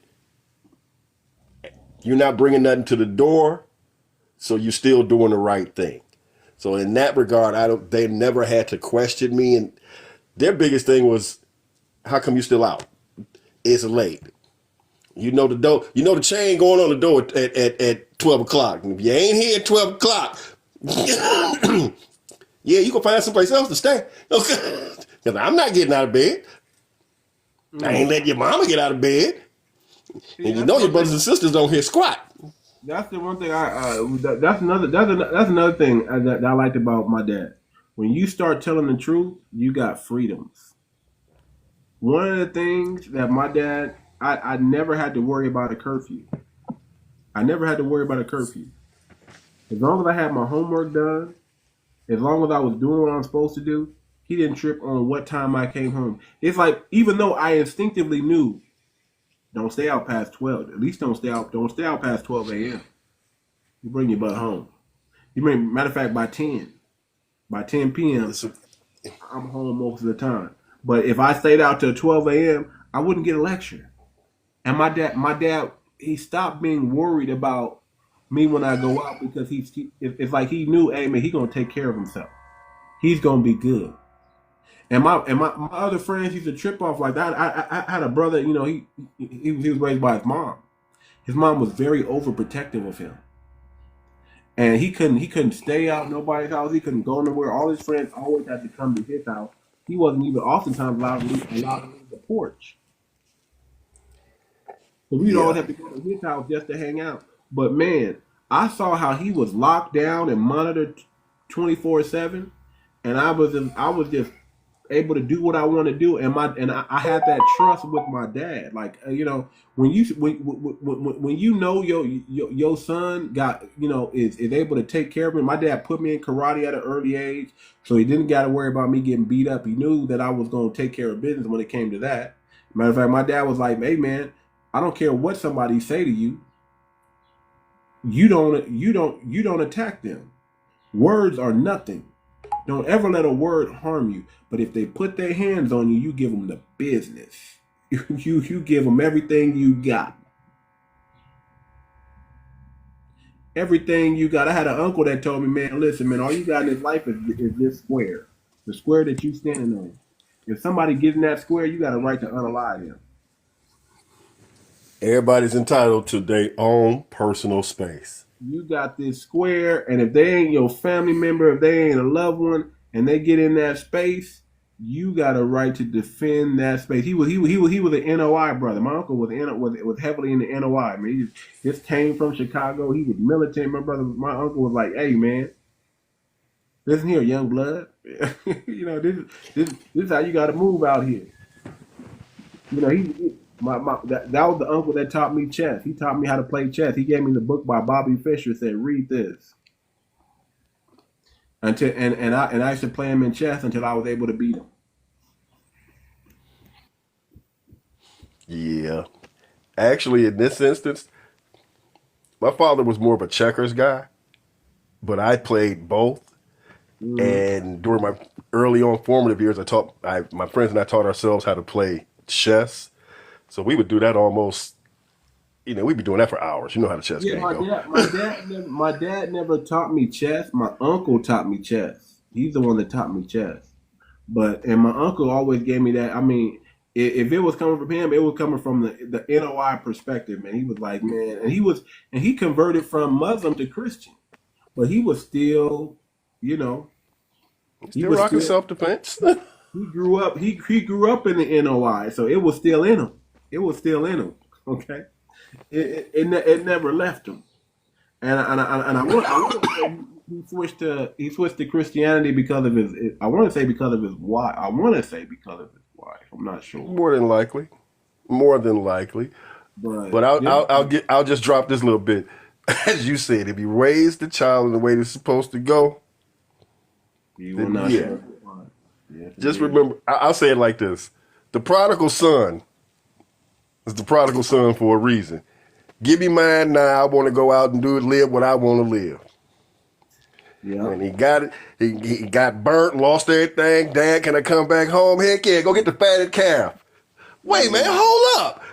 you're not bringing nothing to the door, so you're still doing the right thing. So in that regard, they never had to question me. And their biggest thing was, how come you still out? It's late. The door, the chain going on the door at 12 o'clock. And if you ain't here at 12 o'clock, yeah, you can find someplace else to stay. Okay. Because I'm not getting out of bed. I ain't letting your mama get out of bed. And your brothers and sisters don't hear squat. That's the one thing that's another thing that I liked about my dad. When you start telling the truth, you got freedoms. One of the things that my dad, I never had to worry about a curfew. I never had to worry about a curfew. As long as I had my homework done, as long as I was doing what I'm supposed to do, he didn't trip on what time I came home. It's like, even though I instinctively knew, don't stay out past 12. At least don't stay out past 12 a.m. You bring your butt home. Matter of fact, by 10 p.m., I'm home most of the time. But if I stayed out till 12 a.m., I wouldn't get a lecture. And my dad, he stopped being worried about me when I go out, because it's like he knew, hey man, he's gonna take care of himself. He's gonna be good. And my other friends used to trip off like that. I had a brother, he was raised by his mom. His mom was very overprotective of him, and he couldn't stay out nobody's house. He couldn't go nowhere. All his friends always had to come to his house. He wasn't even oftentimes allowed to leave the porch. So we'd always have to go to his house just to hang out. But man, I saw how he was locked down and monitored 24/7, and I was just able to do what I want to do, and I had that trust with my dad. Like when your son got is able to take care of me. My dad put me in karate at an early age, so he didn't got to worry about me getting beat up. He knew that I was going to take care of business when it came to that. Matter of fact, my dad was like, "Hey man, I don't care what somebody say to you. you don't attack them. Words are nothing. Don't ever let a word harm you. But if they put their hands on you, you give them the business. You give them everything you got. Everything you got. I had an uncle that told me, man, listen, man, all you got in this life is this square. The square that you standing on. If somebody gets in that square, you got a right to unalive them. Everybody's entitled to their own personal space. You got this square, and if they ain't your family member, if they ain't a loved one, and they get in that space, you got a right to defend that space. He was an NOI brother. My uncle was heavily in the NOI. I mean, he just came from Chicago. He was military. My uncle was like, "Hey, man, listen here, young blood. This is how you got to move out here." That was the uncle that taught me chess. He taught me how to play chess. He gave me the book by Bobby Fischer. Said, "Read this." I used to play him in chess until I was able to beat him. Yeah. Actually, in this instance, my father was more of a checkers guy, but I played both. And during my early on formative years, my friends and I taught ourselves how to play chess. So we would do that almost, we'd be doing that for hours. You know how the chess game goes. My dad never taught me chess. My uncle taught me chess. He's the one that taught me chess. And my uncle always gave me that. I mean, if it was coming from him, it was coming from the NOI perspective, man. He was like, man, and he converted from Muslim to Christian, but he was still, Still rocking self-defense. He grew up in the NOI, so it was still in him. It was still in him. Okay, it never left him. And I want to say he switched to Christianity because of his. I want to say because of his wife. I'm not sure. More than likely. But I'll just drop this little bit. As you said, if you raise the child in the way they're supposed to go, you will not. Yeah. Just remember, I'll say it like this: the prodigal son is the prodigal son for a reason. Give me mine now. I want to go out and live what I want to live. Yeah. And he got it. He got burnt, lost everything. Dad, can I come back home? Heck yeah, go get the fatted calf. Wait, man, hold up.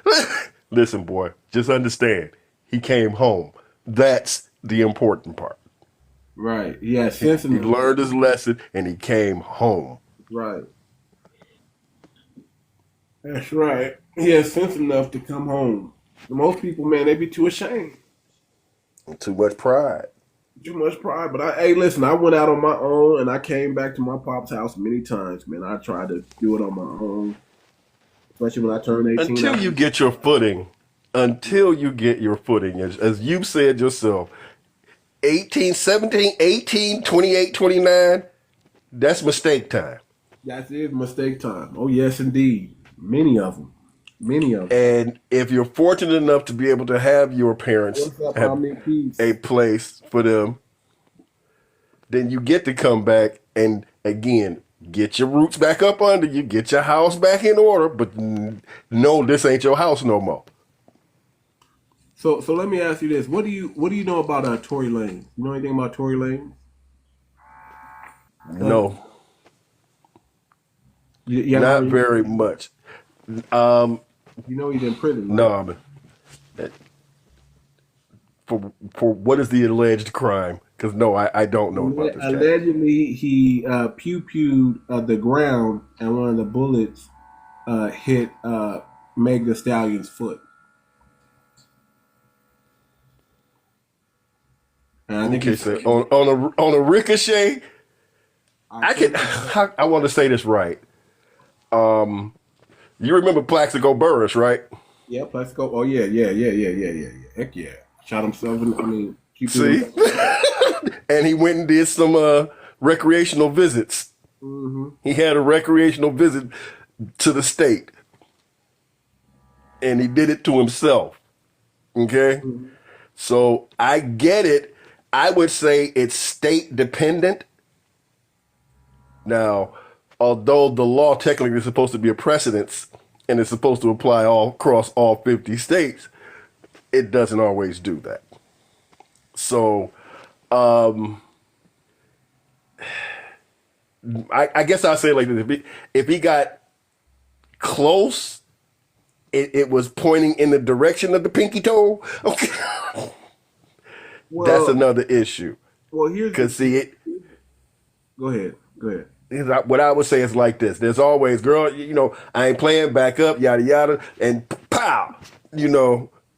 Listen, boy, just understand. He came home. That's the important part. Right. Yeah. He learned his lesson and he came home. Right. That's right. He has sense enough to come home. Most people, man, they be too ashamed. Too much pride. But hey, listen, I went out on my own and I came back to my pop's house many times, man. I tried to do it on my own, especially when I turned 18. Until you get your footing. As you said yourself, 18, 17, 18, 28, 29, that's mistake time. That is mistake time. Oh, yes, indeed. Many of them. And if you're fortunate enough to be able to have your parents have a place for them, then you get to come back and, again, get your roots back up under you, get your house back in order, but no, this ain't your house no more. So let me ask you this. What do you know about Torrey Lanez? You know anything about Torrey Lanez? No. Not very much. You know he's in prison, right? No, for what is the alleged crime? Because no, I don't know about this. Allegedly, he pew-pewed the ground, and one of the bullets hit Meg Thee Stallion's foot. And I think so on a ricochet. I want to say this right. You remember Plaxico Burress, right? Yeah, Plaxico. Oh yeah. Heck yeah. Shot himself in. See? And he went and did some recreational visits. Mm-hmm. He had a recreational visit to the state. And he did it to himself. Okay? Mm-hmm. So I get it. I would say it's state dependent. Now, although the law technically is supposed to be a precedence and it's supposed to apply across all 50 states, it doesn't always do that. So, I guess I'll say it like this: if he got close, it was pointing in the direction of the pinky toe. Okay, that's Well, another issue. here's Cause see it. go ahead. Go ahead. What I would say is like this: there's always, girl, I ain't playing, back up, yada yada, and pow,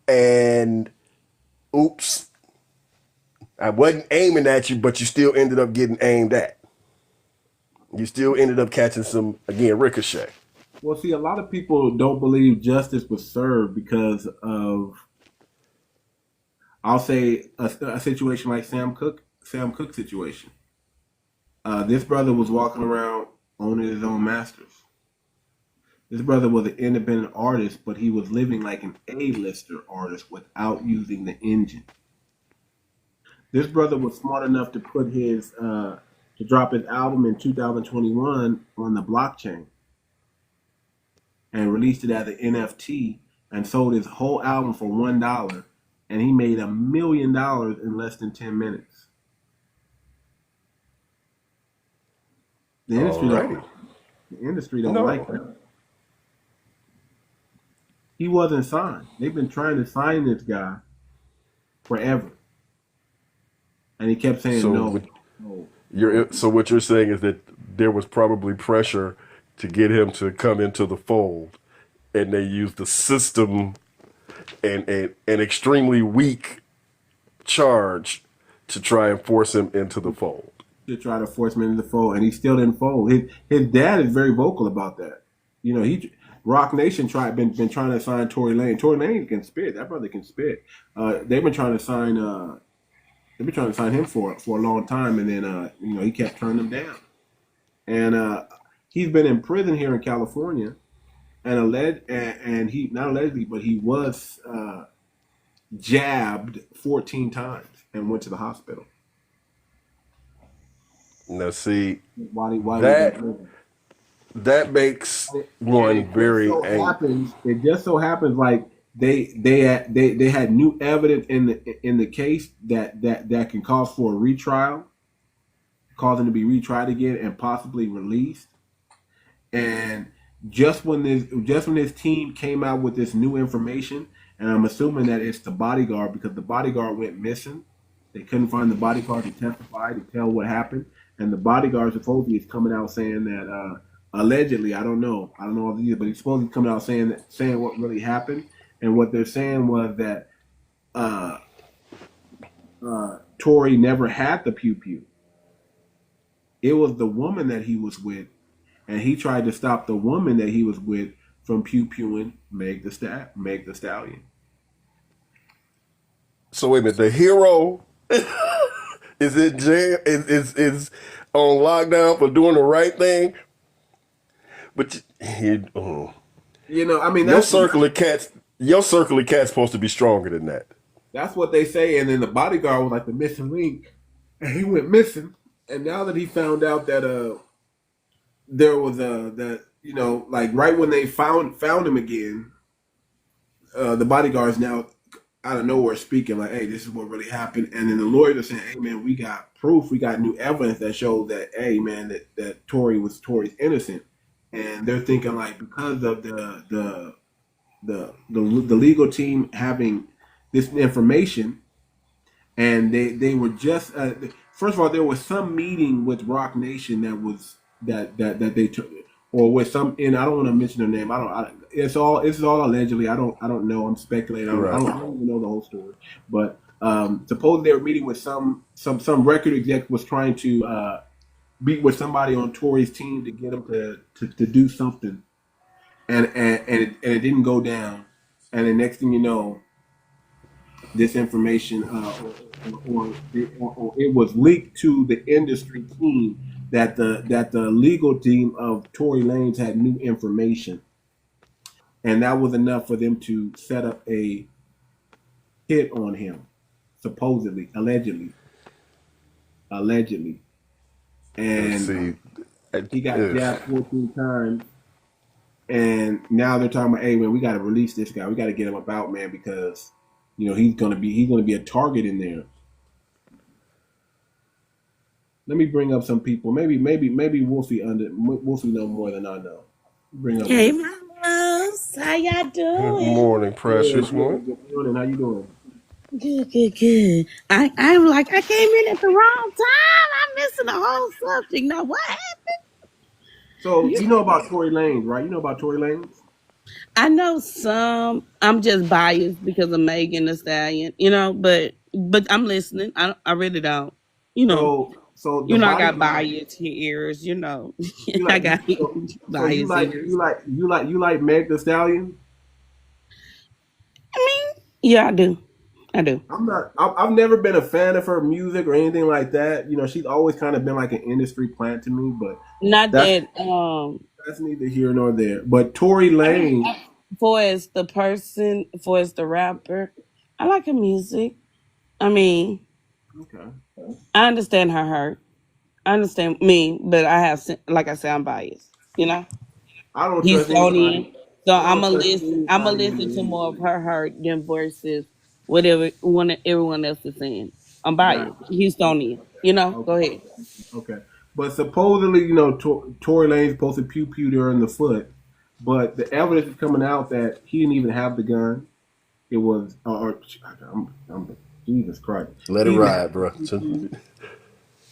and oops, I wasn't aiming at you, but you still ended up getting aimed at. You still ended up catching some, again, ricochet. Well, see, a lot of people don't believe justice was served because of, I'll say, a situation like Sam Cooke situation. This brother was walking around owning his own masters. This brother was an independent artist, but he was living like an A-lister artist without using the engine. This brother was smart enough to put to drop his album in 2021 on the blockchain and released it as an NFT and sold his whole album for $1, and he made $1 million in less than 10 minutes. The industry don't like that. He wasn't signed. They've been trying to sign this guy forever, and he kept saying no. So what you're saying is that there was probably pressure to get him to come into the fold, and they used the system and an extremely weak charge to try and force him into the fold. To try to force him into the fold, and he still didn't fold. His dad is very vocal about that. Rock Nation been trying to sign Torrey Lane. Torrey Lane can spit. That brother can spit. They've been trying to sign. They've been trying to sign him for a long time, and then he kept turning them down. And he's been in prison here in California, and he not allegedly, but he was jabbed 14 times and went to the hospital. Now, see, why that makes one very angry. It just so happens like they had new evidence in the case that can cause for a retrial, cause him to be retried again and possibly released. And just when this team came out with this new information, and I'm assuming that it's the bodyguard because the bodyguard went missing. They couldn't find the bodyguard to testify to tell what happened, and the bodyguard supposedly is coming out saying that allegedly, I don't know all the details, but he's supposedly coming out saying what really happened. And what they're saying was that Torrey never had the pew-pew. It was the woman that he was with, and he tried to stop the woman that he was with from pew-pewing Meg the Stallion. So wait a minute, the hero is in jail, is on lockdown for doing the right thing, but your circle of cats supposed to be stronger than that. That's what they say. And then the bodyguard was like the missing link, and he went missing. And now that he found out that there was like right when they found him again, the bodyguard's now out of nowhere speaking like, hey, this is what really happened. And then the lawyers are saying, hey man, we got proof, we got new evidence that shows that, hey man, that Torrey's innocent. And they're thinking like because of the legal team having this information, and they were just first of all, there was some meeting with Rock Nation that they took, or with some, and I don't want to mention their name. It's all allegedly. I don't know. I'm speculating. I don't even know the whole story. But supposedly they were meeting with some record exec was trying to meet with somebody on Torrey's team to get him to do something, and it didn't go down. And the next thing you know, this information or it was leaked to the industry team that the legal team of Tory Lanez had new information, and that was enough for them to set up a hit on him, supposedly, allegedly, and he got jabbed 14 times. And now they're talking about, hey man, we got to release this guy. We got to get him about, man, because he's gonna be a target in there. Let me bring up some people. Maybe Wolfie know more than I know. Bring up Hey, Wolfie. mamas. How y'all Good doing? morning, precious one. Good morning. How you doing? Good, good, good. I'm like, I came in at the wrong time. I'm missing the whole subject. Now, what happened? So You, you know about Tory Lanez, right? You know about Tory Lanez. I know some. I'm just biased because of Megan Thee Stallion, but I'm listening. I really don't. You know, So the I got bodyguard. biased ears. You I like got so you biased like ears. you like Meg Thee Stallion. I mean, yeah, I do. I do. I'm not. I've never been a fan of her music or anything like that. You know, she's always kind of been like an industry plant to me, but Not that's that. that's neither here nor there. But Tory I mean, Lanez, for as the person, for as the rapper, I like her music. I mean, okay. I understand her hurt. I understand me, but like I said, I'm biased. You know, I don't he's trust anybody. Stonian, so I don't trust I'm gonna anybody in listen the to more of industry. her hurt than versus whatever everyone else is saying. I'm biased. Got He's you. Stonian. Go Okay. ahead. Okay. But supposedly, Tory Lanez supposed to pew pew her in the foot, but the evidence is coming out that he didn't even have the gun. It was, Jesus Christ, Let it he didn't have ride, the bro. pew pew.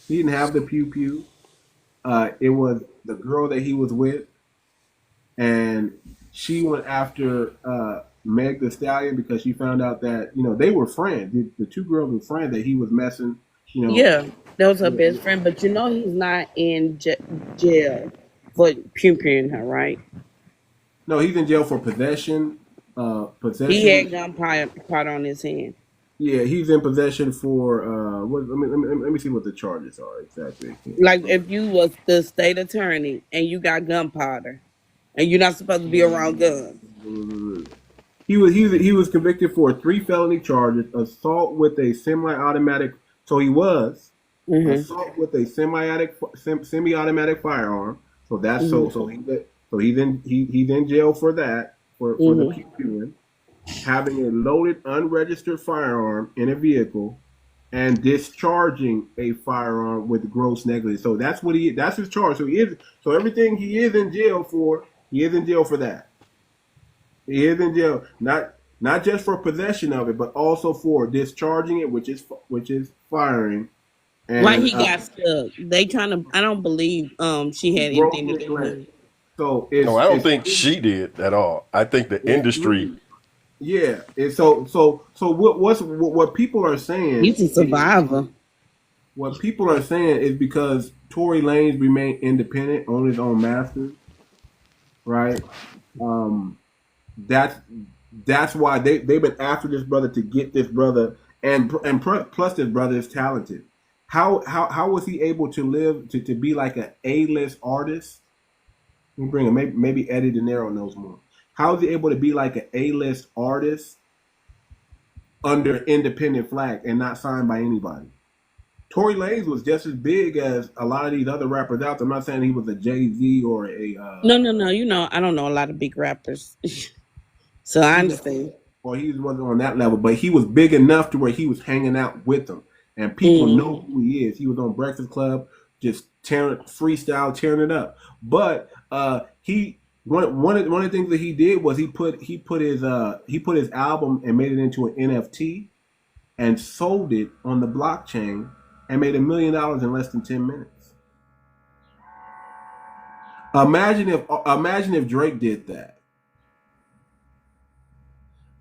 He didn't have the pew pew. It was the girl that he was with, and she went after Meg Thee Stallion because she found out that they were friends. The two girls were friends that he was messing. You know, Yeah, that was her with, best friend, but he's not in jail for puking her, right? no, he's in jail for possession. He Possession. had gunpowder on his hand. Yeah, he's in possession for what? Let me see what the charges are exactly. Like if you was the state attorney and you got gunpowder and you're not supposed to be around guns. He was convicted for three felony charges: assault with a semi-automatic. So he was Hmm. assault with a semi-automatic firearm. So that's Hmm. he's in jail for that for the Hmm. pew having a loaded unregistered firearm in a vehicle and discharging a firearm with gross negligence. So that's his charge. So everything he is in jail for, he is in jail for that. He is in jail not just for possession of it, but also for discharging it, which is firing Why and he got stuck? They trying to. I don't believe she had gross anything to do with neglect. it. So No, I don't think she did at all. I think the industry. yeah. And so what people are saying He's a is survivor. what people are saying is because Tory Lanez remained independent on his own masters, right? Um, that's that's why they've been after this brother to get this brother, plus this brother is talented. How was he able to live to be like an A-list artist? Let me bring him. Maybe Eddie De Niro knows more. How is he able to be like an A-list artist under independent flag and not signed by anybody? Tory Lanez was just as big as a lot of these other rappers out there. I'm not saying he was a Jay-Z or a No, no, no. I don't know a lot of big rappers, so I he understand. he wasn't on that level, but he was big enough to where he was hanging out with them, and people Mm. know who he is. He was on Breakfast Club, just tearing it up. But he one of the things that he did was he put his album and made it into an NFT and sold it on the blockchain and made $1 million in less than 10 minutes. Imagine if Drake did that.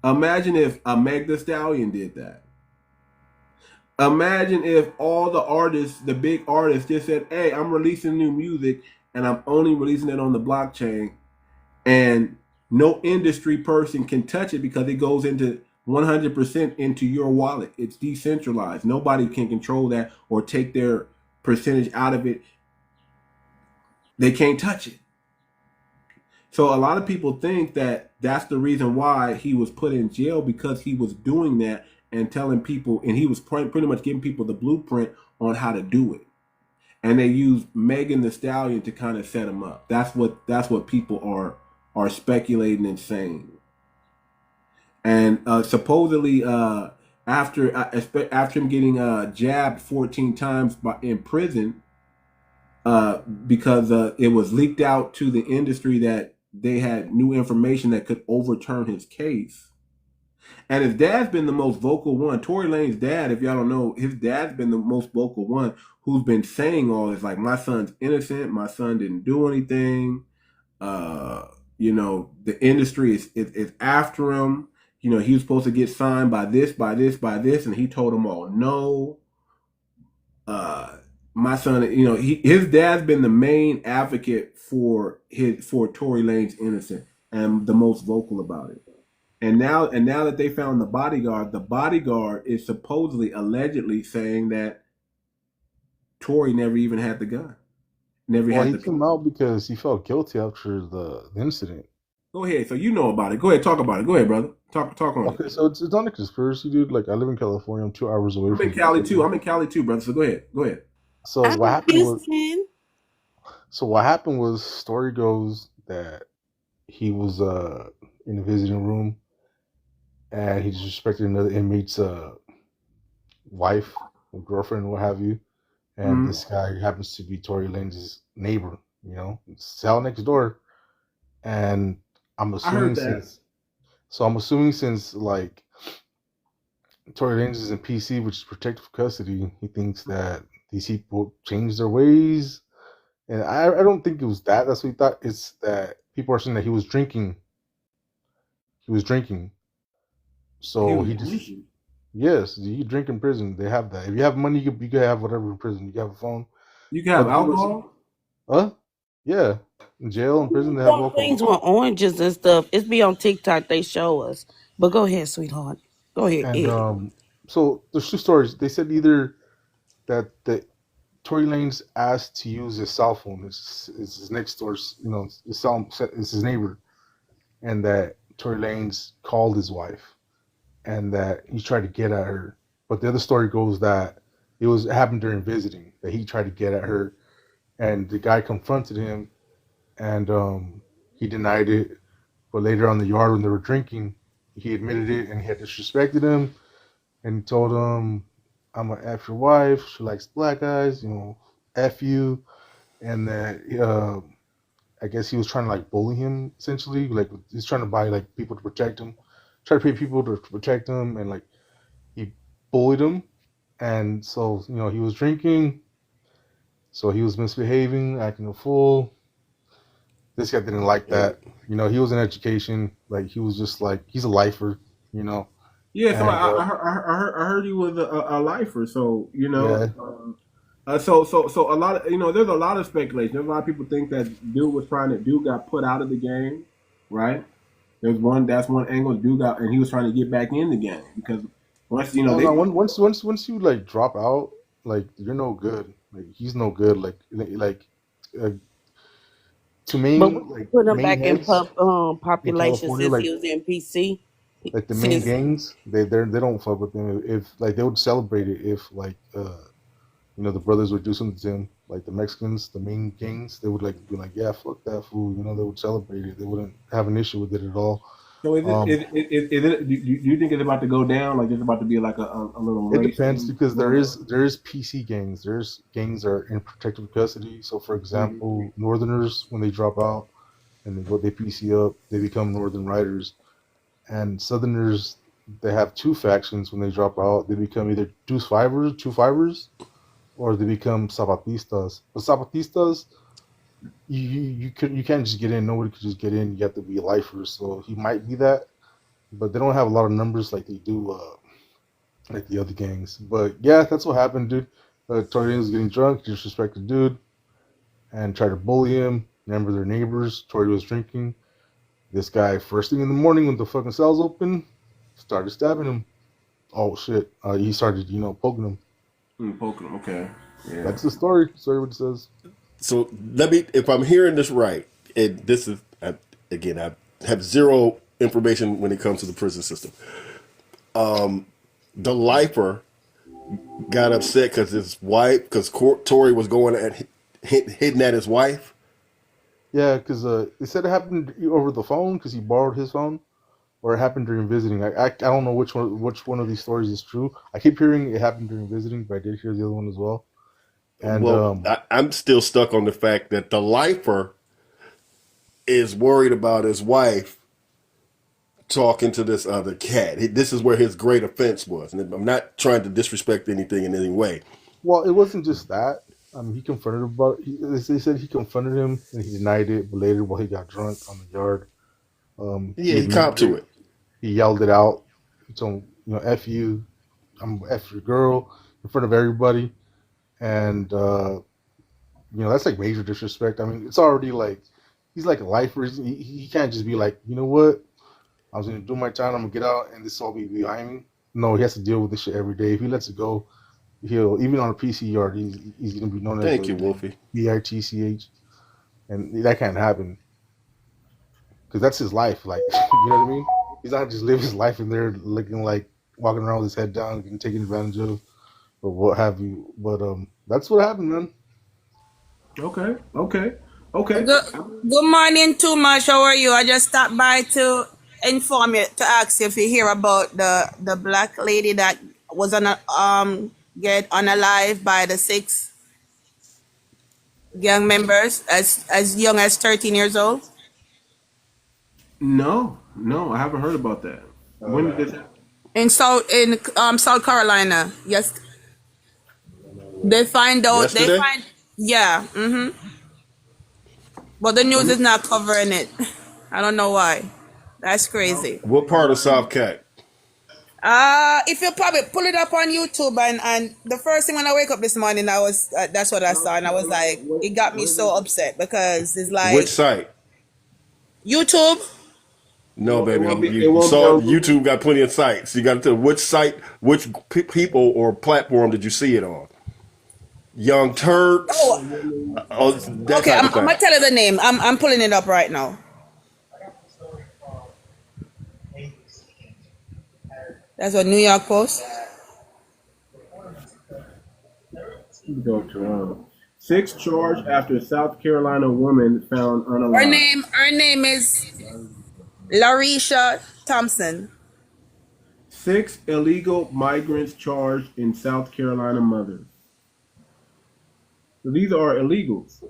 Imagine if a Meg Thee Stallion did that. Imagine if all the artists, the big artists, just said, "Hey, I'm releasing new music, and I'm only releasing it on the blockchain, and no industry person can touch it because it goes into 100% into your wallet. It's decentralized. Nobody can control that or take their percentage out of it. They can't touch it." So a lot of people think that that's the reason why he was put in jail, because he was doing that and telling people, and he was pretty much giving people the blueprint on how to do it. And they used Megan Thee Stallion to kind of set him up. That's what people are speculating and saying. And supposedly after him getting jabbed 14 times in prison, because it was leaked out to the industry that they had new information that could overturn his case. And his dad's been the most vocal one. Tory Lanez's dad, if y'all don't know, his dad's been the most vocal one who's been saying all this, like, my son's innocent, my son didn't do anything. Uh, the industry is after him. He was supposed to get signed by this, and he told them all no. My son, his dad's been the main advocate for Tory Lanez innocent and the most vocal about it. And now that they found the bodyguard is supposedly allegedly saying that Tory never even had the gun. Well, he came out because he felt guilty after the incident. Go ahead. So you know about it. Go ahead, talk about it. Go ahead, brother. Talk on it. Okay, so it's not a conspiracy, dude. Like, I live in California. I'm 2 hours away from I'm in Cali too, brother. So go ahead. So what happened was, story goes that he was in a visiting room and he disrespected another inmate's wife or girlfriend, what have you. And this guy happens to be Tory Lanez's neighbor, cell next door. And I'm assuming since like Tory Lanez is in PC, which is protective custody, he thinks that these people change their ways. And I don't think it was that. That's what he thought. It's that people are saying that he was drinking. So yes, you drink in prison. They have that. If you have money, you can have whatever in prison. You can have a phone. You can have alcohol? Yeah. In jail, in prison, they have alcohol. Things with oranges and stuff. It's be on TikTok. They show us. But go ahead, sweetheart. Go ahead. And so there's two stories. They said either that Tory Lanez asked to use his cell phone. It's his next door, it's his neighbor, and that Tory Lanez called his wife, and that he tried to get at her. But the other story goes that it happened during visiting, that he tried to get at her, and the guy confronted him, and he denied it. But later on in the yard when they were drinking, he admitted it, and he had disrespected him, and he told him, I'm gonna F your wife. She likes black guys, F you. And that I guess he was trying to like bully him essentially. Like, he's trying to buy like people to protect him, try to pay people to protect him, and like he bullied him. And so he was drinking, so he was misbehaving, acting a fool. This guy didn't like that. He was in education. Like, he was just like, he's a lifer. Yeah, so I heard he was a lifer. So so a lot of there's a lot of speculation. There's a lot of people think that dude got put out of the game, right? That's one angle. And he was trying to get back in the game because once once you like drop out, like, you're no good. Like, he's no good. To me, like, put him back in population since he was in PC. Like, the main gangs, they don't fuck with him. If like, they would celebrate it if like the brothers would do something to him. Like, the Mexicans, the main gangs, they would like be like, yeah, fuck that fool. They would celebrate it. They wouldn't have an issue with it at all. So do you think it's about to go down? Like, it's about to be like a little race? It depends, because there is PC gangs. There's gangs that are in protective custody. So, for example, Northerners, when they drop out and they PC up, they become Northern Riders. And Southerners, they have two factions. When they drop out, they become either two fivers, or they become Zapatistas. But Zapatistas, you can't just get in. Nobody could just get in. You have to be a lifer. So he might be that, but they don't have a lot of numbers like they do, like the other gangs. But yeah, that's what happened, dude. Tory was getting drunk, disrespected dude, and tried to bully him. Remember, their neighbors. Tory was drinking. This guy, first thing in the morning when the fucking cell's open, started stabbing him. Oh shit! He started, poking him. Poking him. Okay. Yeah. That's the story. Sorry, what it says. So if I'm hearing this right, and this is, again, I have zero information when it comes to the prison system. The lifer got upset because Tory was going at hitting at his wife. Yeah, because they said it happened over the phone because he borrowed his phone. or it happened during visiting. I don't know which one of these stories is true. I keep hearing it happened during visiting, but I did hear the other one as well. And Well, I'm still stuck on the fact that the lifer is worried about his wife talking to this other cat. This is where his great offense was. And I'm not trying to disrespect anything in any way. well, it wasn't just that. He confronted him about it. They said he confronted him and he denied it, but later while he got drunk on the yard, Yeah, he copped to it. he yelled it out. He told him, F you, I'm F your girl in front of everybody. And, that's like major disrespect. I mean, it's already like, he's like a lifer. He can't just be like, you know what? I was going to do my time. I'm going to get out and this will all be behind me. No, he has to deal with this shit every day. If he lets it go, even on a PC yard, he's going to be known as Thank you, Wolfie. 𝗖𝗔𝗊𝘁𝘂𝘁. And that can't happen. Because that's his life. Like, you know what I mean? He's not just living his life in there looking like walking around with his head down and taken advantage of or what have you. But that's what happened, man. Okay. Good morning, Too Much. How are you? I just stopped by to inform you, to ask you if you hear about the black lady that was on a get unalive by the 6 gang members as young as 13 years old. No, I haven't heard about that. When did this happen? In South Carolina. Yes. They find out Yesterday? yeah. But the news is not covering it. I don't know why. That's crazy. What part of South Cat? If you probably pull it up on YouTube and the first thing when I wake up this morning, that's what I saw, and I was like, it got me so upset because it's like Which site? YouTube. No, baby. It won't be on YouTube got plenty of sites. You got to tell which site, which people or platform did you see it on? Young Turks. That Okay, type I'm of thing. gonna tell you the name. I'm pulling it up right now. That's a New York Post. Go to 6 charged after South Carolina woman found unalive. Her name is 𝗖𝗔𝗊𝘁𝘂𝘁 Thompson. 6 illegal migrants charged in South Carolina mothers. So these are illegals.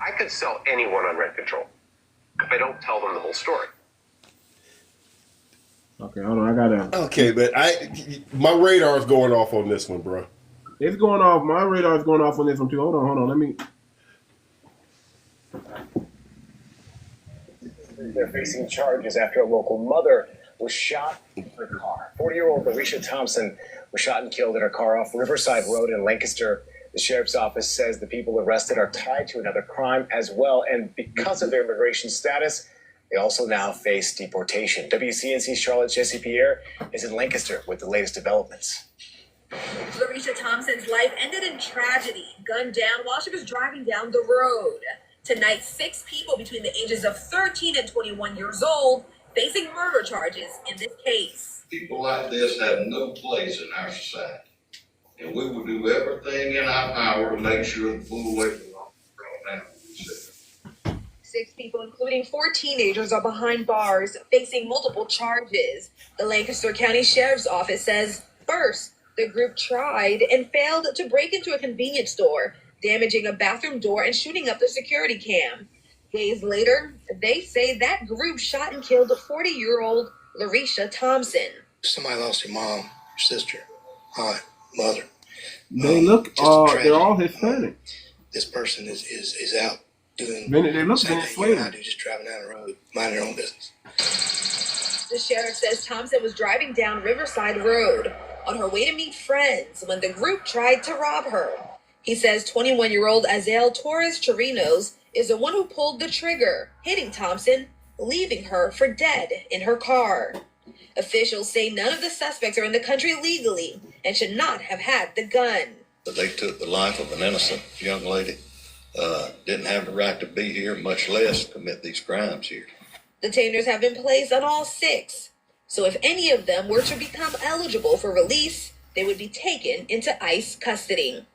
I could sell anyone on rent control if I don't tell them the whole story. Okay, hold on. I gotta. Okay, but my radar is going off on this one, bro. It's going off. My radar is going off on this one too. Hold on. Let me. They're facing charges after a local mother was shot in her car. 40-year-old 𝗖𝗔𝗊𝘁𝘂𝘁 Thompson was shot and killed in her car off Riverside Road in Lancaster. The sheriff's office says the people arrested are tied to another crime as well, and because of their immigration status, they also now face deportation. 𝗤𝗶𝗴𝗵𝘁𝘀𝘀𝗶cie Charlotte is in Lancaster with the latest developments. 𝗖𝗔𝗊𝘁𝘂𝘁 Thompson's life ended in tragedy, gunned down while she was driving down the road. Tonight, 6 people between the ages of 13 and 21 years old facing murder charges in this case. People like this have no place in our society, and we will do everything in our power to make sure the full weight of the law is brought down. 6 people, including 4 teenagers, are behind bars facing multiple charges. The Lancaster County Sheriff's Office says, first, the group tried and failed to break into a convenience store, damaging a bathroom door and shooting up the security cam. Days later, they say that group shot and killed 40-year-old 𝗖𝗔𝗊𝘁𝘂𝘁𝘂 Thompson. Somebody lost your mom, your sister, aunt, mother. They look. They're all Hispanic. This person is out doing They look the same thing you and I Venezuelan. do, just driving down the road, minding their own business. The sheriff says Thompson was driving down Riverside Road on her way to meet friends when the group tried to rob her. He says 21-year-old Azel Torres Chirinos is the one who pulled the trigger, hitting Thompson, leaving her for dead in her car. Officials say none of the suspects are in the country legally and should not have had the gun. They took the life of an innocent young lady, didn't have the right to be here, much less commit these crimes here. Detainers have been placed on all 6, so if any of them were to become eligible for release, they would be taken into ICE custody.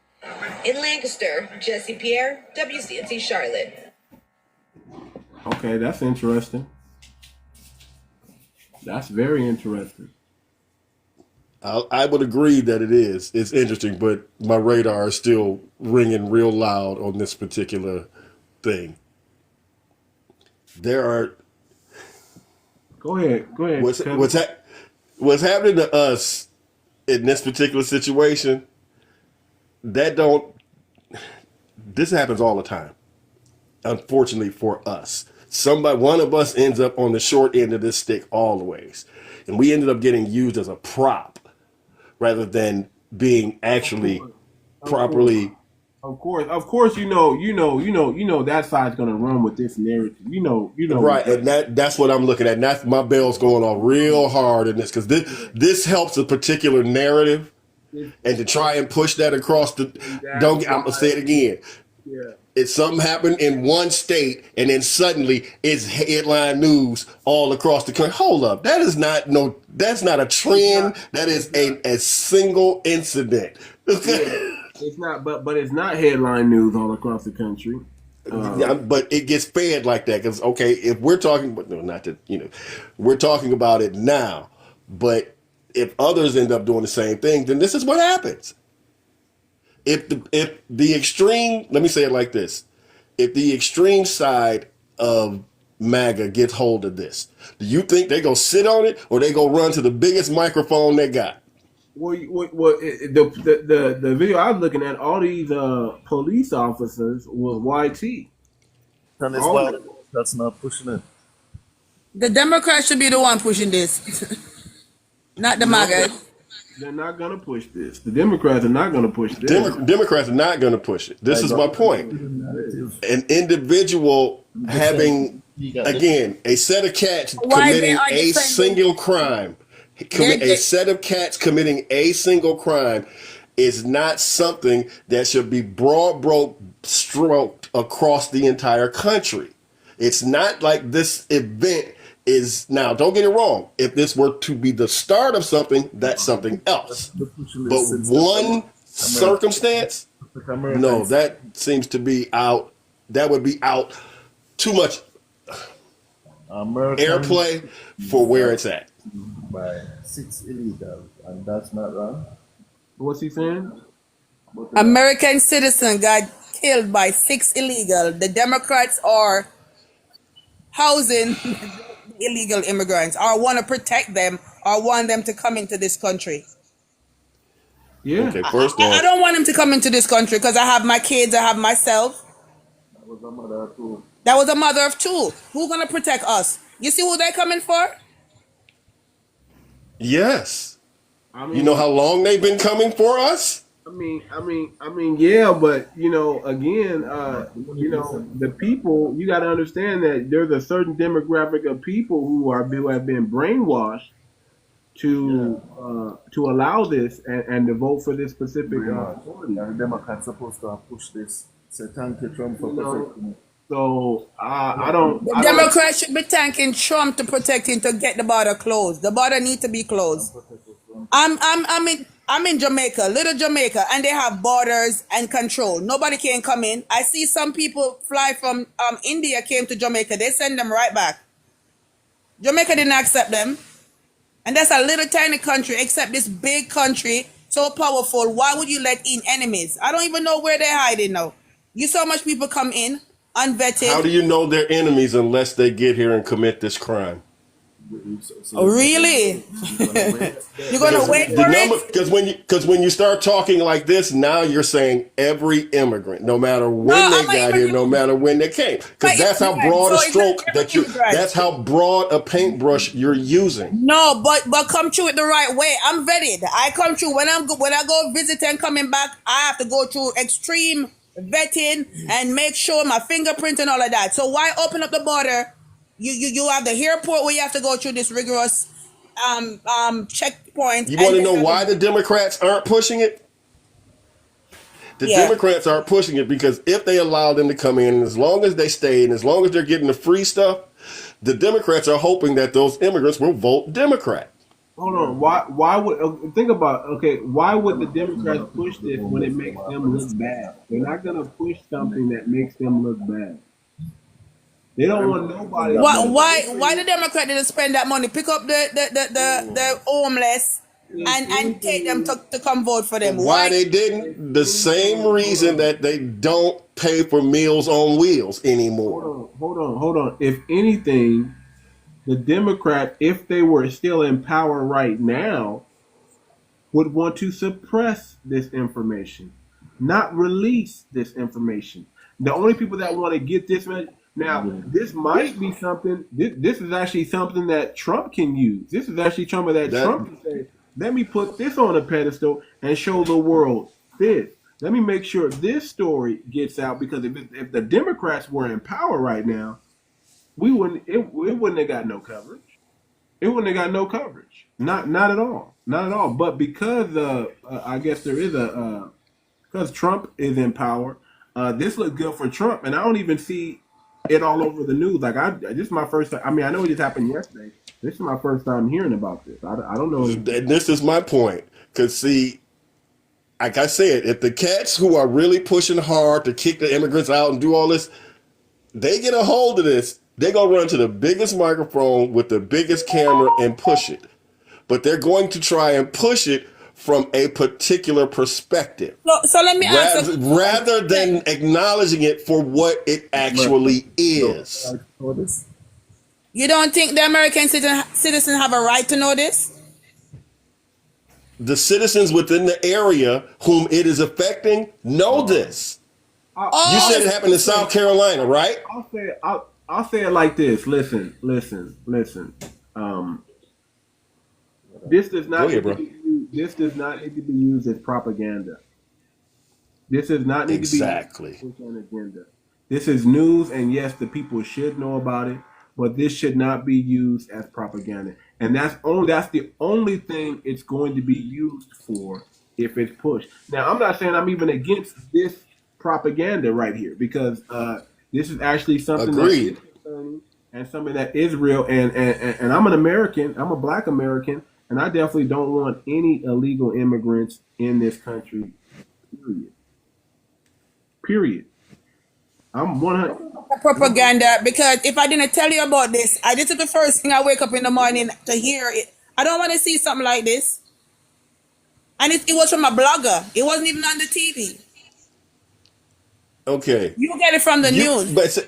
In Lancaster, Jessie Pierre, 𝗤𝗶𝗴𝗵𝘁𝘁𝘁𝗀 Charlotte. Okay, that's interesting. That's very interesting. I would agree that it is. It's interesting, but my radar is still ringing real loud on this particular thing. There are Go ahead. what's happening to us in this particular situation. This happens all the time. Unfortunately for us, one of us ends up on the short end of this stick all the ways, and we ended up getting used as a prop rather than being actually properly. Of course, you know that side's gonna run with this narrative. You know. Right, and that's what I'm looking at. And that's my bell's going off real hard in this because this helps a particular narrative, and to try and push that across the. I'm gonna say it again. Yeah. It's something happened in one state, and then suddenly it's headline news all across the country. Hold up, that's not a trend. That is a single incident. It's not, but it's not headline news all across the country. Yeah, but it gets fed like that because if we're talking, but no, not that we're talking about it now. But if others end up doing the same thing, then this is what happens. If the extreme, let me say it like this: if the extreme side of MAGA gets hold of this, do you think they go sit on it or they go run to the biggest microphone they got? Well, the video I was looking at, all these police officers was YT. And it's why that's not pushing it. The Democrats should be the one pushing this, not the MAGA. They're not going to push this. The Democrats are not going to push this. Democrats are not going to push it. This is my point. An individual having, again, a set of cats committing a single crime. A set of cats committing a single crime is not something that should be broad stroked across the entire country. It's not like this event is now. Don't get it wrong. If this were to be the start of something, that's something else. But one circumstance, no, that seems to be out. That would be out too much airplay for where it's at. By 6 illegal, and that's not wrong. What's he saying? American citizen got killed by 6 illegal. The Democrats are housing illegal immigrants, or want to protect them, or want them to come into this country. Yeah. Okay, first off, I don't want them to come into this country because I have my kids, I have myself. That was a mother of 2. That was a mother of 2. Who's gonna protect us? You see who they're coming for? yes. You know how long they've been coming for us? I mean, yeah, but again, the people. You got to understand that there's a certain demographic of people who have been brainwashed to allow this and to vote for this specific party. The Democrats supposed to push this. Say thank you, Trump, for protecting it. So I don't. The Democrats should be thanking Trump to protect him to get the border closed. The border needs to be closed. I'm in Jamaica, little Jamaica, and they have borders and control. Nobody can come in. I see some people fly from India came to Jamaica. They send them right back. Jamaica didn't accept them. And that's a little tiny country, except this big country, so powerful. Why would you let in enemies? I don't even know where they're hiding now. You saw much people come in, unvetted. How do you know they're enemies unless they get here and commit this crime? Oh, really? You're gonna wait for it? Because when you start talking like this, now you're saying every immigrant, no matter when they got here, no matter when they came, because that's how broad a stroke that's how broad a paintbrush you're using. No, but come through it the right way. I'm vetted. I come through when I go visit and coming back. I have to go through extreme vetting and make sure my fingerprint and all of that. So why open up the border? You have the airport where you have to go through this rigorous checkpoint. You want to know why the Democrats aren't pushing it? The Democrats aren't pushing it because if they allow them to come in, and as long as they stay, and as long as they're getting the free stuff, the Democrats are hoping that those immigrants will vote Democrat. Hold on. Why would think about why would the Democrats push this when it makes them look bad? They're not gonna push something that makes them look bad. They don't want nobody. Why the Democrat didn't spend that money, pick up the homeless and take them to come vote for them? Why they didn't? The same reason that they don't pay for Meals on Wheels anymore. Hold on. If anything, the Democrat, if they were still in power right now, would want to suppress this information, not release this information. The only people that want to get this now, this might be something. This is actually something that Trump can use. This is actually something that Trump can say, let me put this on a pedestal and show the world this. Let me make sure this story gets out, because if the Democrats were in power right now, it wouldn't have got no coverage. It wouldn't have got no coverage. Not at all. Not at all. But because I guess there is because Trump is in power, this looks good for Trump, and I don't even see it all over the news. Like this is my first time. I mean, I know it just happened yesterday. This is my first time hearing about this. I don't know. And this is my point. Because, see, like I said, if the cats who are really pushing hard to kick the immigrants out and do all this, they get a hold of this, they're going to run to the biggest microphone with the biggest camera and push it. But they're going to try and push it from a particular perspective. So let me ask rather than acknowledging it for what it actually is. You don't think the American citizens have a right to know this? The citizens within the area whom it is affecting know this. You said it happened in South Carolina, right? I'll say it like this. Listen. This does not this does not need to be used as propaganda. This does not need to be used as an agenda. This is news, and yes, the people should know about it, but this should not be used as propaganda. And that's the only thing it's going to be used for if it's pushed. Now, I'm not saying I'm even against this propaganda right here, because this is actually something that is concerning and something that is real. And I'm an American. I'm a Black American, and I definitely don't want any illegal immigrants in this country. Period. I'm 100. Propaganda, because if I didn't tell you about this, this is the first thing I wake up in the morning to hear it. I don't want to see something like this. And it was from a blogger. It wasn't even on the TV. Okay. You get it from the news. But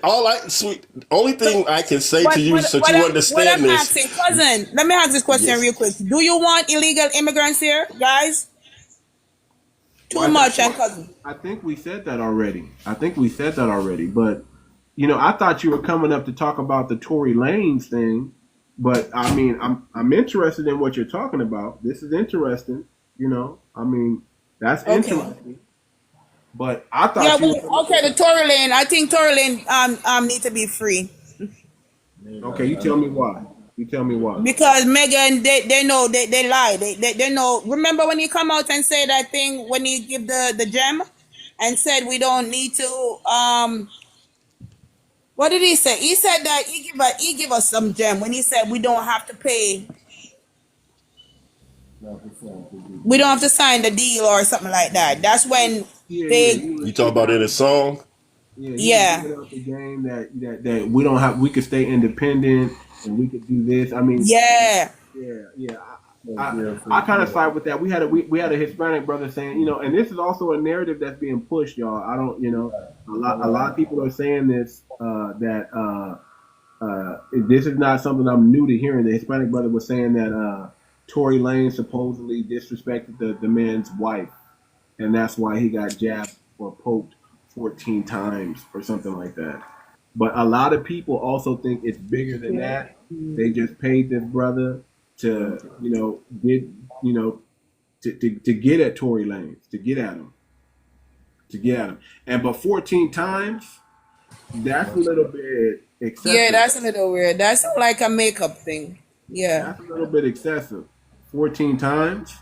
only thing I can say to you so you understand this. Asking, cousin, let me ask this question real quick. Do you want illegal immigrants here, guys? Too much, and cousin. I think we said that already. But, I thought you were coming up to talk about the Tory Lanez thing. But, I mean, I'm interested in what you're talking about. This is interesting. That's interesting. But I thought the Tory Lane. I think Tory Lane need to be free. Okay, you tell me why. Because Megan, they know they lie. They know. Remember when he come out and say that thing when he give the gem and said we don't need to what did he say? He said that he give us some gem when he said we don't have to pay. We don't have to sign the deal or something like that. That's when you talk about it in a song. Yeah. The game that we don't have. We could stay independent and we could do this. I mean. Yeah. I kind of side with that. We had a Hispanic brother saying, and this is also a narrative that's being pushed, y'all. I don't, a lot of people are saying this that this is not something I'm new to hearing. The Hispanic brother was saying that Tory Lanez supposedly disrespected the man's wife, and that's why he got jabbed or poked 14 times or something like that. But a lot of people also think it's bigger than that. They just paid this brother to get at Tory Lanez, to get at him. And but 14 times, that's a little bit excessive. Yeah, that's a little weird. That's like a makeup thing. Yeah. That's a little bit excessive. 14 times.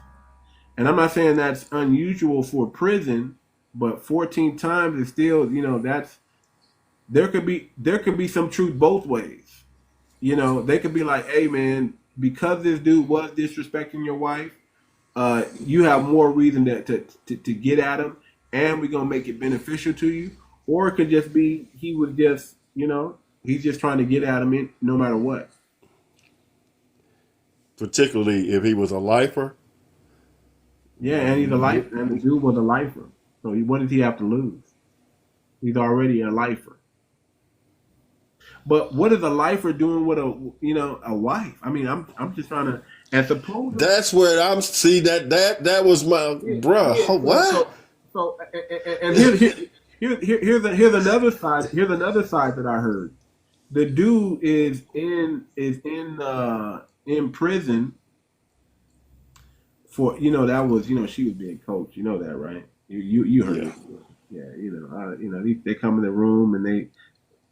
And I'm not saying that's unusual for prison, but 14 times is still, that's there could be some truth both ways. They could be like, hey man, because this dude was disrespecting your wife, you have more reason to get at him, and we're gonna make it beneficial to you. Or it could just be he was just, He's just trying to get at him no matter what. Particularly if he was a lifer. Yeah, and he's a lifer, and the dude was a lifer. So what does he have to lose? He's already a lifer. But what is a lifer doing with a wife? I mean, I'm just trying to, and suppose that's where I'm see that was my bruh. Yeah, What? So and here's another side. Here's another side that I heard. The dude is in prison for that was she was being coached. You know that, right? You heard it. Yeah, they come in the room and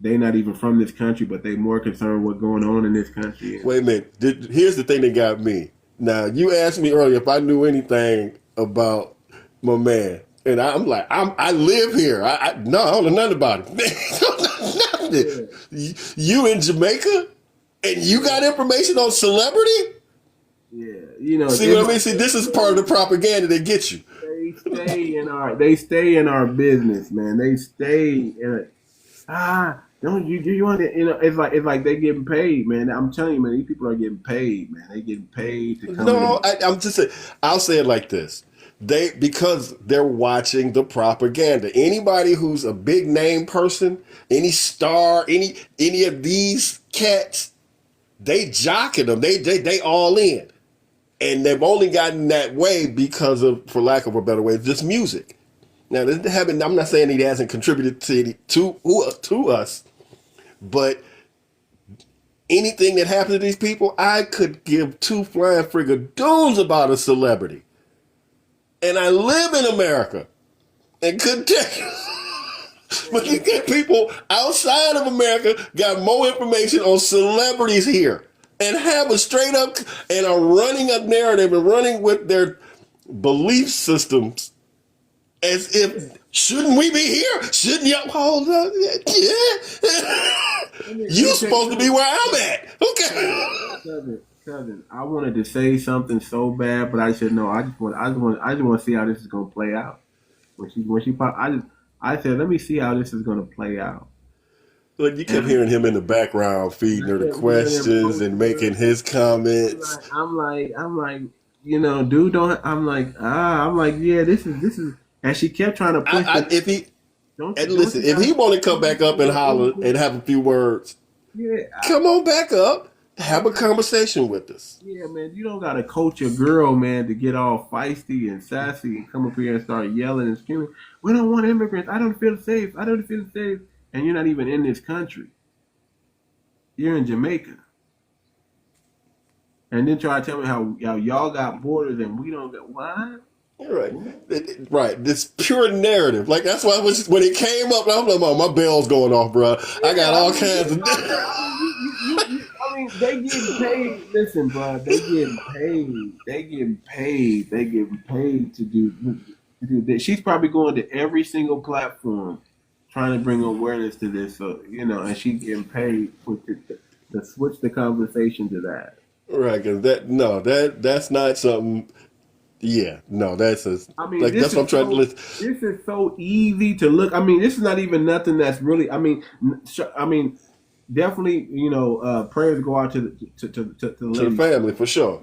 they not even from this country, but they more concerned what's going on in this country. Wait a minute. Here's the thing that got me. Now, you asked me earlier if I knew anything about my man. And I'm like, I live here. No, I don't know nothing about it. You in Jamaica? And you got information on celebrity? Yeah, See what I mean? See, this is part of the propaganda that gets you. They stay in our business, man. They stay in it. Don't you want it? It's like they getting paid, man. I'm telling you, man, these people are getting paid, man. They getting paid to come. No, I'm just saying. I'll say it like this: because they're watching the propaganda. Anybody who's a big name person, any star, any of these cats, they jocking them. They all in, and they've only gotten that way because of, for lack of a better way, just music. Now, I'm not saying he hasn't contributed to us, but anything that happens to these people, I could give two flying frigadoons about a celebrity. And I live in America and couldn't tell you. But you get people outside of America got more information on celebrities here and have a straight up and are running a narrative and running with their belief systems as if, shouldn't we be here? Shouldn't you? Hold on. Yeah. You supposed to be where I'm at. Okay. Cousin, I wanted to say something so bad, but I said no. I just want to see how this is gonna play out. When she popped, I said, let me see how this is gonna play out. Look, you kept hearing him in the background feeding her the questions and making his comments. I'm like, dude, don't. I'm like, yeah, this is. And she kept trying to push if he want to come back up and holler and have a few words, come on back up, have a conversation with us. Yeah, man, you don't gotta coach a girl, man, to get all feisty and sassy and come up here and start yelling and screaming. We don't want immigrants. I don't feel safe. And you're not even in this country. You're in Jamaica. And then try to tell me how y'all got borders and we don't got what? Right. Right. This pure narrative. Like, that's why when it came up, I'm like, oh, my bell's going off, bro. I got all kinds of... I mean, they getting paid. Listen, bro, they getting paid to do this. She's probably going to every single platform trying to bring awareness to this. So, and she getting paid to switch the conversation to that. Right, because that's not something... Yeah, no, that's that's what I'm trying to listen. This is so easy to look. I mean, this is not even nothing that's really. I mean, definitely, prayers go out to the family for sure.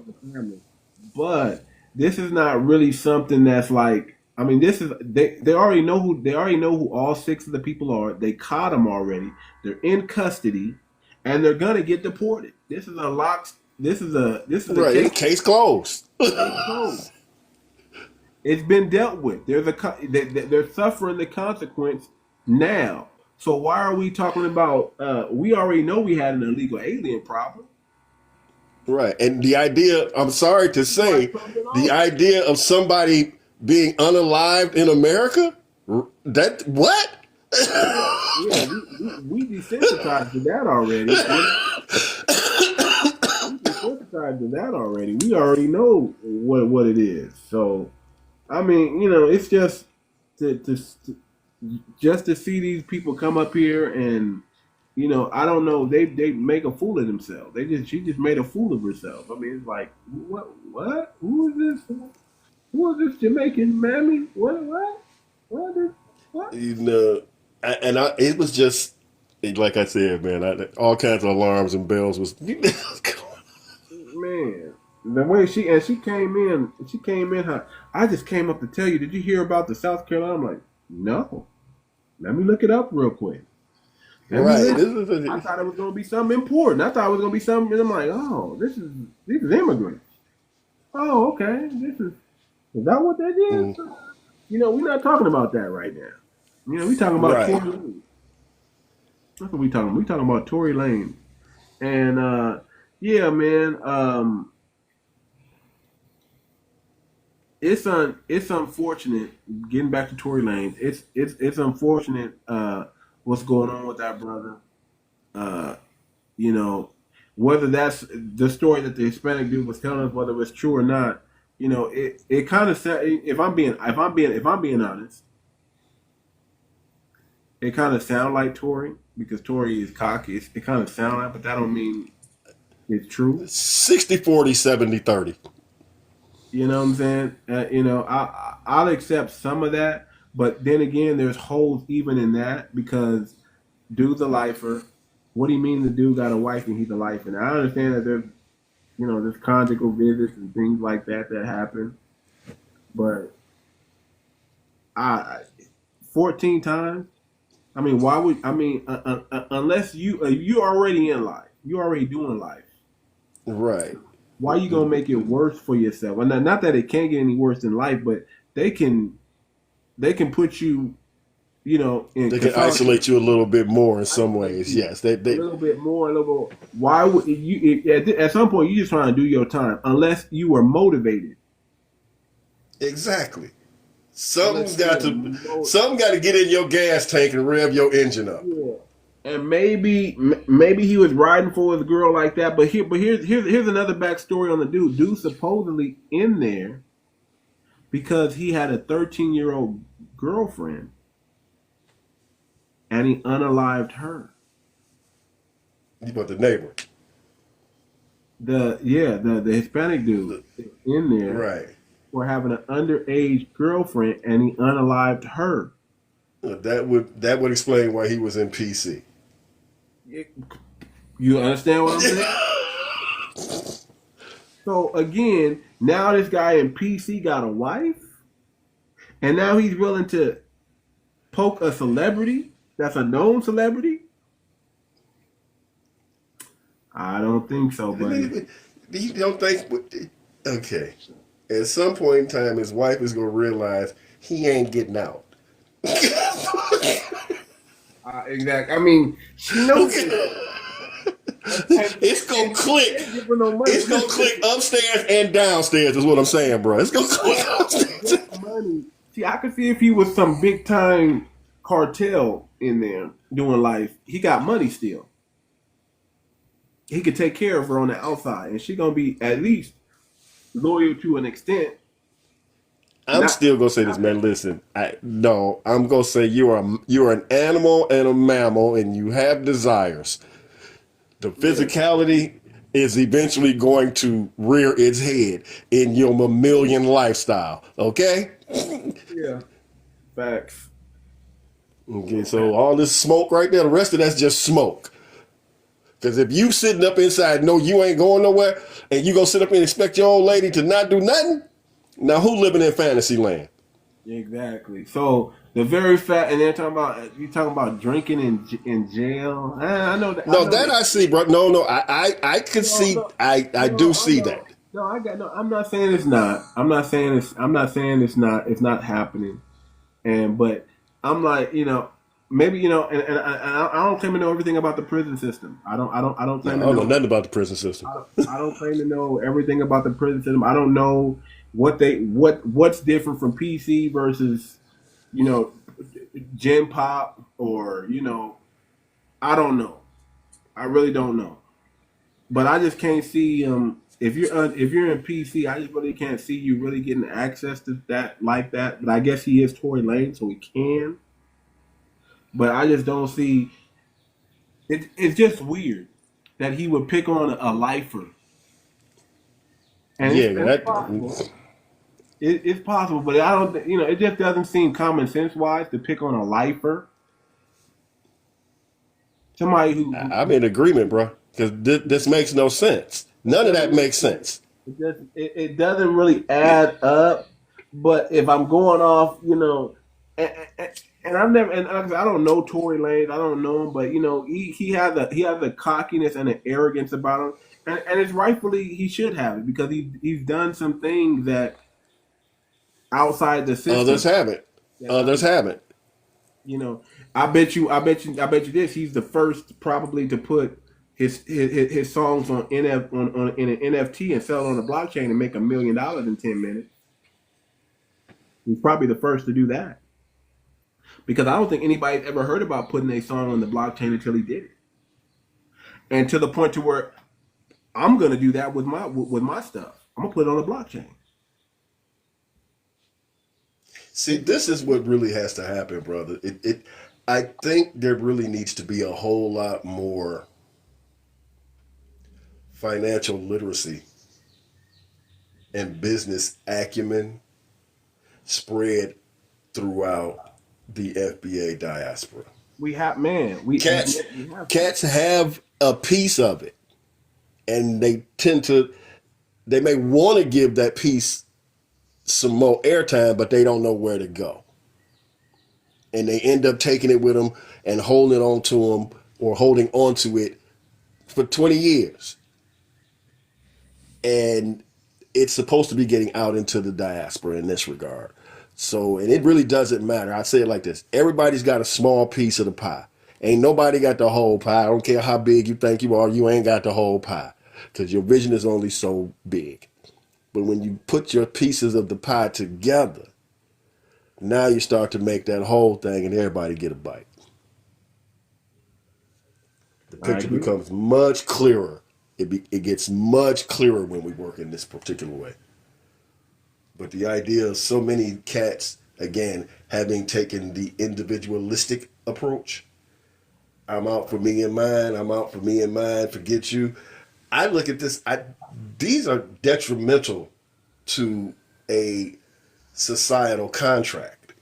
But this is not really something that's like. I mean, this is they already know who all 6 of the people are. They caught them already. They're in custody, and they're gonna get deported. This is a lock. This is a case closed. It's been dealt with. They're suffering the consequence now. So why are we talking about? We already know we had an illegal alien problem. Right, and the idea. I'm sorry to say, the idea of somebody being unalived in America. That what? We desensitized to that already. We already know what it is. So. I mean, it's just to see these people come up here and, I don't know, they make a fool of themselves. She just made a fool of herself. I mean, it's like, what? Who is this? Who is this Jamaican mammy? What? And it was just Like I said, man, all kinds of alarms and bells was. Man, the way she came in. I just came up to tell you. Did you hear about the South Carolina? I'm like, no. Let me look it up real quick. Right. I thought it was gonna be something important. I thought it was gonna be something. And I'm like, oh, these is immigrants. Oh, okay. Is that what that is? You know, we're not talking about that right now. You know, we talking about Right. Tory Lane. That's what we talking about. We talking about Tory Lane. And yeah, man, it's unfortunate. Getting back to Tory Lane, it's unfortunate what's going on with that brother. You know, whether that's the story that the Hispanic dude was telling us, whether it's true or not, you know, it kind of if I'm being honest, it kind of sound like Tory because Tory is cocky. It kind of sound like, but that don't mean it's true. 60-40, 70-30. You know what I'm saying? You know, I'll accept some of that, but then again, there's holes even in that because dude's a lifer. What do you mean the dude got a wife and he's a lifer? And I understand that there's, you know, there's conjugal visits and things like that happen, but 14 times. I mean, why would unless you're already in life, you're already doing life, right? Why are you gonna make it worse for yourself? And not that it can't get any worse than life, but they can put you, you know, they can isolate you a little bit more in some ways. Yes, they a little bit more. Why would you? At some point, you're just trying to do your time, unless you were motivated. Exactly. Something's got to get in your gas tank and rev your engine up. Yeah. And maybe he was riding for his girl like that. But here's another backstory on the dude. Dude supposedly in there because he had a 13-year-old girlfriend and he unalived her. But the neighbor. The Hispanic dude in there. Right. For having an underage girlfriend and he unalived her. That would explain why he was in PC. You understand what I'm saying? So again, now this guy in PC got a wife, and now he's willing to poke a celebrity that's a known celebrity. I don't think so, buddy. You don't think? Okay. At some point in time, his wife is going to realize he ain't getting out. Exactly. I mean, she knows it's going to click. It's going to click upstairs and downstairs is what I'm saying, bro. It's going to click upstairs. Money. See, I could see if he was some big-time cartel in there doing life, he got money still. He could take care of her on the outside, and she's going to be at least loyal to an extent. I'm still gonna say this, man. Listen, I'm gonna say you're an animal and a mammal, and you have desires. The physicality is eventually going to rear its head in your mammalian lifestyle. Okay? Yeah. Facts. Okay, so all this smoke right there, the rest of that's just smoke. Because if you sitting up inside, know you ain't going nowhere, and you gonna sit up and expect your old lady to not do nothing, now who living in fantasy land? Exactly. So the very fact, and they're talking about drinking in jail. I know that. I see, bro. No, I could see. I do see that. No, I'm not saying it's not. I'm not saying it's not. It's not happening. But I'm like, maybe and I don't claim to know everything about the prison system. I don't claim to know nothing about the prison system. I don't claim to know everything about the prison system. I don't know what's different from PC versus Gen Pop or I don't know. I really don't know. But I just can't see if you're in PC, I just really can't see you really getting access to that like that. But I guess he is Tory Lane, so he can. But I just don't see. It's just weird that he would pick on a lifer. And it's possible. It's possible, but I don't. It just doesn't seem common sense wise to pick on a lifer. Somebody who I'm in agreement, bro, because this makes no sense. None of that makes sense. it doesn't really add up. But if I'm going off, and I've never, and I don't know Tory Lanez, I don't know him, but he has a cockiness and an arrogance about him, and it's rightfully he should have it because he's done some things that outside the system. Others haven't. Others haven't. I bet you this. He's the first probably to put his songs on in an NFT and sell it on the blockchain and make $1 million in 10 minutes. He's probably the first to do that. Because I don't think anybody's ever heard about putting a song on the blockchain until he did it. And to the point to where I'm gonna do that with my stuff. I'm gonna put it on the blockchain. See, this is what really has to happen, brother. I think there really needs to be a whole lot more financial literacy and business acumen spread throughout the FBA diaspora. Cats have a piece of it, and they may want to give that piece some more airtime, but they don't know where to go. And they end up taking it with them and holding on to it for 20 years. And it's supposed to be getting out into the diaspora in this regard. So, and it really doesn't matter. I say it like this. Everybody's got a small piece of the pie. Ain't nobody got the whole pie. I don't care how big you think you are. You ain't got the whole pie because your vision is only so big. But when you put your pieces of the pie together, now you start to make that whole thing and everybody get a bite. The picture becomes much clearer. It gets much clearer when we work in this particular way. But the idea of so many cats, again, having taken the individualistic approach, I'm out for me and mine, I'm out for me and mine, forget you. I look at this, these are detrimental to a societal contract.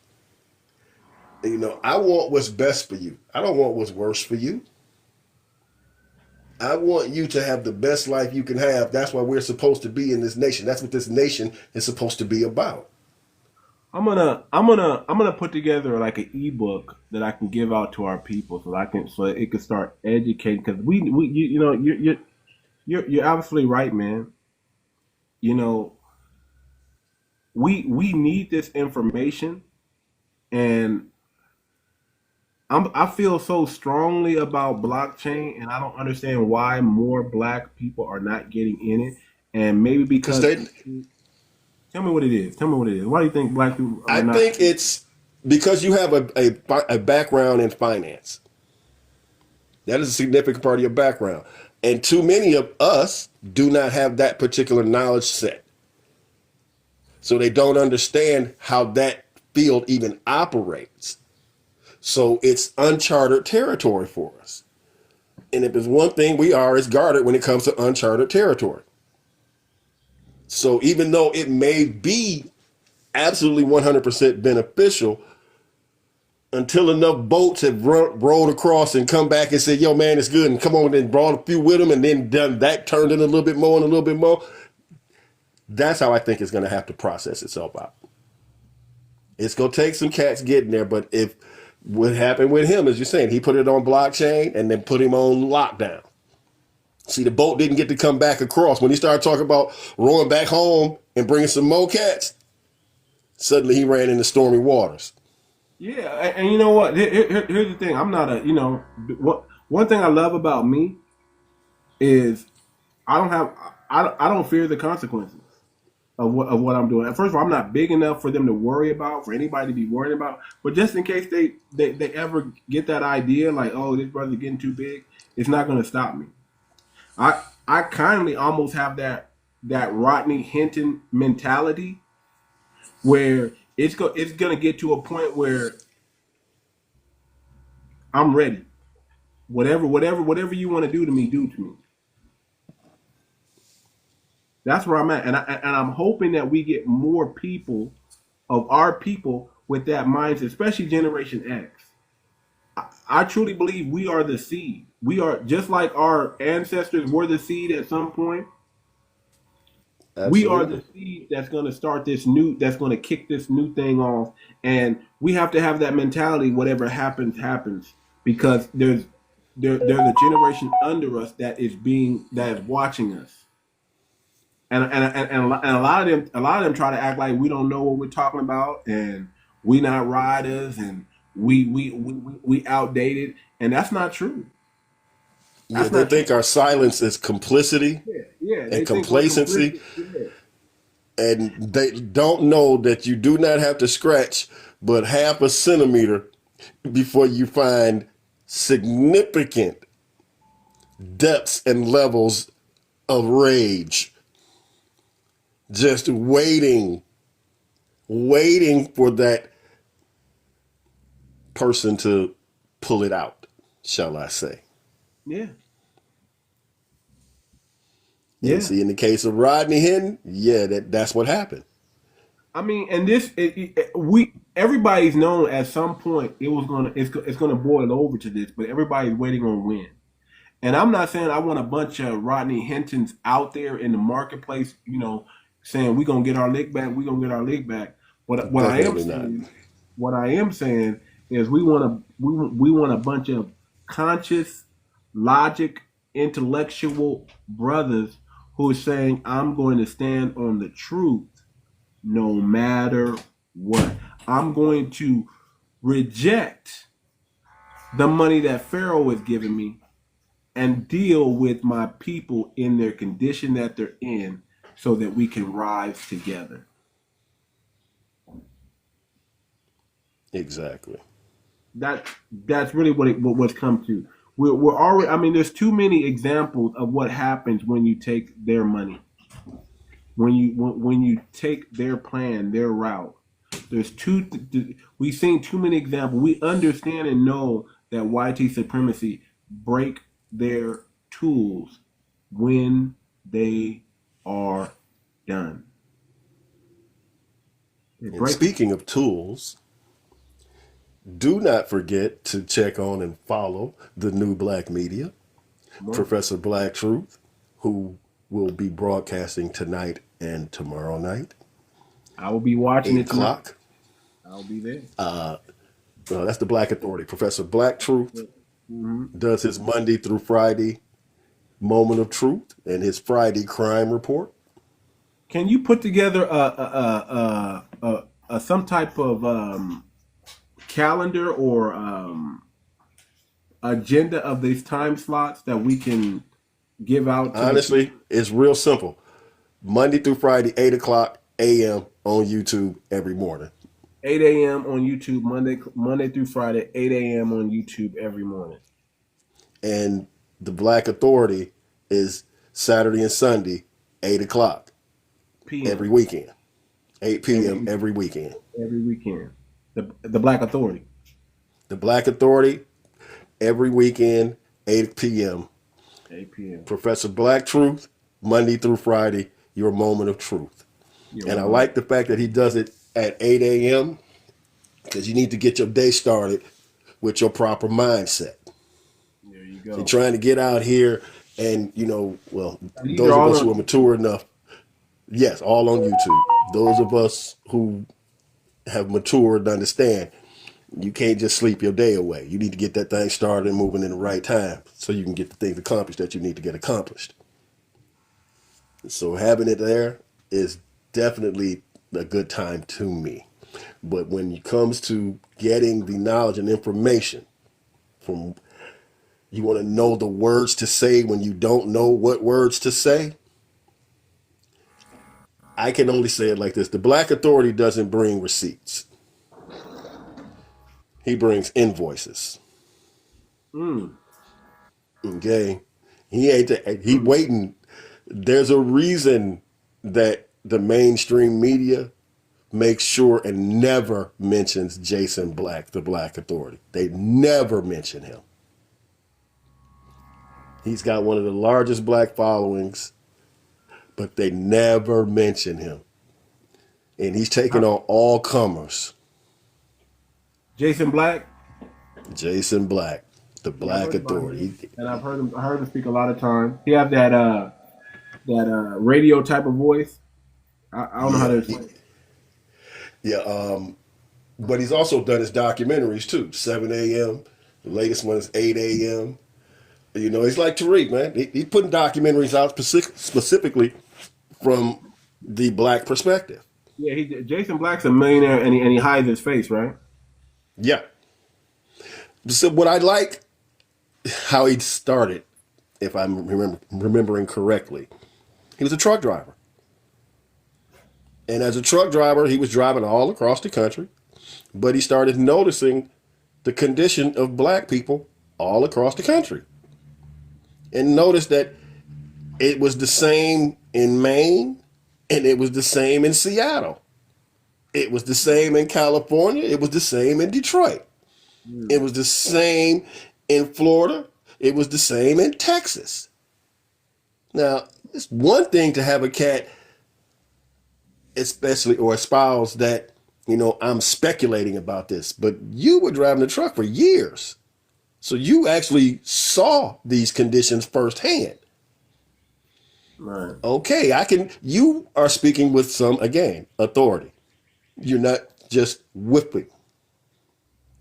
I want what's best for you. I don't want what's worse for you. I want you to have the best life you can have. That's why we're supposed to be in this nation. That's what this nation is supposed to be about. I'm gonna put together like an ebook that I can give out to our people so it can start educating because you're absolutely right, man. We need this information, and I feel so strongly about blockchain, and I don't understand why more Black people are not getting in it. And maybe because tell me what it is. Why do you think Black people are not? I think it's because you have a background in finance. That is a significant part of your background. And too many of us do not have that particular knowledge set. So they don't understand how that field even operates. So it's uncharted territory for us. And if there's one thing we are, it's guarded when it comes to uncharted territory. So even though it may be absolutely 100% beneficial, until enough boats have rolled across and come back and said, yo, man, it's good, and come on and brought a few with them, and then done that, turned in a little bit more and a little bit more, that's how I think it's going to have to process itself out. It's going to take some cats getting there, but if what happened with him, as you're saying, he put it on blockchain and then put him on lockdown. See, the boat didn't get to come back across. When he started talking about rowing back home and bringing some more cats, suddenly he ran into stormy waters. Yeah, and you know what? Here's the thing. I'm not one thing I love about me is I don't fear the consequences of what I'm doing. First of all, I'm not big enough for them to worry about, for anybody to be worried about. But just in case they ever get that idea, like, oh, this brother's getting too big, it's not going to stop me. I kindly almost have that Rodney Hinton mentality where it's going to get to a point where I'm ready. Whatever you want to do to me, do to me. That's where I'm at, and I'm hoping that we get more people of our people with that mindset, especially Generation X. I truly believe we are the seed. We are just like our ancestors were the seed at some point. We are the Absolutely. seed that's going to start this new, that's going to kick this new thing off. And we have to have that mentality, whatever happens, happens. Because there's a generation under us that is watching us. And a lot of them try to act like we don't know what we're talking about, and we not riders, and we outdated, and that's not true. Yeah, That's they not true. think our silence is complicity Yeah, they and think we're complacency, complicit. Yeah. and they don't know that you do not have to scratch but half a centimeter before you find significant depths and levels of rage just waiting for that person to pull it out, shall I say. Yeah. And Yeah. see, in the case of Rodney Hinton, yeah, that's what happened. I mean, and this we everybody's known at some point it's gonna boil over to this, but everybody's waiting on when. And I'm not saying I want a bunch of Rodney Hintons out there in the marketplace, saying we're gonna get our lick back, we're gonna get our lick back. But Definitely not. what I am saying is we want a bunch of conscious, logic, intellectual brothers who are saying I'm going to stand on the truth no matter what. I'm going to reject the money that Pharaoh is giving me and deal with my people in their condition that they're in so that we can rise together. Exactly. That's really what's come to. We're already. I mean, there's too many examples of what happens when you take their money, when you take their plan, their route. We've seen too many examples. We understand and know that YT supremacy break their tools when they are done. And speaking of tools, do not forget to check on and follow the new Black media, Professor Black Truth, who will be broadcasting tonight and tomorrow night. I will be watching 8 it tonight. o'clock. I'll be there. That's the Black Authority. Professor Black Truth does his Monday through Friday moment of truth and his Friday crime report. Can you put together some type of calendar or agenda of these time slots that we can give out? Honestly, it's real simple. Monday through Friday, 8 o'clock a.m. on YouTube every morning. 8 a.m. on YouTube, Monday through Friday, 8 a.m. on YouTube every morning. And the Black Authority is Saturday and Sunday, 8 o'clock PM. every weekend. 8 p.m. every weekend. Every weekend. The Black Authority. The Black Authority every weekend, 8 p.m. 8 p.m. Professor Black Truth, Monday through Friday, your moment of truth. And I like the fact that he does it at 8 a.m. because you need to get your day started with your proper mindset. There you go. You're trying to get out here and, those of us who are mature enough, yes, all on YouTube. Those of us who have matured and understand, you can't just sleep your day away. You need to get that thing started and moving in the right time so you can get the things accomplished that you need to get accomplished. So having it there is definitely a good time to me. But when it comes to getting the knowledge and information from, you want to know the words to say when you don't know what words to say, I can only say it like this. The Black Authority doesn't bring receipts. He brings invoices. Okay. He waiting. There's a reason that the mainstream media makes sure and never mentions Jason Black, the Black Authority. They never mention him. He's got one of the largest black followings, but they never mention him. And he's taking on all comers. Jason Black? Jason Black, the Yeah, I've Black heard about him, Authority. and I heard him speak a lot of times. He have that radio type of voice. I don't know how Yeah, to explain it. yeah. But he's also done his documentaries too. 7 a.m. The latest one is 8 a.m. You know, he's like Tariq, man. He's putting documentaries out specifically from the Black perspective. Yeah, Jason Black's a millionaire, and he hides his face, right? Yeah. So what I like how he started, if I'm remembering correctly, he was a truck driver. And as a truck driver, he was driving all across the country, but he started noticing the condition of black people all across the country. And noticed that it was the same in Maine and it was the same in Seattle. It was the same in California. It was the same in Detroit. It was the same in Florida. It was the same in Texas. Now, it's one thing to have a cat, especially or espouse that, you know, I'm speculating about this, but you were driving the truck for years. So you actually saw these conditions firsthand. Right. Okay, you are speaking with some, again, authority. You're not just whipping.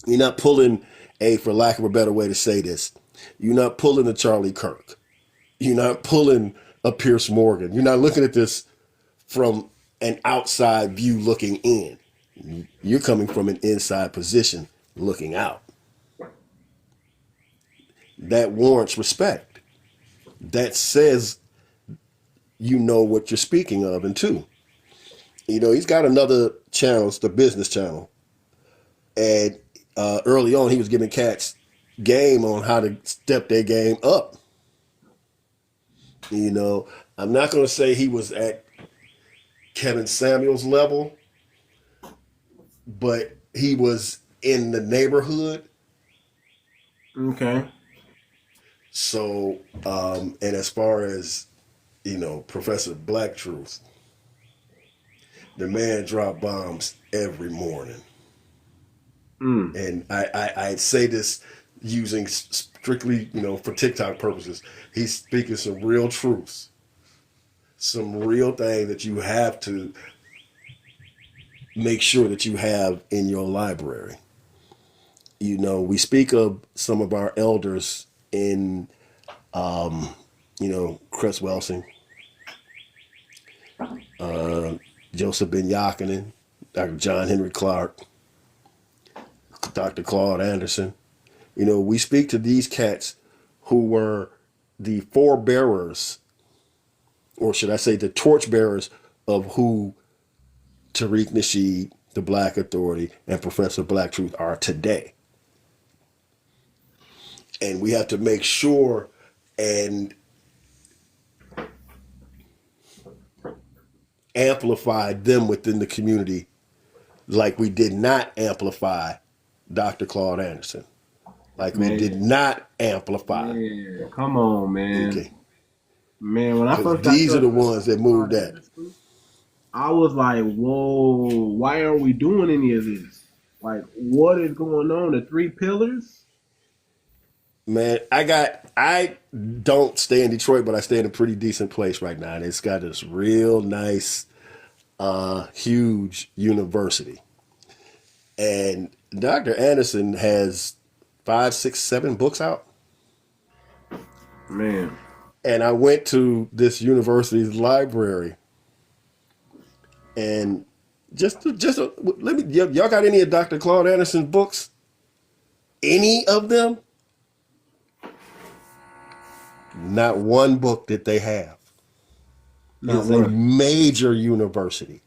You're not pulling for lack of a better way to say this, you're not pulling a Charlie Kirk. You're not pulling a Pierce Morgan. You're not looking at this from an outside view looking in. You're coming from an inside position looking out. That warrants respect. That says you know what you're speaking of. And two, you know, he's got another channel, it's the business channel. And early on, he was giving cats game on how to step their game up. You know, I'm not going to say he was at Kevin Samuels level, but he was in the neighborhood. Okay. So, and as far as, you know, Professor Black Truth, the man dropped bombs every morning. And I say this using strictly, you know, for TikTok purposes. He's speaking some real truths, some real thing that you have to make sure that you have in your library. You know, we speak of some of our elders in, you know, 𝗔𝗶𝗴𝗵𝘁𝘀𝘀𝗶cie, Joseph Ben Yakinen, Dr. John Henry Clark, Dr. Claude Anderson. You know, we speak to these cats who were the forebearers, or should I say the torchbearers of who 𝗔𝗍𝗵𝘁𝘂𝘁𝗃 Nasheed, the Black Authority, and Professor Black Truth are today. And we have to make sure and amplify them within the community like we did not amplify Dr. Claude Anderson. Like we did not amplify. Yeah, come on, man. Okay. Man, when I first got these are the ones that moved that. I was like, whoa, why aren't we doing any of this? Like, what is going on? The three pillars? Man, I don't stay in Detroit, but I stay in a pretty decent place right now. And it's got this real nice, huge university. And Dr. Anderson has 5, 6, 7 books out. Man. And I went to this university's library. And let me, y'all got any of Dr. Claude Anderson's books? Any of them? Not one book that they have. It's a major university.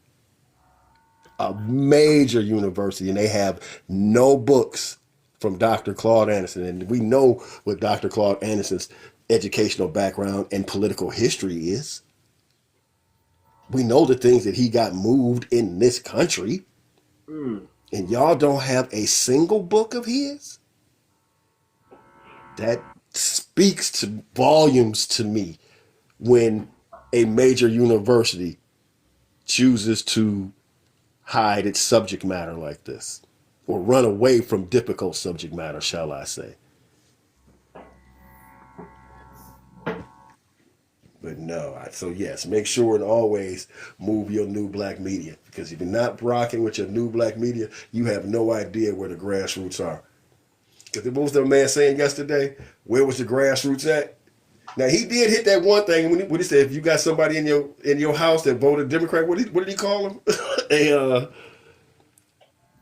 A major university, and they have no books from Dr. Claude Anderson. And we know what Dr. Claude Anderson's educational background and political history is. We know the things that he got moved in this country. And y'all don't have a single book of his? That speaks to volumes to me when a major university chooses to hide its subject matter like this. or run away from difficult subject matter, shall I say. But no, so yes, make sure and always move your new black media, because if you're not rocking with your new black media, you have no idea where the grassroots are. Because what was the man saying yesterday? Where was the grassroots at? Now he did hit that one thing when he said, if you got somebody in your house that voted Democrat, what did he call him? a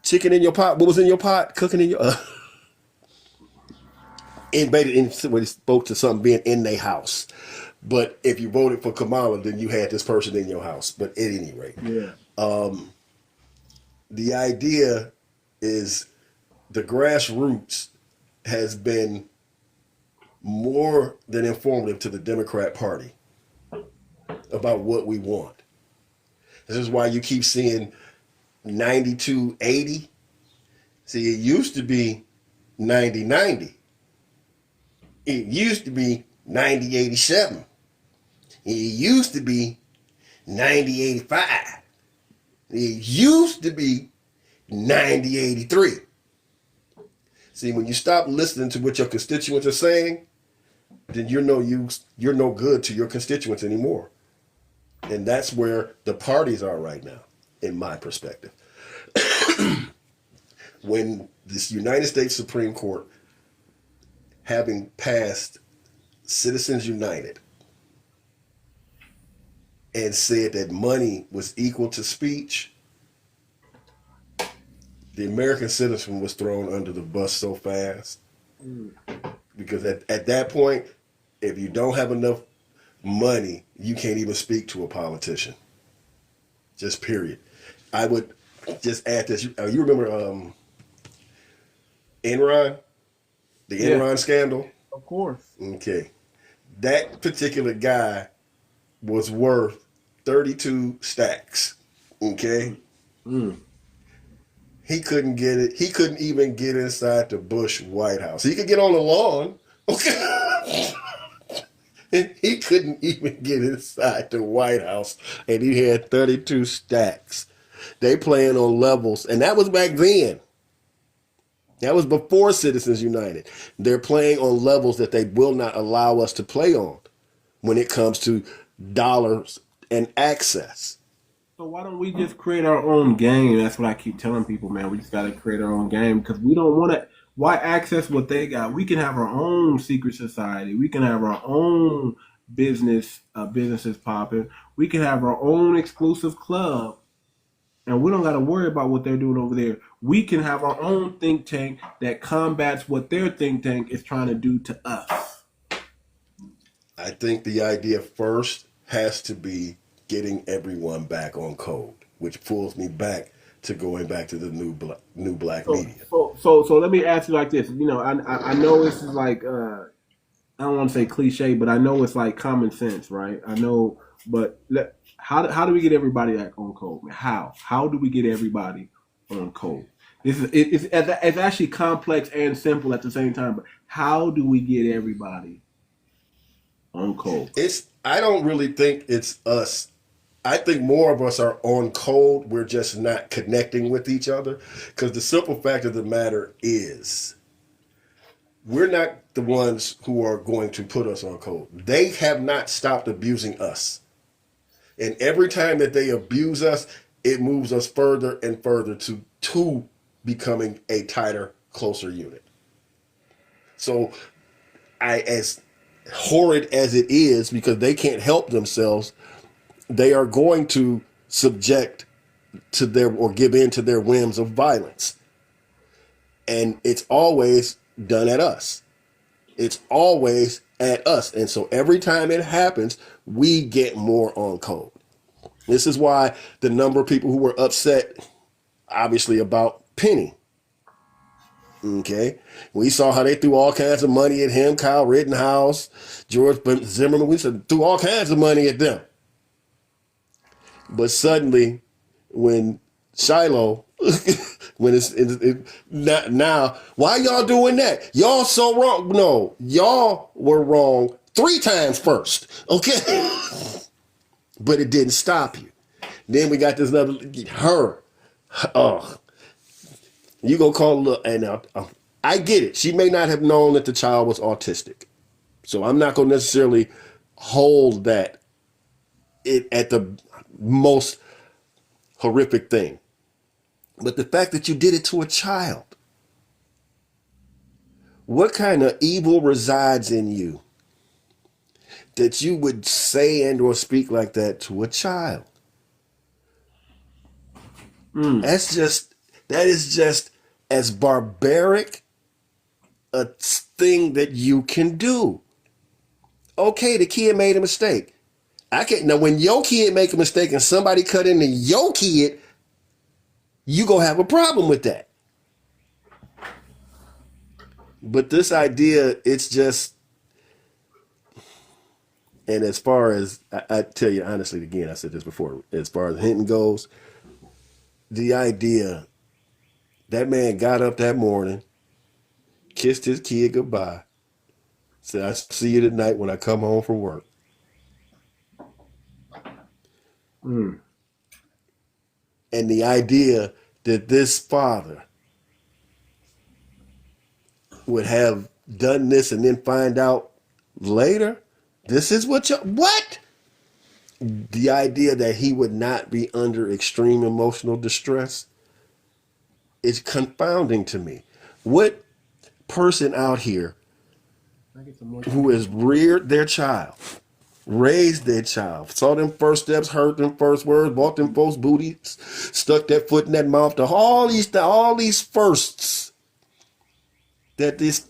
chicken in your pot. What was in your pot? Cooking in your. When he spoke to something being in their house. But if you voted for Kamala, then you had this person in your house. But at any rate, the idea is the grassroots has been more than informative to the Democrat Party about what we want. This is why you keep seeing 92-80. See, it used to be 90-90. It used to be 90-87. It used to be 90-85. It used to be 90-83. See, when you stop listening to what your constituents are saying, then you're no good to your constituents anymore. And that's where the parties are right now, in my perspective. When this United States Supreme Court, having passed Citizens United, and said that money was equal to speech, the American citizen was thrown under the bus so fast. Because at that point, if you don't have enough money, you can't even speak to a politician. Just period. I would just add this. You remember Enron? The Enron scandal? Of course. Okay. That particular guy was worth 32 stacks. Okay? He couldn't get it. He couldn't even get inside the Bush White House. He could get on the lawn. Okay? He couldn't even get inside the White House, and he had 32 stacks. They playing on levels, and that was back then. That was before Citizens United. They're playing on levels that they will not allow us to play on when it comes to dollars and access. So why don't we just create our own game? That's what I keep telling people, man. We just got to create our own game, because we don't want to. Why access what they got? We can have our own secret society. We can have our own businesses popping. We can have our own exclusive club, and we don't got to worry about what they're doing over there. We can have our own think tank that combats what their think tank is trying to do to us. I think the idea first has to be getting everyone back on code, which pulls me back to going back to the new black media. So let me ask you like this. You know, I know this is like I don't want to say cliche, but I know it's like common sense, right? I know, but how do we get everybody back on code? How do we get everybody on code? It's actually complex and simple at the same time. But how do we get everybody on code? I don't really think it's us. I think more of us are on code. We're just not connecting with each other. Because the simple fact of the matter is, we're not the ones who are going to put us on code. They have not stopped abusing us. And every time that they abuse us, it moves us further and further to becoming a tighter, closer unit. So as horrid as it is, because they can't help themselves, they are going to subject to or give in to their whims of violence. And it's always done at us. It's always at us. And so every time it happens, we get more on code. This is why the number of people who were upset, obviously, about Penny. Okay. We saw how they threw all kinds of money at him, Kyle Rittenhouse, George Zimmerman. We threw all kinds of money at them. But suddenly, when Shiloh, when it's not now, why y'all doing that? Y'all so wrong. No, y'all were wrong 3 times first. Okay. But it didn't stop you. Then we got this other, her. Oh. You go call and I get it. She may not have known that the child was autistic, so I'm not going to necessarily hold that it at the most horrific thing. But the fact that you did it to a child, what kind of evil resides in you that you would say and or speak like that to a child? That is just as barbaric a thing that you can do. Okay, the kid made a mistake. Now when your kid make a mistake and somebody cut into your kid, you gonna have a problem with that. But this idea, it's just, and as far as, I tell you honestly, again, I said this before, as far as Hinton goes, the idea, that man got up that morning, kissed his kid goodbye, said, "I'll see you tonight when I come home from work." And the idea that this father would have done this and then find out later, this is what what? The idea that he would not be under extreme emotional distress is confounding to me. What person out here who has reared their child, raised their child, saw them first steps, heard them first words, bought them folks' booties, stuck that foot in that mouth, to all these firsts that this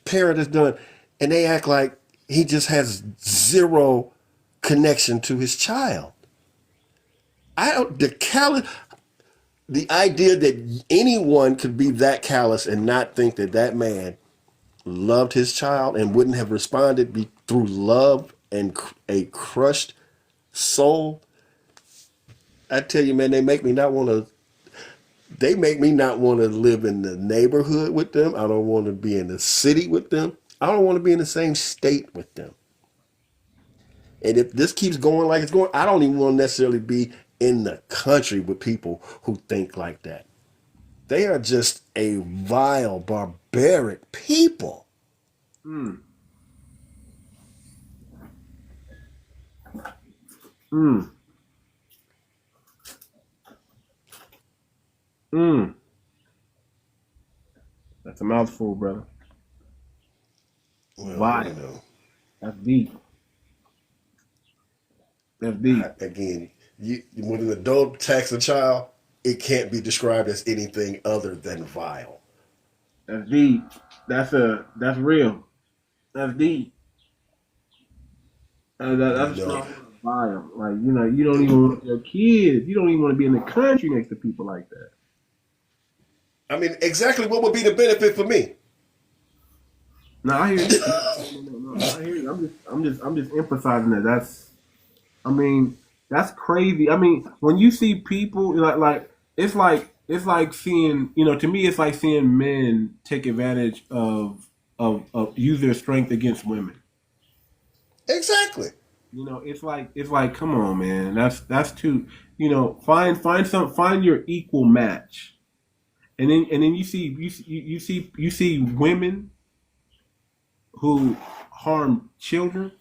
parent has done, and they act like he just has zero connection to his child. The idea that anyone could be that callous and not think that that man loved his child and wouldn't have responded through love and a crushed soul. I tell you, man, they make me not want to live in the neighborhood with them. I don't want to be in the city with them. I don't want to be in the same state with them. And if this keeps going like it's going, I don't even want to necessarily be in the country with people who think like that. They are just a vile, barbaric people. That's a mouthful, brother. Well, Why? you know, That's deep. That's deep. Again, when an adult attacks a child, it can't be described as anything other than vile. That's deep. That's real. That's deep. That's vile. Like, you know, you don't even want your kids. You don't even want to be in the country next to people like that. I mean, exactly what would be the benefit for me? No, I hear you. No, I hear you. I'm just emphasizing that. That's crazy. I mean, when you see people like it's like seeing, to me, it's like seeing men take advantage of use their strength against women. Exactly. It's like, come on, man. That's too, find your equal match. And then you see women who harm children.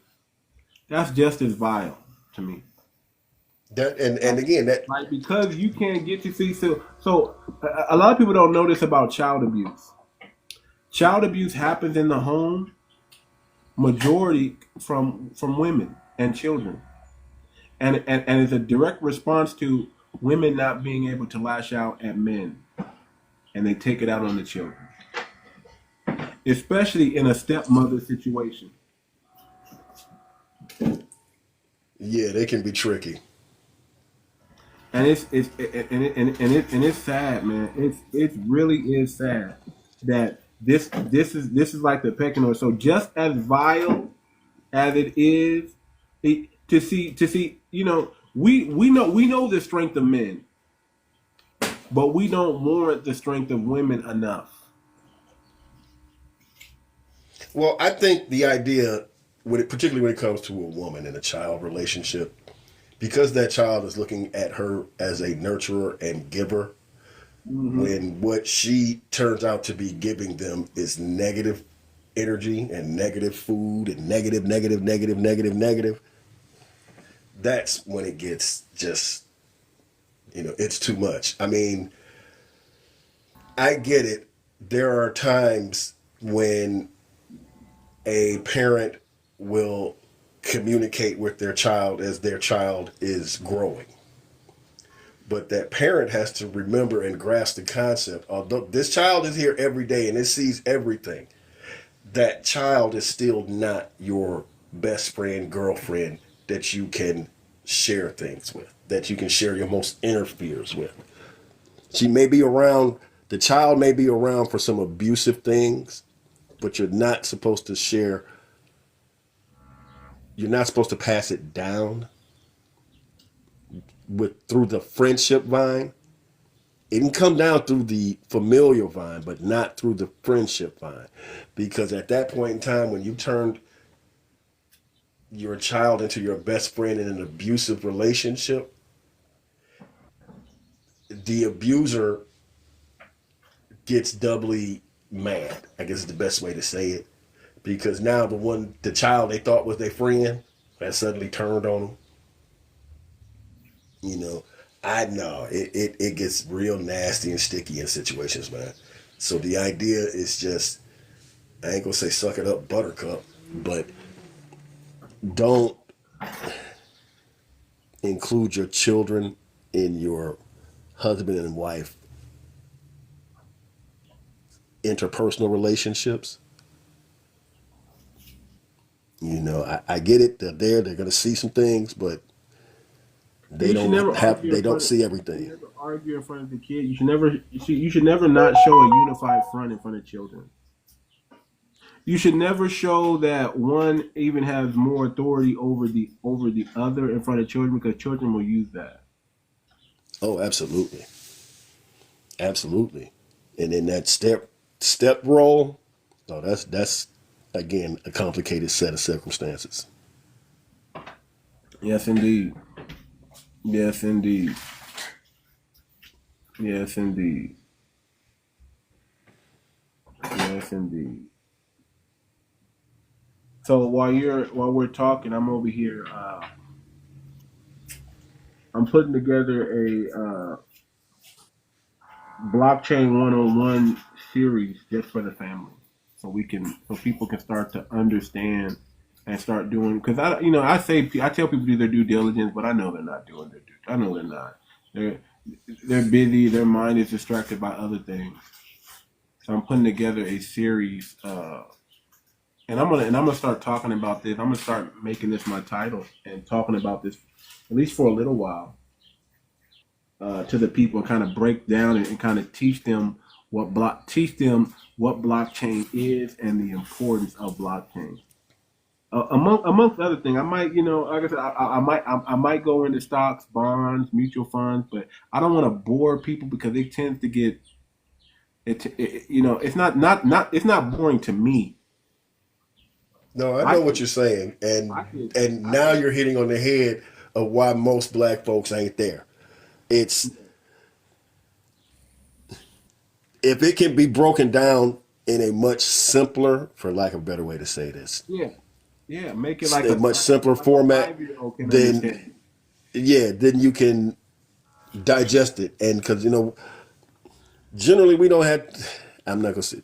That's just as vile to me. That and again, that like, because you can't get to see so a lot of people don't know this about child abuse. Child abuse happens in the home, majority from women and children, and it's a direct response to women not being able to lash out at men, and they take it out on the children, especially in a stepmother situation. Yeah, they can be tricky. And it's sad, man. It really is sad that this is like the pecking order. So just as vile as it is, to see, we know the strength of men, but we don't warrant the strength of women enough. Well, I think the idea, particularly when it comes to a woman and a child relationship, because that child is looking at her as a nurturer and giver, when what she turns out to be giving them is negative energy and negative food and negative, negative, negative, negative, negative, that's when it gets just, it's too much. I mean, I get it. There are times when a parent will communicate with their child as their child is growing. But that parent has to remember and grasp the concept, although this child is here every day and it sees everything, that child is still not your best friend, girlfriend that you can share things with, that you can share your most inner fears with. She may be around, the child may be around for some abusive things, but you're not supposed to share, you're not supposed to pass it down through the friendship vine. It can come down through the familial vine, but not through the friendship vine. Because at that point in time, when you turned your child into your best friend in an abusive relationship, the abuser gets doubly mad, I guess is the best way to say it. Because now the child they thought was their friend has suddenly turned on them. I know it gets real nasty and sticky in situations, man. So the idea is just, I ain't gonna say suck it up, buttercup, but don't include your children in your husband and wife interpersonal relationships. I get it. They're there. They're gonna see some things, but they don't see everything. You never argue in front of the kid. You should never not show a unified front in front of children. You should never show that one even has more authority over the other in front of children, because children will use that. Oh, absolutely. Absolutely. And in that step role, that's again a complicated set of circumstances. Yes, indeed. Yes, indeed. Yes, indeed. Yes, indeed. So while we're talking, I'm over here. I'm putting together a blockchain 101 series just for the family, so people can start to understand and start doing. Because I tell people to do their due diligence, but I know they're not doing their due. I know they're not. They're busy. Their mind is distracted by other things. So I'm putting together a series, and I'm gonna start talking about this. I'm gonna start making this my title and talking about this at least for a little while. To the people, and kind of break down and kind of teach them what blockchain is and the importance of blockchain. Amongst other things, I might, like I said, I might go into stocks, bonds, mutual funds, but I don't want to bore people because it tends to get it's not boring to me. No, I know what you're saying, and now you're hitting on the head of why most black folks ain't there. It's, if it can be broken down in a much simpler, for lack of a better way to say this, make it like a much simpler format, then you can digest it. And because generally we don't have, I'm not gonna say,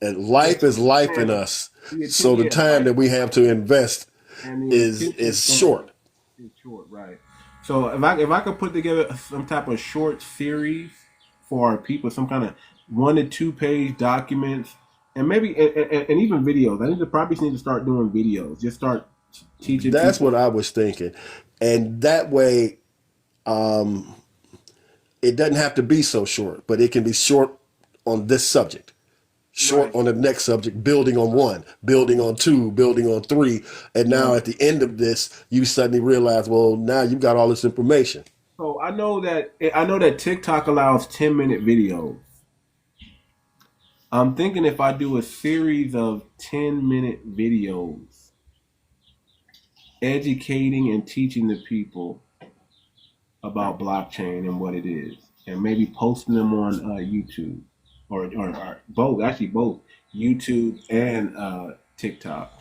and life is life in us, so the time that we have to invest is short. It's short, right? So if I could put together some type of short series for our people, some kind of 1 to 2 page documents, and maybe and even videos. I need to start doing videos. Just start teaching. That's people. What I was thinking, and that way, it doesn't have to be so short, but it can be short on this subject. Short on the next subject, building on 1, building on 2, building on 3. And now at the end of this, you suddenly realize, well, now you've got all this information. So I know that TikTok allows 10-minute videos. I'm thinking if I do a series of 10-minute videos educating and teaching the people about blockchain and what it is. and maybe posting them on YouTube or both, actually both YouTube and TikTok.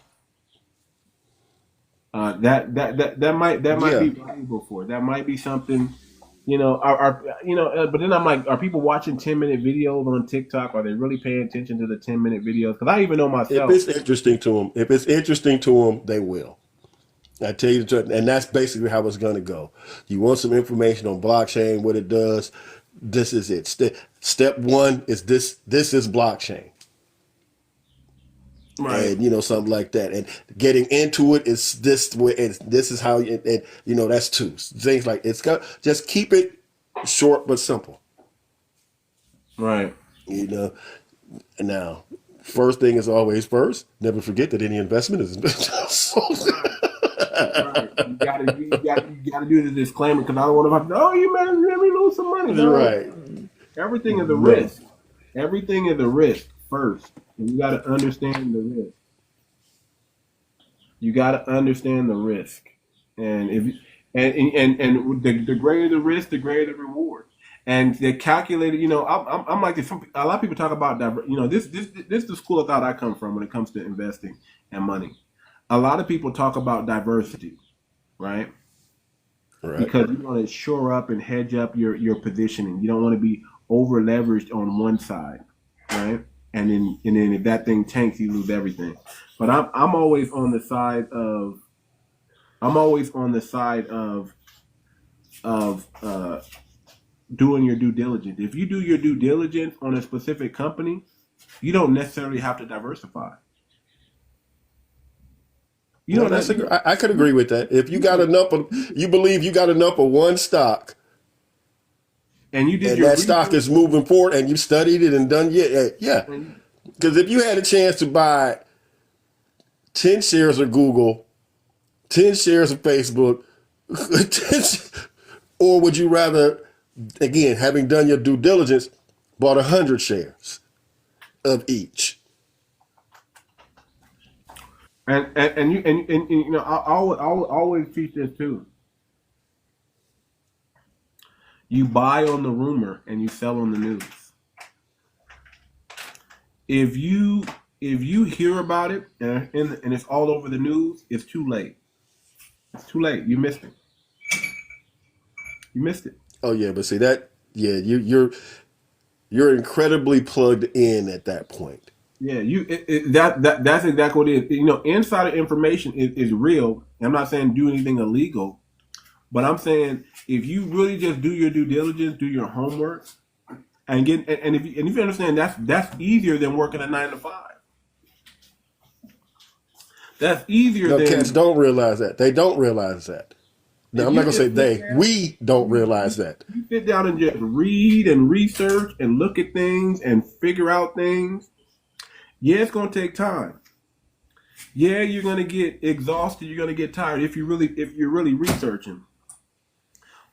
That might Yeah. be valuable for it. That might be something, but then I'm like, are people watching 10-minute videos on TikTok? Are they really paying attention to the 10-minute videos? Because I even know If myself. it's interesting to them, they will. I tell you the truth, and that's basically how it's going to go. You want some information on blockchain, what it does. This is it. Step one is this. This is blockchain. Right. And something like that, and getting into it is this way, and this is how that's two things. Like, it's got, just keep it short but simple. Right. Now, first thing is always first. Never forget that any investment is Right. You gotta do the disclaimer, because I don't want to. Oh, you man, let me lose some money. No. Right. Everything is a risk. Everything is a risk first. And you got to understand the risk. You got to understand the risk, and if and the greater the risk, the greater the reward. And they calculated. I'm like this. A lot of people talk about this is the school of thought I come from when it comes to investing and money. A lot of people talk about diversity, right? Right. Because you want to shore up and hedge up your positioning. You don't want to be over leveraged on one side, right? And then if that thing tanks, you lose everything. But I'm always on the side of doing your due diligence. If you do your due diligence on a specific company, you don't necessarily have to diversify. I could agree with that. If you got enough of, you believe you got enough of one stock, and that research, stock is moving forward, and you studied it and done, yeah. Because if you had a chance to buy 10 shares of Google, 10 shares of Facebook, or would you rather, again, having done your due diligence, bought 100 shares of each? And I always teach this too. You buy on the rumor and you sell on the news. If you hear about it and it's all over the news, it's too late. It's too late. You missed it. You missed it. Oh yeah, but see that, you're incredibly plugged in at that point. Yeah, that's exactly what it is. Insider information is real. I'm not saying do anything illegal, but I'm saying if you really just do your due diligence, do your homework, and if you understand that's easier than working a 9 to 5. That's easier. Cats don't realize that. They don't realize that. Now, I'm not gonna say they. We don't realize that. You sit down and just read and research and look at things and figure out things. Yeah, it's gonna take time. Yeah, you're gonna get exhausted. You're gonna get tired if you're really researching.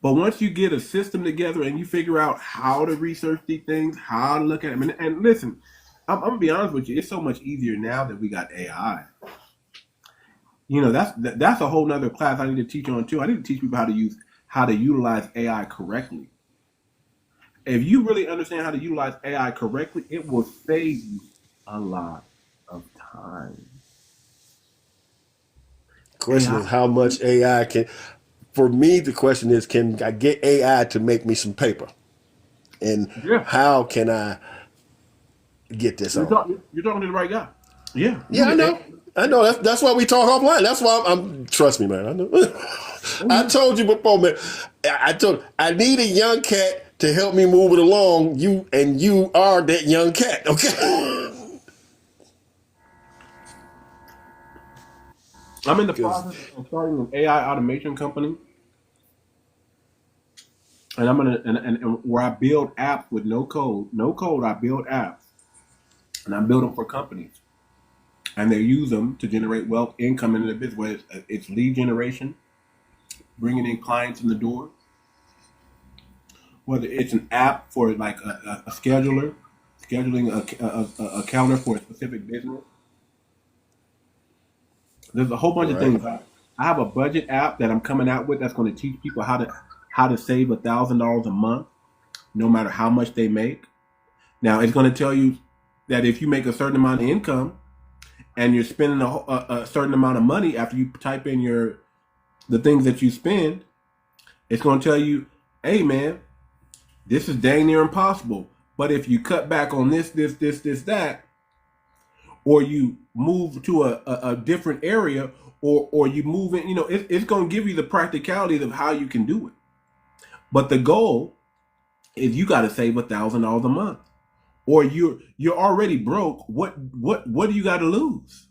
But once you get a system together and you figure out how to research these things, how to look at them, and listen, I'm gonna be honest with you, it's so much easier now that we got AI. That's a whole nother class I need to teach on too. I need to teach people how to utilize AI correctly. If you really understand how to utilize AI correctly, it will save you a lot of time. Question is how much AI can. For me, the question is, can I get AI to make me some paper? And how can I get this on? You're talking to the right guy. Yeah. Yeah, I know. That's why we talk offline. That's why I'm trust me, man. I know. I told you before, man. I need a young cat to help me move it along. You are that young cat, okay? I'm in the process of starting an AI automation company. And I'm and where I build apps with no code. I build apps, and I build them for companies, and they use them to generate wealth, income in the business. Whether it's lead generation, bringing in clients in the door, whether it's an app for like a scheduling a calendar for a specific business. There's a whole bunch of things. I have a budget app that I'm coming out with that's going to teach people how to save $1,000 a month no matter how much they make. Now, it's going to tell you that if you make a certain amount of income and you're spending a certain amount of money after you type in the things that you spend, it's going to tell you, hey, man, this is dang near impossible. But if you cut back on this, that, or you move to a different area, or you move in, it's going to give you the practicalities of how you can do it. But the goal is you got to save $1,000 a month, or you're already broke. What do you got to lose?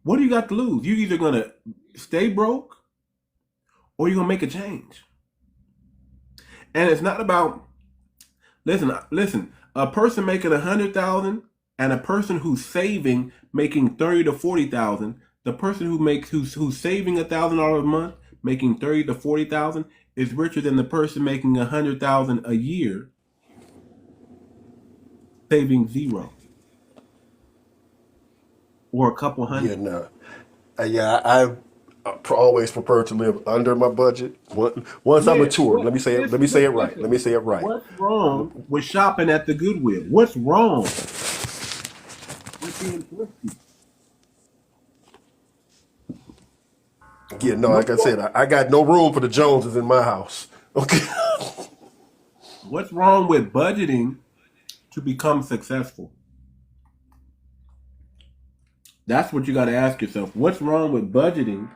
What do you got to lose? You're either going to stay broke or you're going to make a change. And it's not about, listen, a person making $100,000 and a person who's saving making $30,000 to $40,000, the person who's saving $1,000 a month making $30,000 to $40,000 is richer than the person making $100,000 a year saving $0 or a couple hundred. I always prefer to live under my budget. Once I mature, let me say it right. Let me say it right. What's wrong with shopping at the Goodwill? What's wrong with being thrifty? Yeah, no, like I said, I got no room for the Joneses in my house. Okay. What's wrong with budgeting to become successful? That's what you got to ask yourself. What's wrong with budgeting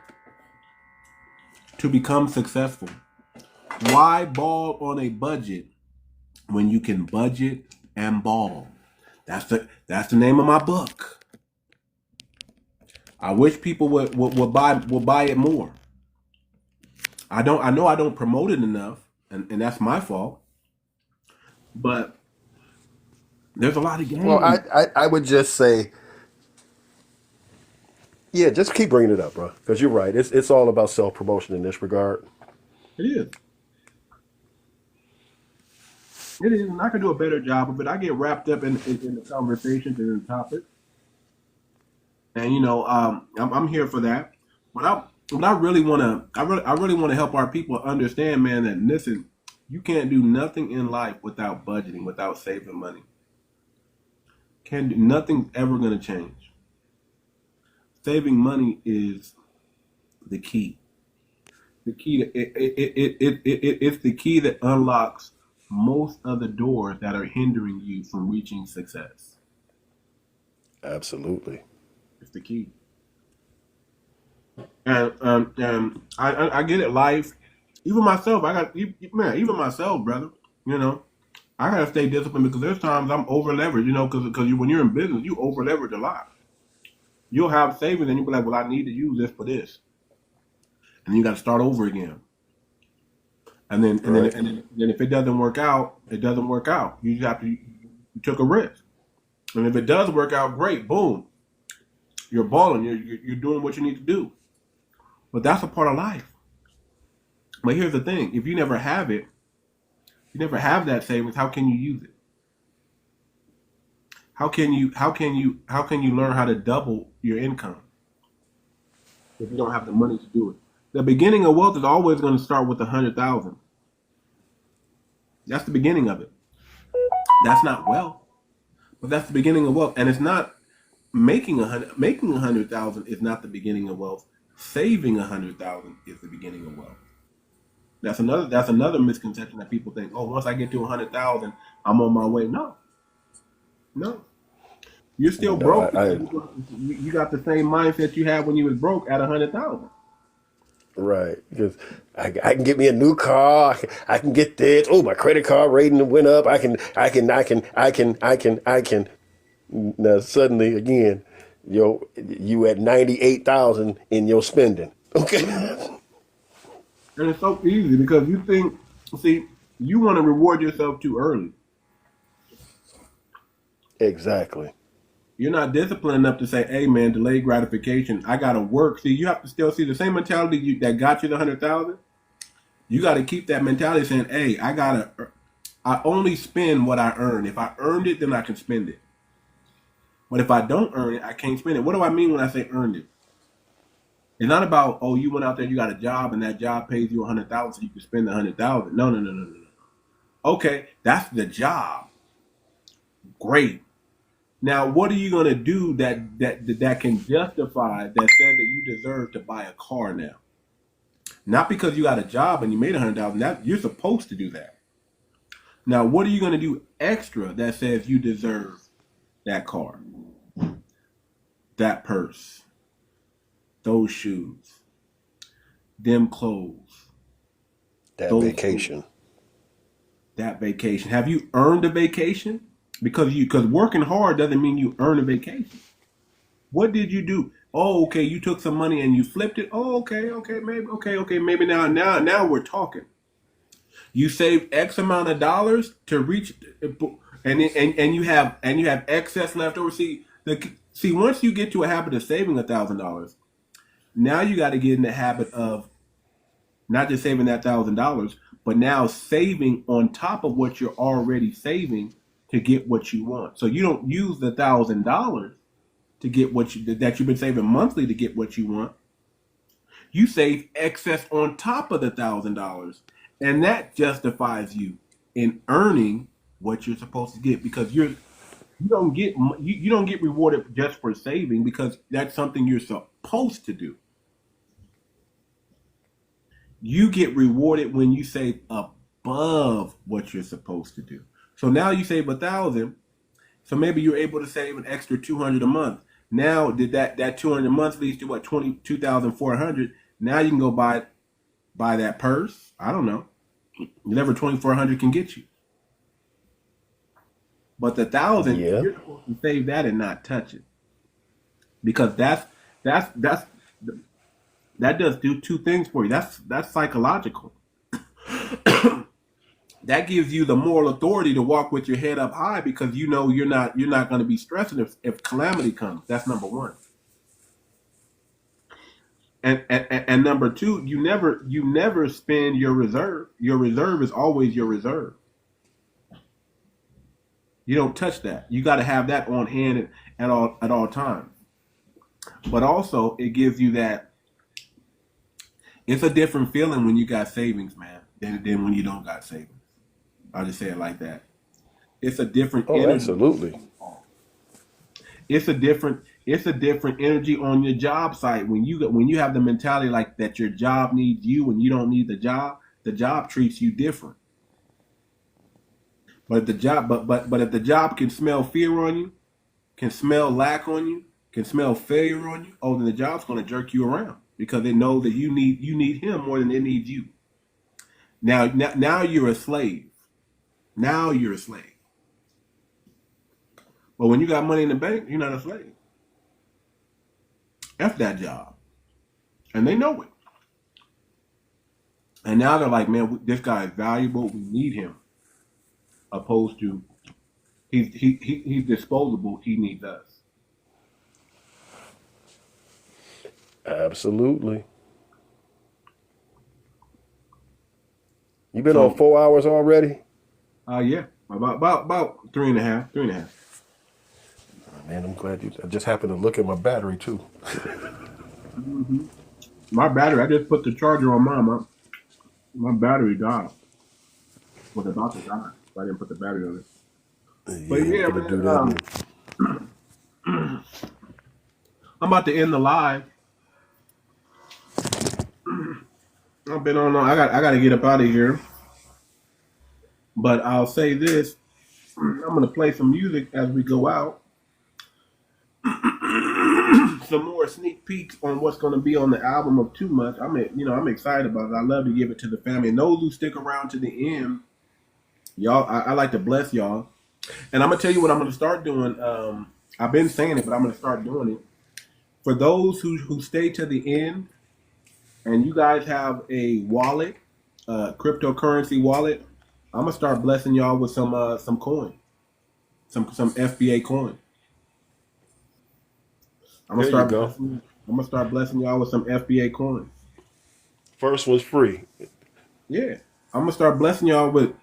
to become successful? Why ball on a budget when you can budget and ball? That's the name of my book. I wish people would buy it more. I know I don't promote it enough, and that's my fault. But there's a lot of games. Well, I would just say, yeah, just keep bringing it up, bro, because you're right. It's all about self-promotion in this regard. It is. It is, and I can do a better job of it. I get wrapped up in the conversations and in the topics. And I'm here for that. But I really want to help our people understand, man, that listen, you can't do nothing in life without budgeting, without saving money. Nothing's ever going to change. Saving money is the key. The key it's the key that unlocks most of the doors that are hindering you from reaching success. Absolutely. It's the key. And I get it. Life, even myself, even myself, brother. I gotta stay disciplined because there's times I'm over leveraged. Because when you're in business, you over leverage a lot. You'll have savings and you'll be like, well, I need to use this for this, and then you got to start over again. And then if it doesn't work out, it doesn't work out. You took a risk, and if it does work out, great, boom. You're balling. You're doing what you need to do. But that's a part of life. But here's the thing: if you never have it, you never have that savings. How can you use it? How can you learn how to double your income if you don't have the money to do it? The beginning of wealth is always going to start with 100,000. That's the beginning of it. That's not wealth, but that's the beginning of wealth, and it's not. Making 100,000 is not the beginning of wealth. Saving 100,000 is the beginning of wealth. That's another misconception that people think. Oh, once I get to 100,000, I'm on my way. No. You're still broke. You got the same mindset you had when you was broke at 100,000. Right, because I can get me a new car. I can get this. Oh, my credit card rating went up. I can. Now suddenly again, you at 98,000 in your spending. Okay. And it's so easy because you want to reward yourself too early. Exactly. You're not disciplined enough to say, hey man, delayed gratification, I gotta work. See, you have to still see the same mentality that got you the 100,000. You gotta keep that mentality saying, hey, I only spend what I earn. If I earned it, then I can spend it. But if I don't earn it, I can't spend it. What do I mean when I say earned it? It's not about, you went out there, you got a job, and that job pays you 100,000, so you can spend the 100,000. No. Okay, that's the job. Great. Now, what are you going to do that can justify that says that you deserve to buy a car now? Not because you got a job and you made $100,000. That you're supposed to do that. Now, what are you going to do extra that says you deserve that car, that purse, those shoes, them clothes, That those vacation. food, that vacation? Have you earned a vacation? Because working hard doesn't mean you earn a vacation. What did you do? Oh, okay, you took some money and you flipped it. Oh, okay, maybe now we're talking. You saved X amount of dollars to reach, and you have excess left over. See, once you get to a habit of saving $1,000, now you got to get in the habit of not just saving that $1,000, but now saving on top of what you're already saving to get what you want. So you don't use the $1,000 to get that you've been saving monthly to get what you want. You save excess on top of the $1,000, and that justifies you in earning what you're supposed to get, because you don't get rewarded just for saving, because that's something you're supposed to do. You get rewarded when you save above what you're supposed to do. So now you save $1,000, so maybe you're able to save an extra $200 a month. Now, did that $200 a month leads to what, $22,400? Now you can go buy that purse. I don't know, whatever $2,400 can get you. But the $1,000, you're supposed to save that and not touch it, because that does do two things for you. That's psychological. That gives you the moral authority to walk with your head up high, because you know you're not going to be stressing if calamity comes. That's number one. And number two, you never spend your reserve. Your reserve is always your reserve. You don't touch that. You got to have that on hand at all times. But also, it gives you that. It's a different feeling when you got savings, man, than when you don't got savings. I'll just say it like that. It's a different energy. Absolutely. It's a different energy on your job site when you have the mentality like that your job needs you and you don't need the job treats you different. But if the job can smell fear on you, can smell lack on you, can smell failure on you, then the job's going to jerk you around, because they know that you need him more than they need you. Now you're a slave. Now you're a slave. But when you got money in the bank, you're not a slave. F that job. And they know it. And now they're like, man, this guy is valuable. We need him. Opposed to he's disposable. He needs us. Absolutely. You been on 4 hours already? Yeah. About 3.5. 3.5. Oh, man, I'm glad I just happened to look at my battery too. Mm-hmm. My battery, I just put the charger on mine. My battery died. Was about to die. So I didn't put the battery on it. But yeah, man, do that. I'm about to end the live. I've been on. I got to get up out of here. But I'll say this: I'm gonna play some music as we go out. Some more sneak peeks on what's gonna be on the album of Too Much. I'm excited about it. I love to give it to the family. And those who stick around to the end, y'all, I like to bless y'all. And I'm gonna tell you what I'm gonna start doing. I've been saying it, but I'm gonna start doing it. For those who stay to the end, and you guys have a wallet, cryptocurrency wallet, I'm gonna start blessing y'all with some coin, some FBA coin. I'm gonna start blessing y'all with some FBA coins. First one's free. Yeah, I'm gonna start blessing y'all with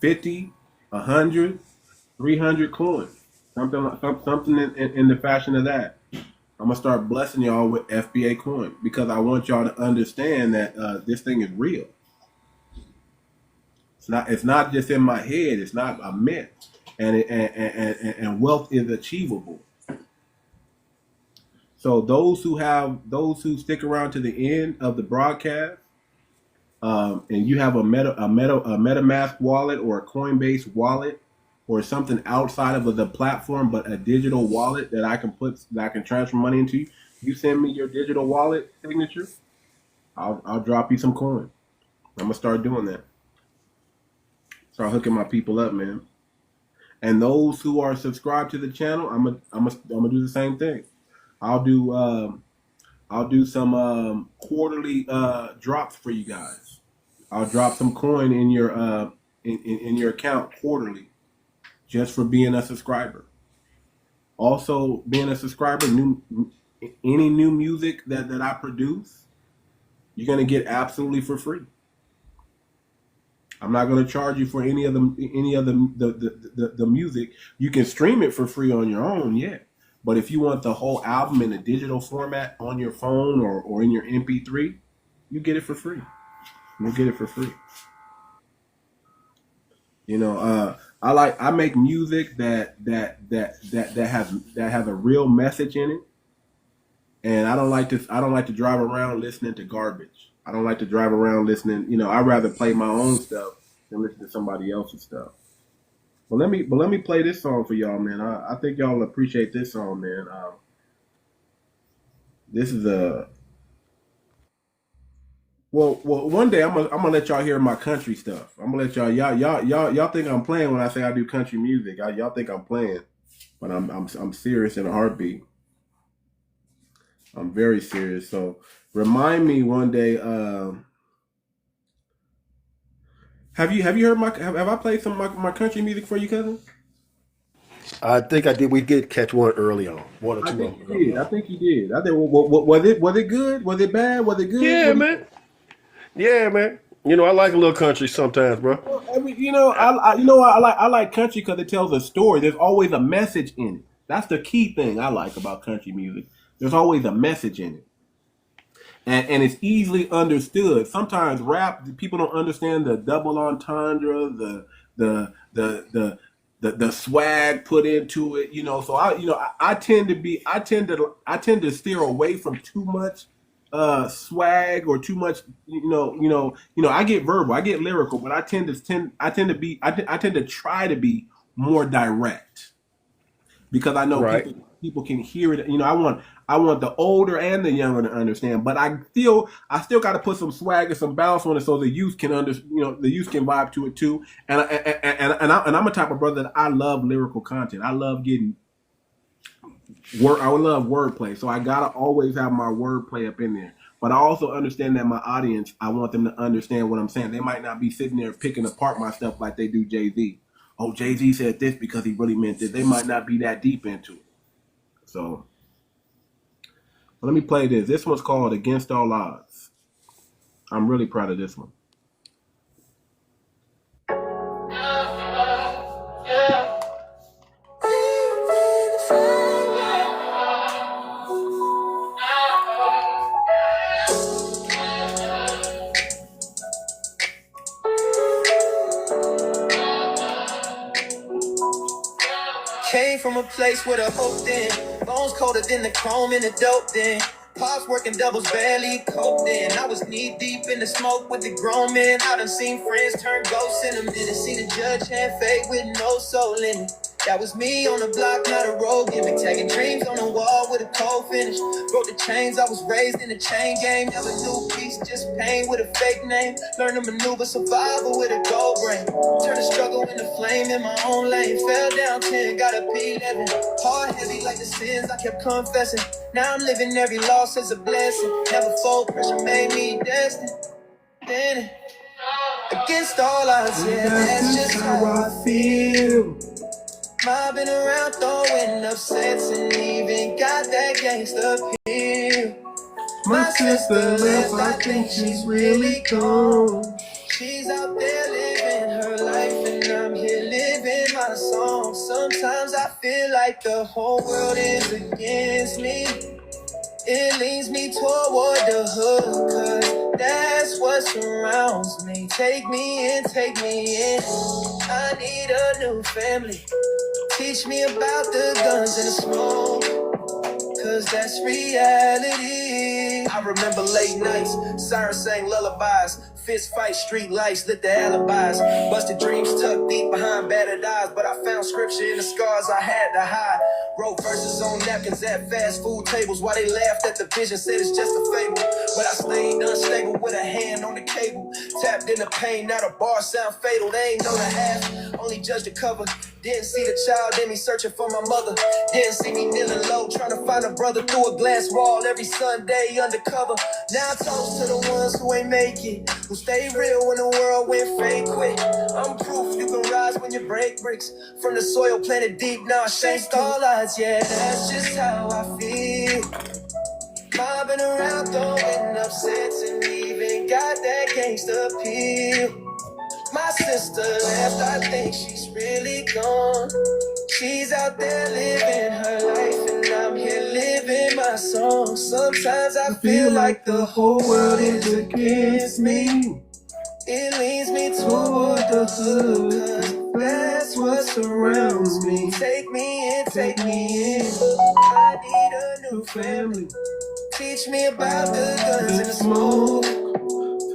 50, 100, 300 coins, something in the fashion of that. I'm gonna start blessing y'all with FBA coin, because I want y'all to understand that this thing is real. It's not just in my head. It's not a myth, and wealth is achievable. So those who stick around to the end of the broadcast, and you have a MetaMask wallet or a Coinbase wallet or something outside of the platform, but a digital wallet that I can transfer money into. You send me your digital wallet signature, I'll drop you some coin. I'm gonna start doing that. Start hooking my people up, man. And those who are subscribed to the channel, I'm gonna do the same thing. I'll do some quarterly drops for you guys. I'll drop some coin in your in your account quarterly, just for being a subscriber. Also, being a subscriber, any new music that I produce, you're gonna get absolutely for free. I'm not gonna charge you for any of the music. You can stream it for free on your own, yeah. But if you want the whole album in a digital format on your phone or in your MP3, you get it for free. You'll get it for free. You know, I make music that has a real message in it, and I don't like to drive around listening to garbage. I don't like to drive around listening. You know, I'd rather play my own stuff than listen to somebody else's stuff. But let me play this song for y'all, man. I think y'all will appreciate this song, man. This is well, one day I'm gonna let y'all hear my country stuff. I'm gonna let y'all think I'm playing when I say I do country music. Y'all think I'm playing, but I'm serious in a heartbeat. I'm very serious. So remind me one day. Have you heard have I played some of my country music for you, cousin? I think I did. We did catch one early on, one or two. I think you did. I think you did. I think was it good? Was it bad? Was it good? Yeah, man. Yeah, man. You know, I like a little country sometimes, bro. Well, I mean, you know, I like country because it tells a story. There's always a message in it. That's the key thing I like about country music. There's always a message in it, and it's easily understood. Sometimes rap, people don't understand the double entendre, the swag put into it. You know, so I tend to steer away from too much swag or too much. I get verbal, I get lyrical, but I tend to try to be more direct, because I know Right. people can hear it. You know, I want the older and the younger to understand, but I still got to put some swag and some bounce on it so the youth can the youth can vibe to it too. And I'm a type of brother that I love lyrical content. I love getting I love wordplay, so I gotta always have my wordplay up in there. But I also understand that my audience, I want them to understand what I'm saying. They might not be sitting there picking apart my stuff like they do Jay-Z. Oh, Jay-Z said this because he really meant this. They might not be that deep into it. So let me play this. This one's called Against All Odds. I'm really proud of this one. Came from a place where the hope then, bones colder than the chrome in the dope then. Pops working doubles, barely coped in. I was knee deep in the smoke with the grown men. I done seen friends turn ghosts in a minute. See the judge hand fade with no soul in it. That was me on the block, not a road gimmick. Tagging dreams on the wall with a cold finish. Broke the chains, I was raised in the chain game. Never knew peace, just pain with a fake name. Learn to maneuver survival with a gold brain. Turn the struggle into flame in my own lane. Fell down 10, got a P11. Hard heavy like the sins I kept confessing. Now I'm living every loss as a blessing. Never fold, pressure made me destined. Then against all odds, yeah, that's just how I feel. Mobbing around, throwing up sets, and even got that gangsta feel. My sister left, I think she's really gone. She's out there living her life, and I'm here living my song. Sometimes I feel like the whole world is against me. It leads me toward the hood, cause that's what what surrounds me. Take me in, take me in. I need a new family. Teach me about the guns and the smoke, cause that's reality. I remember late nights, sirens sang lullabies, fist fight, street lights, lit the alibis. Busted dreams tucked deep behind battered eyes, but I found scripture in the scars I had to hide. Wrote verses on napkins at fast food tables while they laughed at the vision, said it's just a fable. But I stayed unstable with a hand on the cable. Tapped in the pain, now the bar sound fatal. They ain't know the half, only judged the cover. Didn't see the child in me searching for my mother. Didn't see me kneeling low, trying to find a brother through a glass wall every Sunday undercover. Now toast to the ones who ain't make it, who stay real when the world went fake quick. I'm proof you can rise when you break bricks. From the soil planted deep, now I shake starlights. Yeah, that's just how I feel. Mobbing around, throwing up sets, and even got that gangsta appeal. My sister left, I think she's really gone. She's out there living her life, and I'm here living my song. Sometimes I feel like the whole world is against me. It leads me toward the hood, cause that's what surrounds me. Take me in, take me in. I need a new family. Teach me about the guns and the smoke,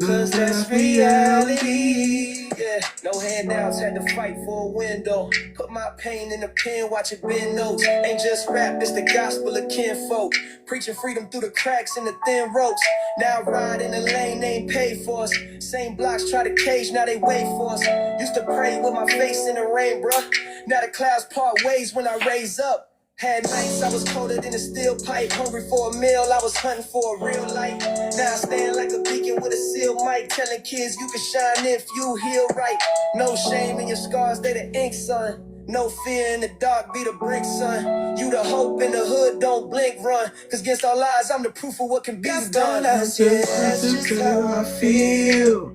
cause that's reality. Yeah, no handouts, had to fight for a window. Put my pain in the pen, watch it bend notes. Ain't just rap, it's the gospel of kinfolk. Preaching freedom through the cracks in the thin ropes. Now I ride in the lane, they ain't paid for us. Same blocks try to cage, now they wait for us. Used to pray with my face in the rain, bruh. Now the clouds part ways when I raise up. Had nights I was colder than a steel pipe. Hungry for a meal, I was hunting for a real light. Now I stand like a beacon with a seal mic, telling kids you can shine if you heal right. No shame in your scars, they the ink, son. No fear in the dark, be the brink, son. You the hope in the hood, don't blink, run. Cause against all odds, I'm the proof of what can be done. Yeah, that's just how I feel.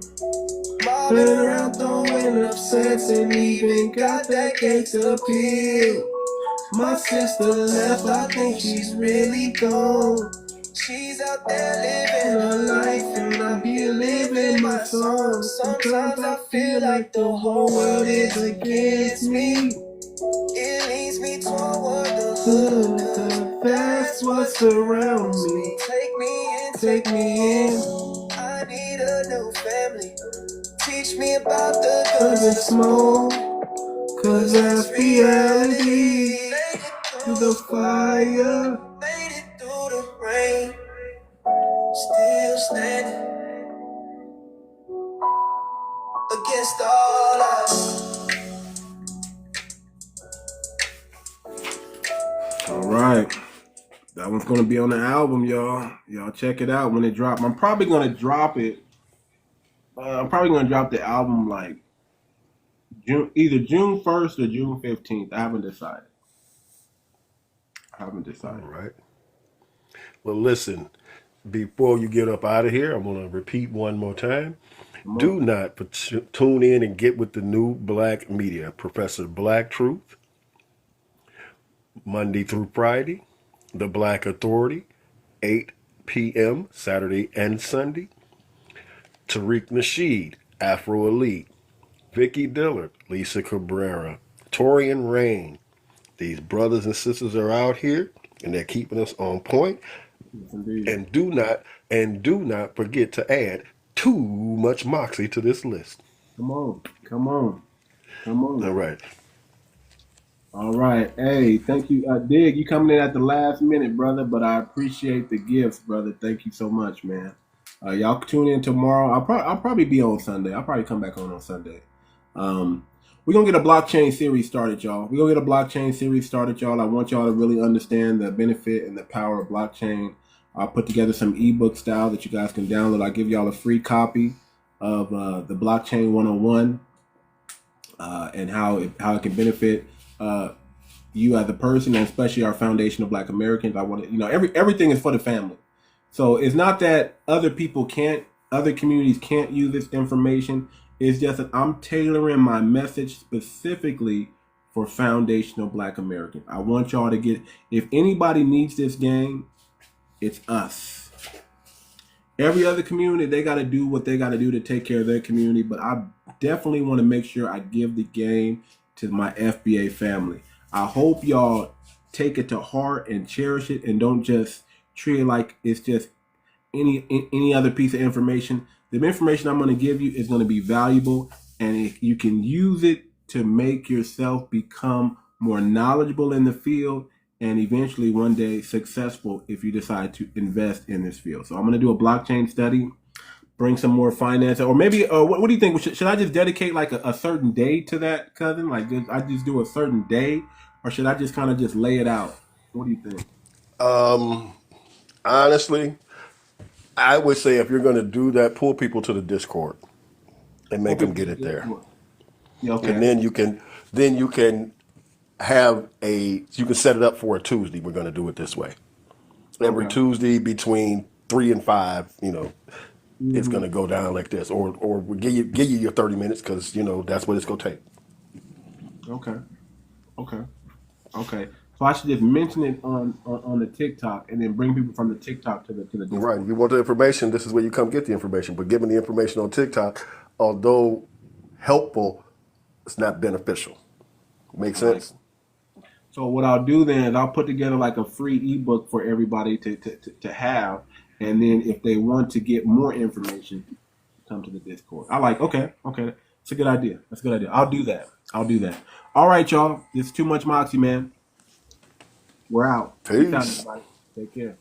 Mobbing around, throwing up sets, and even got that gangsta appeal. My sister left, I think she's really gone. She's out there living her life, and I'm here living my song. Sometimes I feel like the whole world is against me. It leads me toward the hood, cause that's what surrounds me. Take me in, take me in. I need a new family. Teach me about the guns and the smoke, cause that's reality. Through the fire, made it through the rain, still standing against all odds. All right. That one's going to be on the album, y'all. Y'all check it out when it drops. I'm probably going to drop it. I'm probably going to drop the album like either June 1st or June 15th. I haven't decided. All right. Well, listen, before you get up out of here, I'm going to repeat one more time. Do not tune in and get with the new black media. Professor Black Truth, Monday through Friday. The Black Authority, 8 p.m. Saturday and Sunday. Tariq Nasheed, Afro Elite. Vicky Dillard, Lisa Cabrera. Torrey and Rain. These brothers and sisters are out here, and they're keeping us on point. And do not forget to add Too Much Moxie to this list. Come on. All right. Hey, thank you. Dig, you coming in at the last minute, brother, but I appreciate the gifts, brother. Thank you so much, man. Y'all tune in tomorrow. I'll probably be on Sunday. I'll probably come back on Sunday. We're going to get a blockchain series started, y'all. I want y'all to really understand the benefit and the power of blockchain. I'll put together some ebook style that you guys can download. I'll give y'all a free copy of the Blockchain 101 and how it can benefit you as a person, and especially our foundation of Black Americans. I want to, everything is for the family. So it's not that other communities can't use this information. It's just that I'm tailoring my message specifically for foundational Black Americans. I want y'all to get, if anybody needs this game, it's us. every other community, they got to do what they got to do to take care of their community. But I definitely want to make sure I give the game to my FBA family. I hope y'all take it to heart and cherish it, and don't just treat it like it's just any other piece of information. The information I'm going to give you is going to be valuable, and you can use it to make yourself become more knowledgeable in the field, and eventually one day successful if you decide to invest in this field. So I'm going to do a blockchain study, bring some more finance, or maybe what do you think? Should I just dedicate like a certain day to that, cousin? Like I just do a certain day, or should I just kind of just lay it out? What do you think? Honestly, I would say if you're going to do that, pull people to the Discord and make them get it there. Yeah, okay. And then you can have you can set it up for a Tuesday. We're going to do it this way. Every Tuesday between 3 and 5, it's going to go down like this, or we'll give you your 30 minutes because that's what it's going to take. Okay. So I should just mention it on the TikTok, and then bring people from the TikTok to the Discord. Right. If you want the information, this is where you come get the information. But giving the information on TikTok, although helpful, it's not beneficial. Make sense? So what I'll do then is I'll put together like a free ebook for everybody to have, and then if they want to get more information, come to the Discord. Okay. It's a good idea. I'll do that. All right, y'all. This is Too Much Moxie, man. We're out. Peace. Peace out, everybody. Take care.